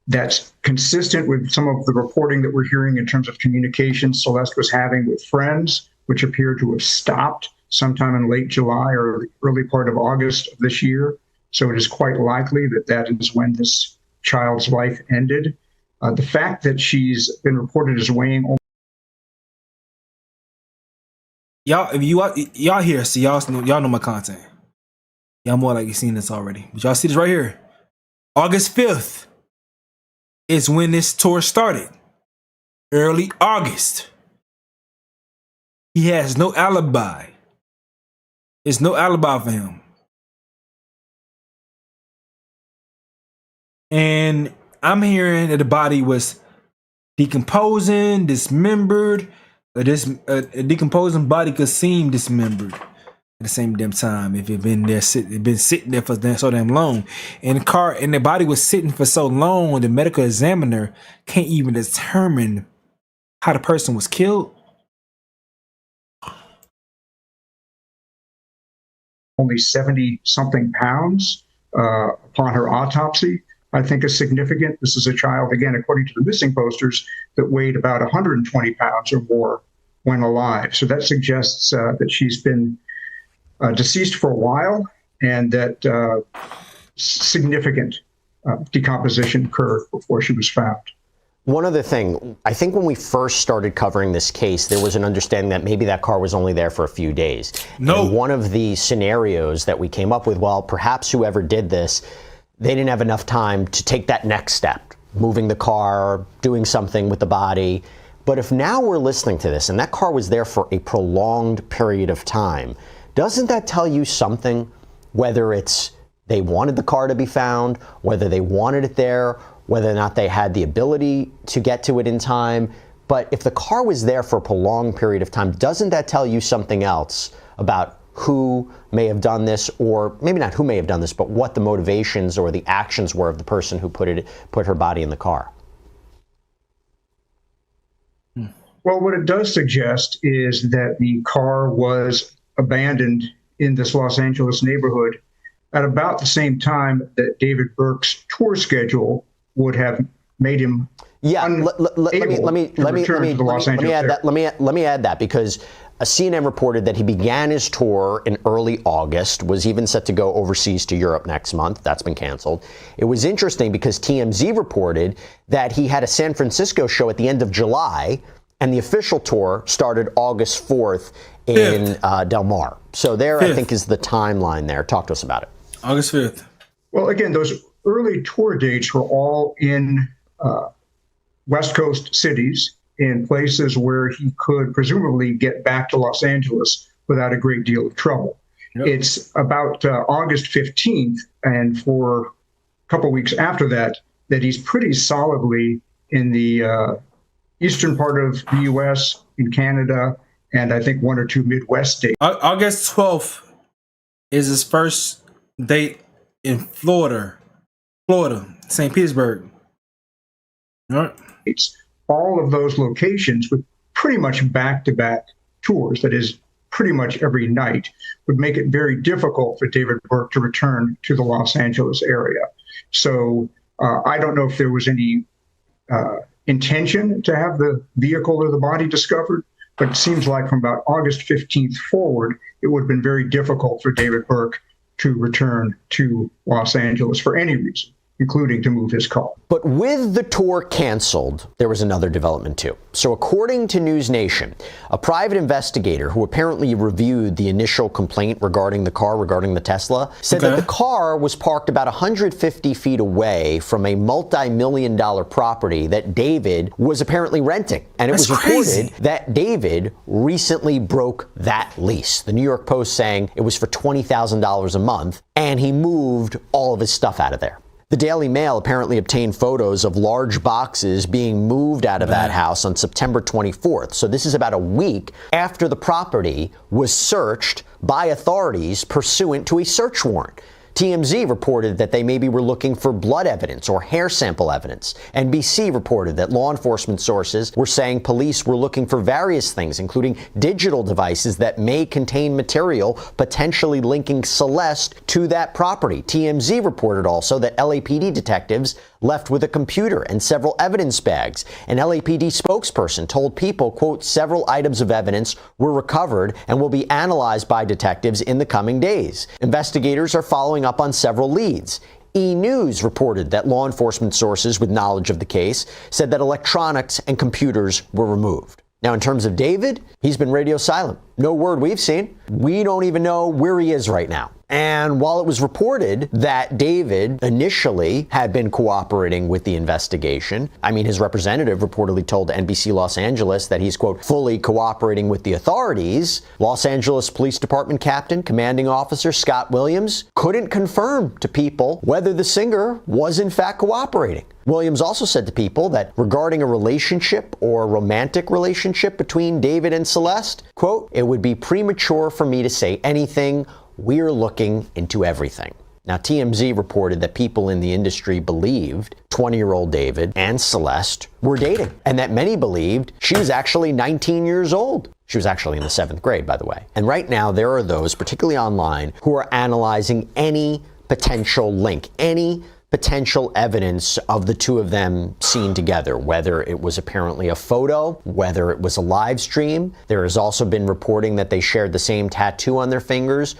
That's consistent with some of the reporting that we're hearing in terms of communication Celeste was having with friends, which appear to have stopped sometime in late July or the early part of August of this year. So it is quite likely that that is when this child's life ended. The fact that she's been reported as weighing y'all, if y'all here, see y'all know my content. Y'all more like you seen this already. But y'all see this right here. August 5th is when this tour started. Early August. He has no alibi. There's no alibi for him. And I'm hearing that the body was decomposing, dismembered. A decomposing body could seem dismembered at the same damn time if it been sitting there for so damn long. And the body was sitting for so long, the medical examiner can't even determine how the person was killed. only 70-something pounds upon her autopsy, I think is significant. This is a child, again, according to the missing posters, that weighed about 120 pounds or more when alive. So that suggests that she's been deceased for a while and that significant decomposition occurred before she was found. One other thing, I think when we first started covering this case, there was an understanding that maybe that car was only there for a few days. No. And one of the scenarios that we came up with, well, perhaps whoever did this, they didn't have enough time to take that next step, moving the car, doing something with the body. But if now we're listening to this and that car was there for a prolonged period of time, doesn't that tell you something? Whether it's they wanted the car to be found, whether they wanted it there, whether or not they had the ability to get to it in time. But if the car was there for a prolonged period of time, doesn't that tell you something else about who may have done this, or maybe not who may have done this, but what the motivations or the actions were of the person who put her body in the car? Well, what it does suggest is that the car was abandoned in this Los Angeles neighborhood at about the same time that David Burke's tour schedule would have made him let me add that because CNN reported that he began his tour in early August, was even set to go overseas to Europe next month. That's been canceled. It was interesting because TMZ reported that he had a San Francisco show at the end of July, and the official tour started August 4th in Del Mar. So there, I think, is the timeline there. Talk to us about it. August 5th. Well, again, those early tour dates were all in West Coast cities, in places where he could presumably get back to Los Angeles without a great deal of trouble. Yep. It's about August 15th, and for a couple weeks after that, that he's pretty solidly in the eastern part of the U.S., in Canada, and I think one or two Midwest states. August 12th is his first date in Florida, St. Petersburg. All right. It's all of those locations with pretty much back-to-back tours, that is pretty much every night, would make it very difficult for David Burke to return to the Los Angeles area. So I don't know if there was any intention to have the vehicle or the body discovered, but it seems like from about August 15th forward, it would have been very difficult for David Burke to return to Los Angeles for any reason. including to move his car. But with the tour canceled, there was another development too. So according to News Nation, a private investigator who apparently reviewed the initial complaint regarding the car, regarding the Tesla, said that the car was parked about 150 feet away from a multi-million-dollar property that David was apparently renting. And it was reported that David recently broke that lease. The New York Post saying it was for $20,000 a month, and he moved all of his stuff out of there. The Daily Mail apparently obtained photos of large boxes being moved out of that house on September 24th. So this is about a week after the property was searched by authorities pursuant to a search warrant. TMZ reported that they maybe were looking for blood evidence or hair sample evidence. NBC reported that law enforcement sources were saying police were looking for various things, including digital devices that may contain material potentially linking Celeste to that property. TMZ reported also that LAPD detectives left with a computer and several evidence bags. An LAPD spokesperson told People, quote, several items of evidence were recovered and will be analyzed by detectives in the coming days. Investigators are following up on several leads. E! News reported that law enforcement sources with knowledge of the case said that electronics and computers were removed. Now, in terms of David, he's been radio silent. No word we've seen. We don't even know where he is right now. And while it was reported that David initially had been cooperating with the investigation, I mean, his representative reportedly told NBC Los Angeles that he's, quote, fully cooperating with the authorities, Los Angeles Police Department Captain, Commanding Officer Scott Williams couldn't confirm to People whether the singer was in fact cooperating. Williams also said to People that regarding a relationship or a romantic relationship between David and Celeste, quote, it would be premature for me to say anything. We're looking into everything. Now, TMZ reported that people in the industry believed 20-year-old David and Celeste were dating, and that many believed she was actually 19 years old. She was actually in the 7th grade, by the way. And right now, there are those, particularly online, who are analyzing any potential link, any potential evidence of the two of them seen together, whether it was apparently a photo, whether it was a live stream. There has also been reporting that they shared the same tattoo on their fingers,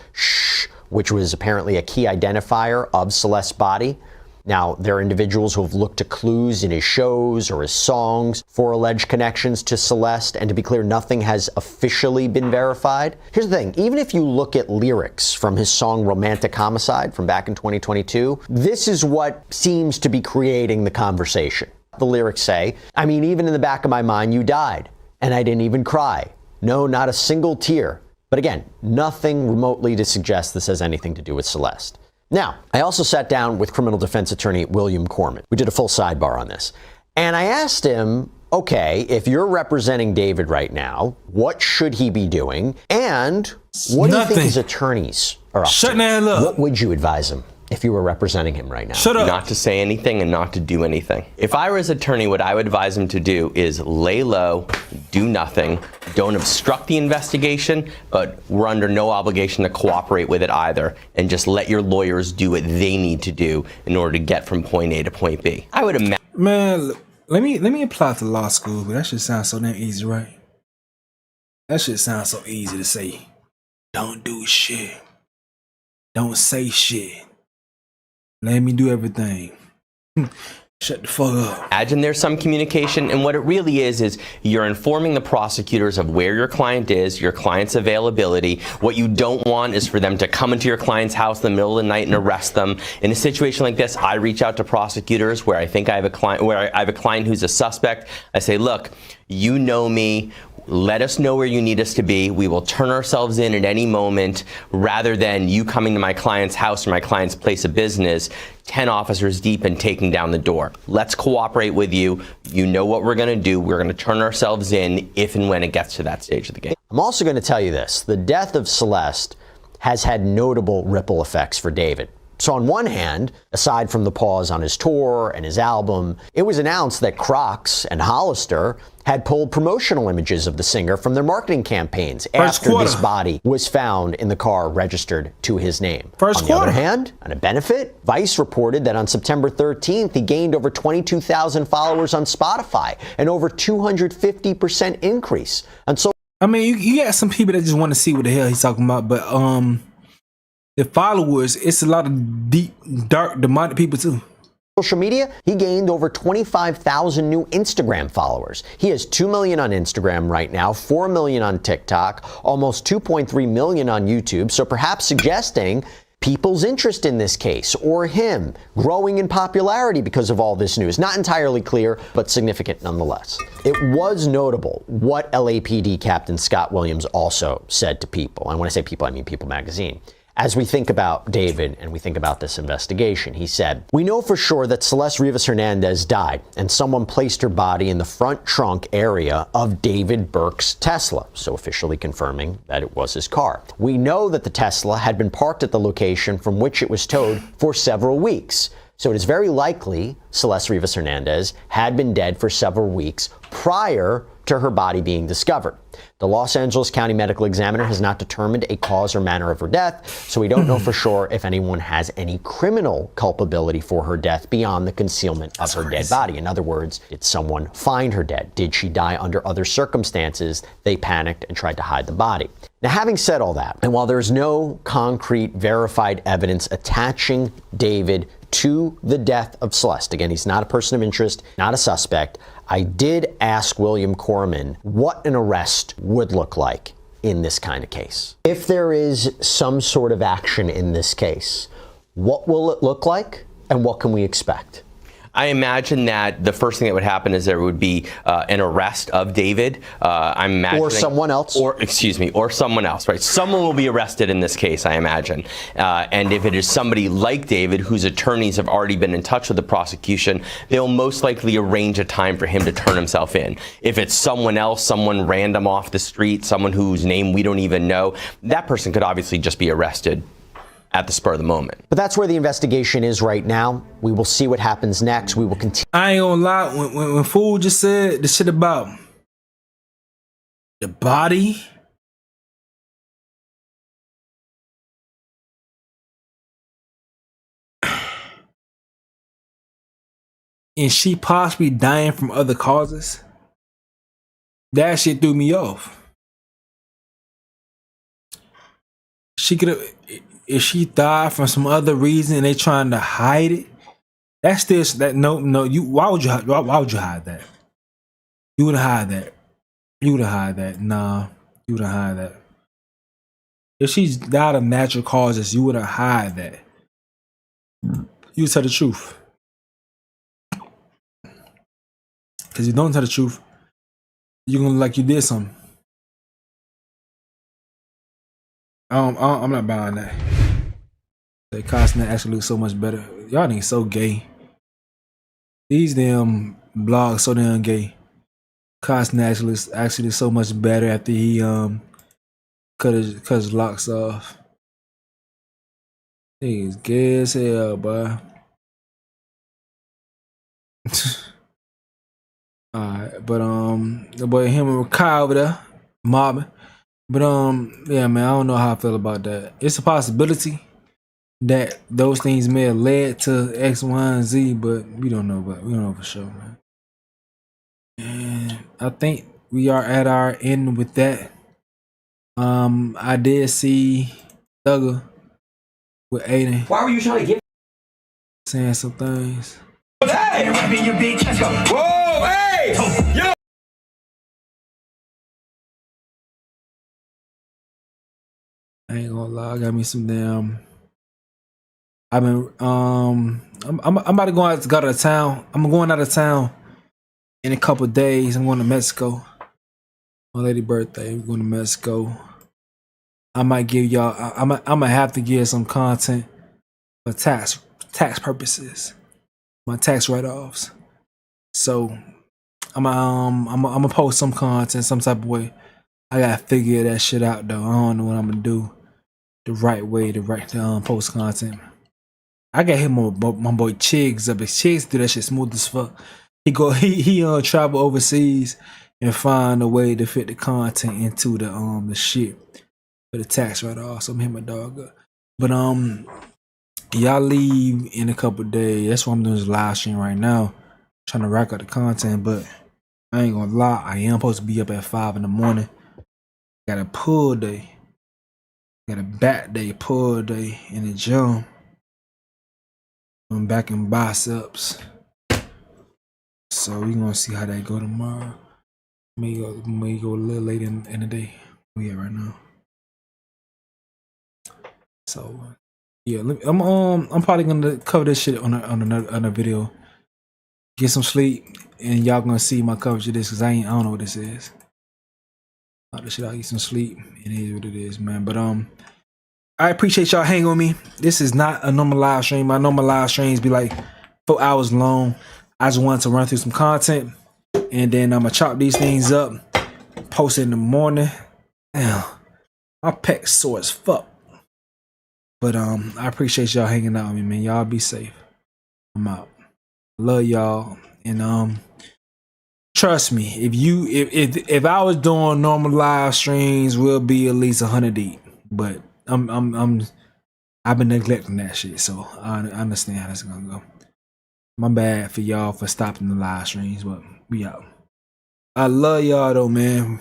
which was apparently a key identifier of Celeste's body. Now, there are individuals who have looked to clues in his shows or his songs for alleged connections to Celeste, and to be clear, nothing has officially been verified. Here's the thing, even if you look at lyrics from his song Romantic Homicide from back in 2022, this is what seems to be creating the conversation. The lyrics say, I mean, even in the back of my mind, you died, and I didn't even cry. No, not a single tear. But again, nothing remotely to suggest this has anything to do with Celeste. Now, I also sat down with criminal defense attorney William Corman. We did a full sidebar on this. And I asked him, okay, if you're representing David right now, what should he be doing? And what do you think his attorneys are up to? Shut the hell up. What would you advise him if you were representing him right now? Shut up. Not to say anything and not to do anything. If I were his attorney, what I would advise him to do is lay low, do nothing, don't obstruct the investigation, but we're under no obligation to cooperate with it either, and just let your lawyers do what they need to do in order to get from point A to point B. I would imagine. Man, let me apply to law school, but that shit sounds so damn easy, right? That shit sounds so easy to say. Don't do shit. Don't say shit. Let me do everything. Shut the fuck up. Imagine there's some communication, and what it really is you're informing the prosecutors of where your client is, your client's availability. What you don't want is for them to come into your client's house in the middle of the night and arrest them. In a situation like this, I reach out to prosecutors where I think I have a client who's a suspect. I say, look, you know me. Let us know where you need us to be. We will turn ourselves in at any moment, rather than you coming to my client's house or my client's place of business, 10 officers deep and taking down the door. Let's cooperate with you. You know what we're going to do. We're going to turn ourselves in if and when it gets to that stage of the game. I'm also going to tell you this. The death of Celeste has had notable ripple effects for David. So on one hand, aside from the pause on his tour and his album, it was announced that Crocs and Hollister had pulled promotional images of the singer from their marketing campaigns after this body was found in the car registered to his name. On the other hand, on a benefit, Vice reported that on September 13th, he gained over 22,000 followers on Spotify, an over 250% increase. And so, I mean, you got some people that just want to see what the hell he's talking about, but the followers, it's a lot of deep, dark, demonic people too. Social media, he gained over 25,000 new Instagram followers. He has 2 million on Instagram right now, 4 million on TikTok, almost 2.3 million on YouTube, so perhaps suggesting people's interest in this case, or him growing in popularity because of all this news. Not entirely clear, but significant nonetheless. It was notable what LAPD Captain Scott Williams also said to People. And when I say People, I mean People magazine. As we think about David and we think about this investigation, he said, "We know for sure that Celeste Rivas Hernandez died and someone placed her body in the front trunk area of David Burke's Tesla," so officially confirming that it was his car. "We know that the Tesla had been parked at the location from which it was towed for several weeks. So it is very likely Celeste Rivas Hernandez had been dead for several weeks prior to her body being discovered. The Los Angeles County Medical Examiner has not determined a cause or manner of her death, so we don't know for sure if anyone has any criminal culpability for her death beyond the concealment of her dead body. In other words, did someone find her dead? Did she die under other circumstances? They panicked and tried to hide the body." Now, having said all that, and while there's no concrete verified evidence attaching David to the death of Celeste, again, he's not a person of interest, not a suspect, I did ask William Corman what an arrest would look like in this kind of case. If there is some sort of action in this case, what will it look like and what can we expect? I imagine that the first thing that would happen is there would be an arrest of David. I'm imagining, or someone else. Or someone else, right? Someone will be arrested in this case, I imagine. And if it is somebody like David, whose attorneys have already been in touch with the prosecution, they'll most likely arrange a time for him to turn himself in. If it's someone else, someone random off the street, someone whose name we don't even know, that person could obviously just be arrested at the spur of the moment. But that's where the investigation is right now. We will see what happens next. We will continue. I ain't gonna lie, when Fool just said the shit about the body, and she possibly dying from other causes, that shit threw me off. She could have, if she died from some other reason and they trying to hide it, that's still that no you why would you hide that? You wouldn't hide that. You wouldn't hide that. Nah, you wouldn't hide that. If she's died of natural causes, you wouldn't hide that. You tell the truth. Cause you don't tell the truth, you're gonna look like you did something. I'm not buying that. The costume actually looks so much better. Y'all niggas so gay. These damn blogs so damn gay. Costume actually so much better after he cut his locks off. He's gay as hell, boy. Alright, but the boy him and Kai over there mobbing. But yeah, man, I don't know how I feel about that. It's a possibility that those things may have led to X, Y, and Z, but we don't know. But we don't know for sure, man. And I think we are at our end with that. I did see Thugger with Aiden. Why were you trying to get saying some things? Hey, whoa, hey, yo. I ain't gonna lie, I got me some damn. I've been I'm about to go out of town. I'm going out of town in a couple days. I'm going to Mexico. My lady birthday. We're going to Mexico. I might give y'all. I'm gonna have to give some content for tax purposes. My tax write-offs. So I'm gonna post some content some type of way. I gotta figure that shit out though. I don't know what I'm gonna do the right way to post content. I got him my boy Chigs up. Chigs do that shit smooth as fuck. He travel overseas and find a way to fit the content into the shit for the tax write-off. So I'm hitting my dog up. But y'all leave in a couple days. That's why I'm doing this live stream right now, trying to rack up the content. But I ain't gonna lie, I am supposed to be up at 5 in the morning. Got a pull day. Got a back day, pull day in the gym. I'm back in biceps. So we gonna see how that go tomorrow. May go a little later in the day. We at right now. So yeah, I'm probably gonna cover this shit on another video. Get some sleep, and y'all gonna see my coverage of this because I don't know what this is. This shit, I'll get some sleep. It is what it is, man. But I appreciate y'all hanging with me. This is not a normal live stream. My normal live streams be like 4 hours long. I just wanted to run through some content, and then I'm gonna chop these things up, post it in the morning. Damn, my pec's sore as fuck. But I appreciate y'all hanging out with me, man. Y'all be safe. I'm out. Love y'all, and trust me, if I was doing normal live streams, we'll be at least 100 deep. But I've been neglecting that shit, so I understand how that's gonna go. My bad for y'all for stopping the live streams, but we out. I love y'all though, man.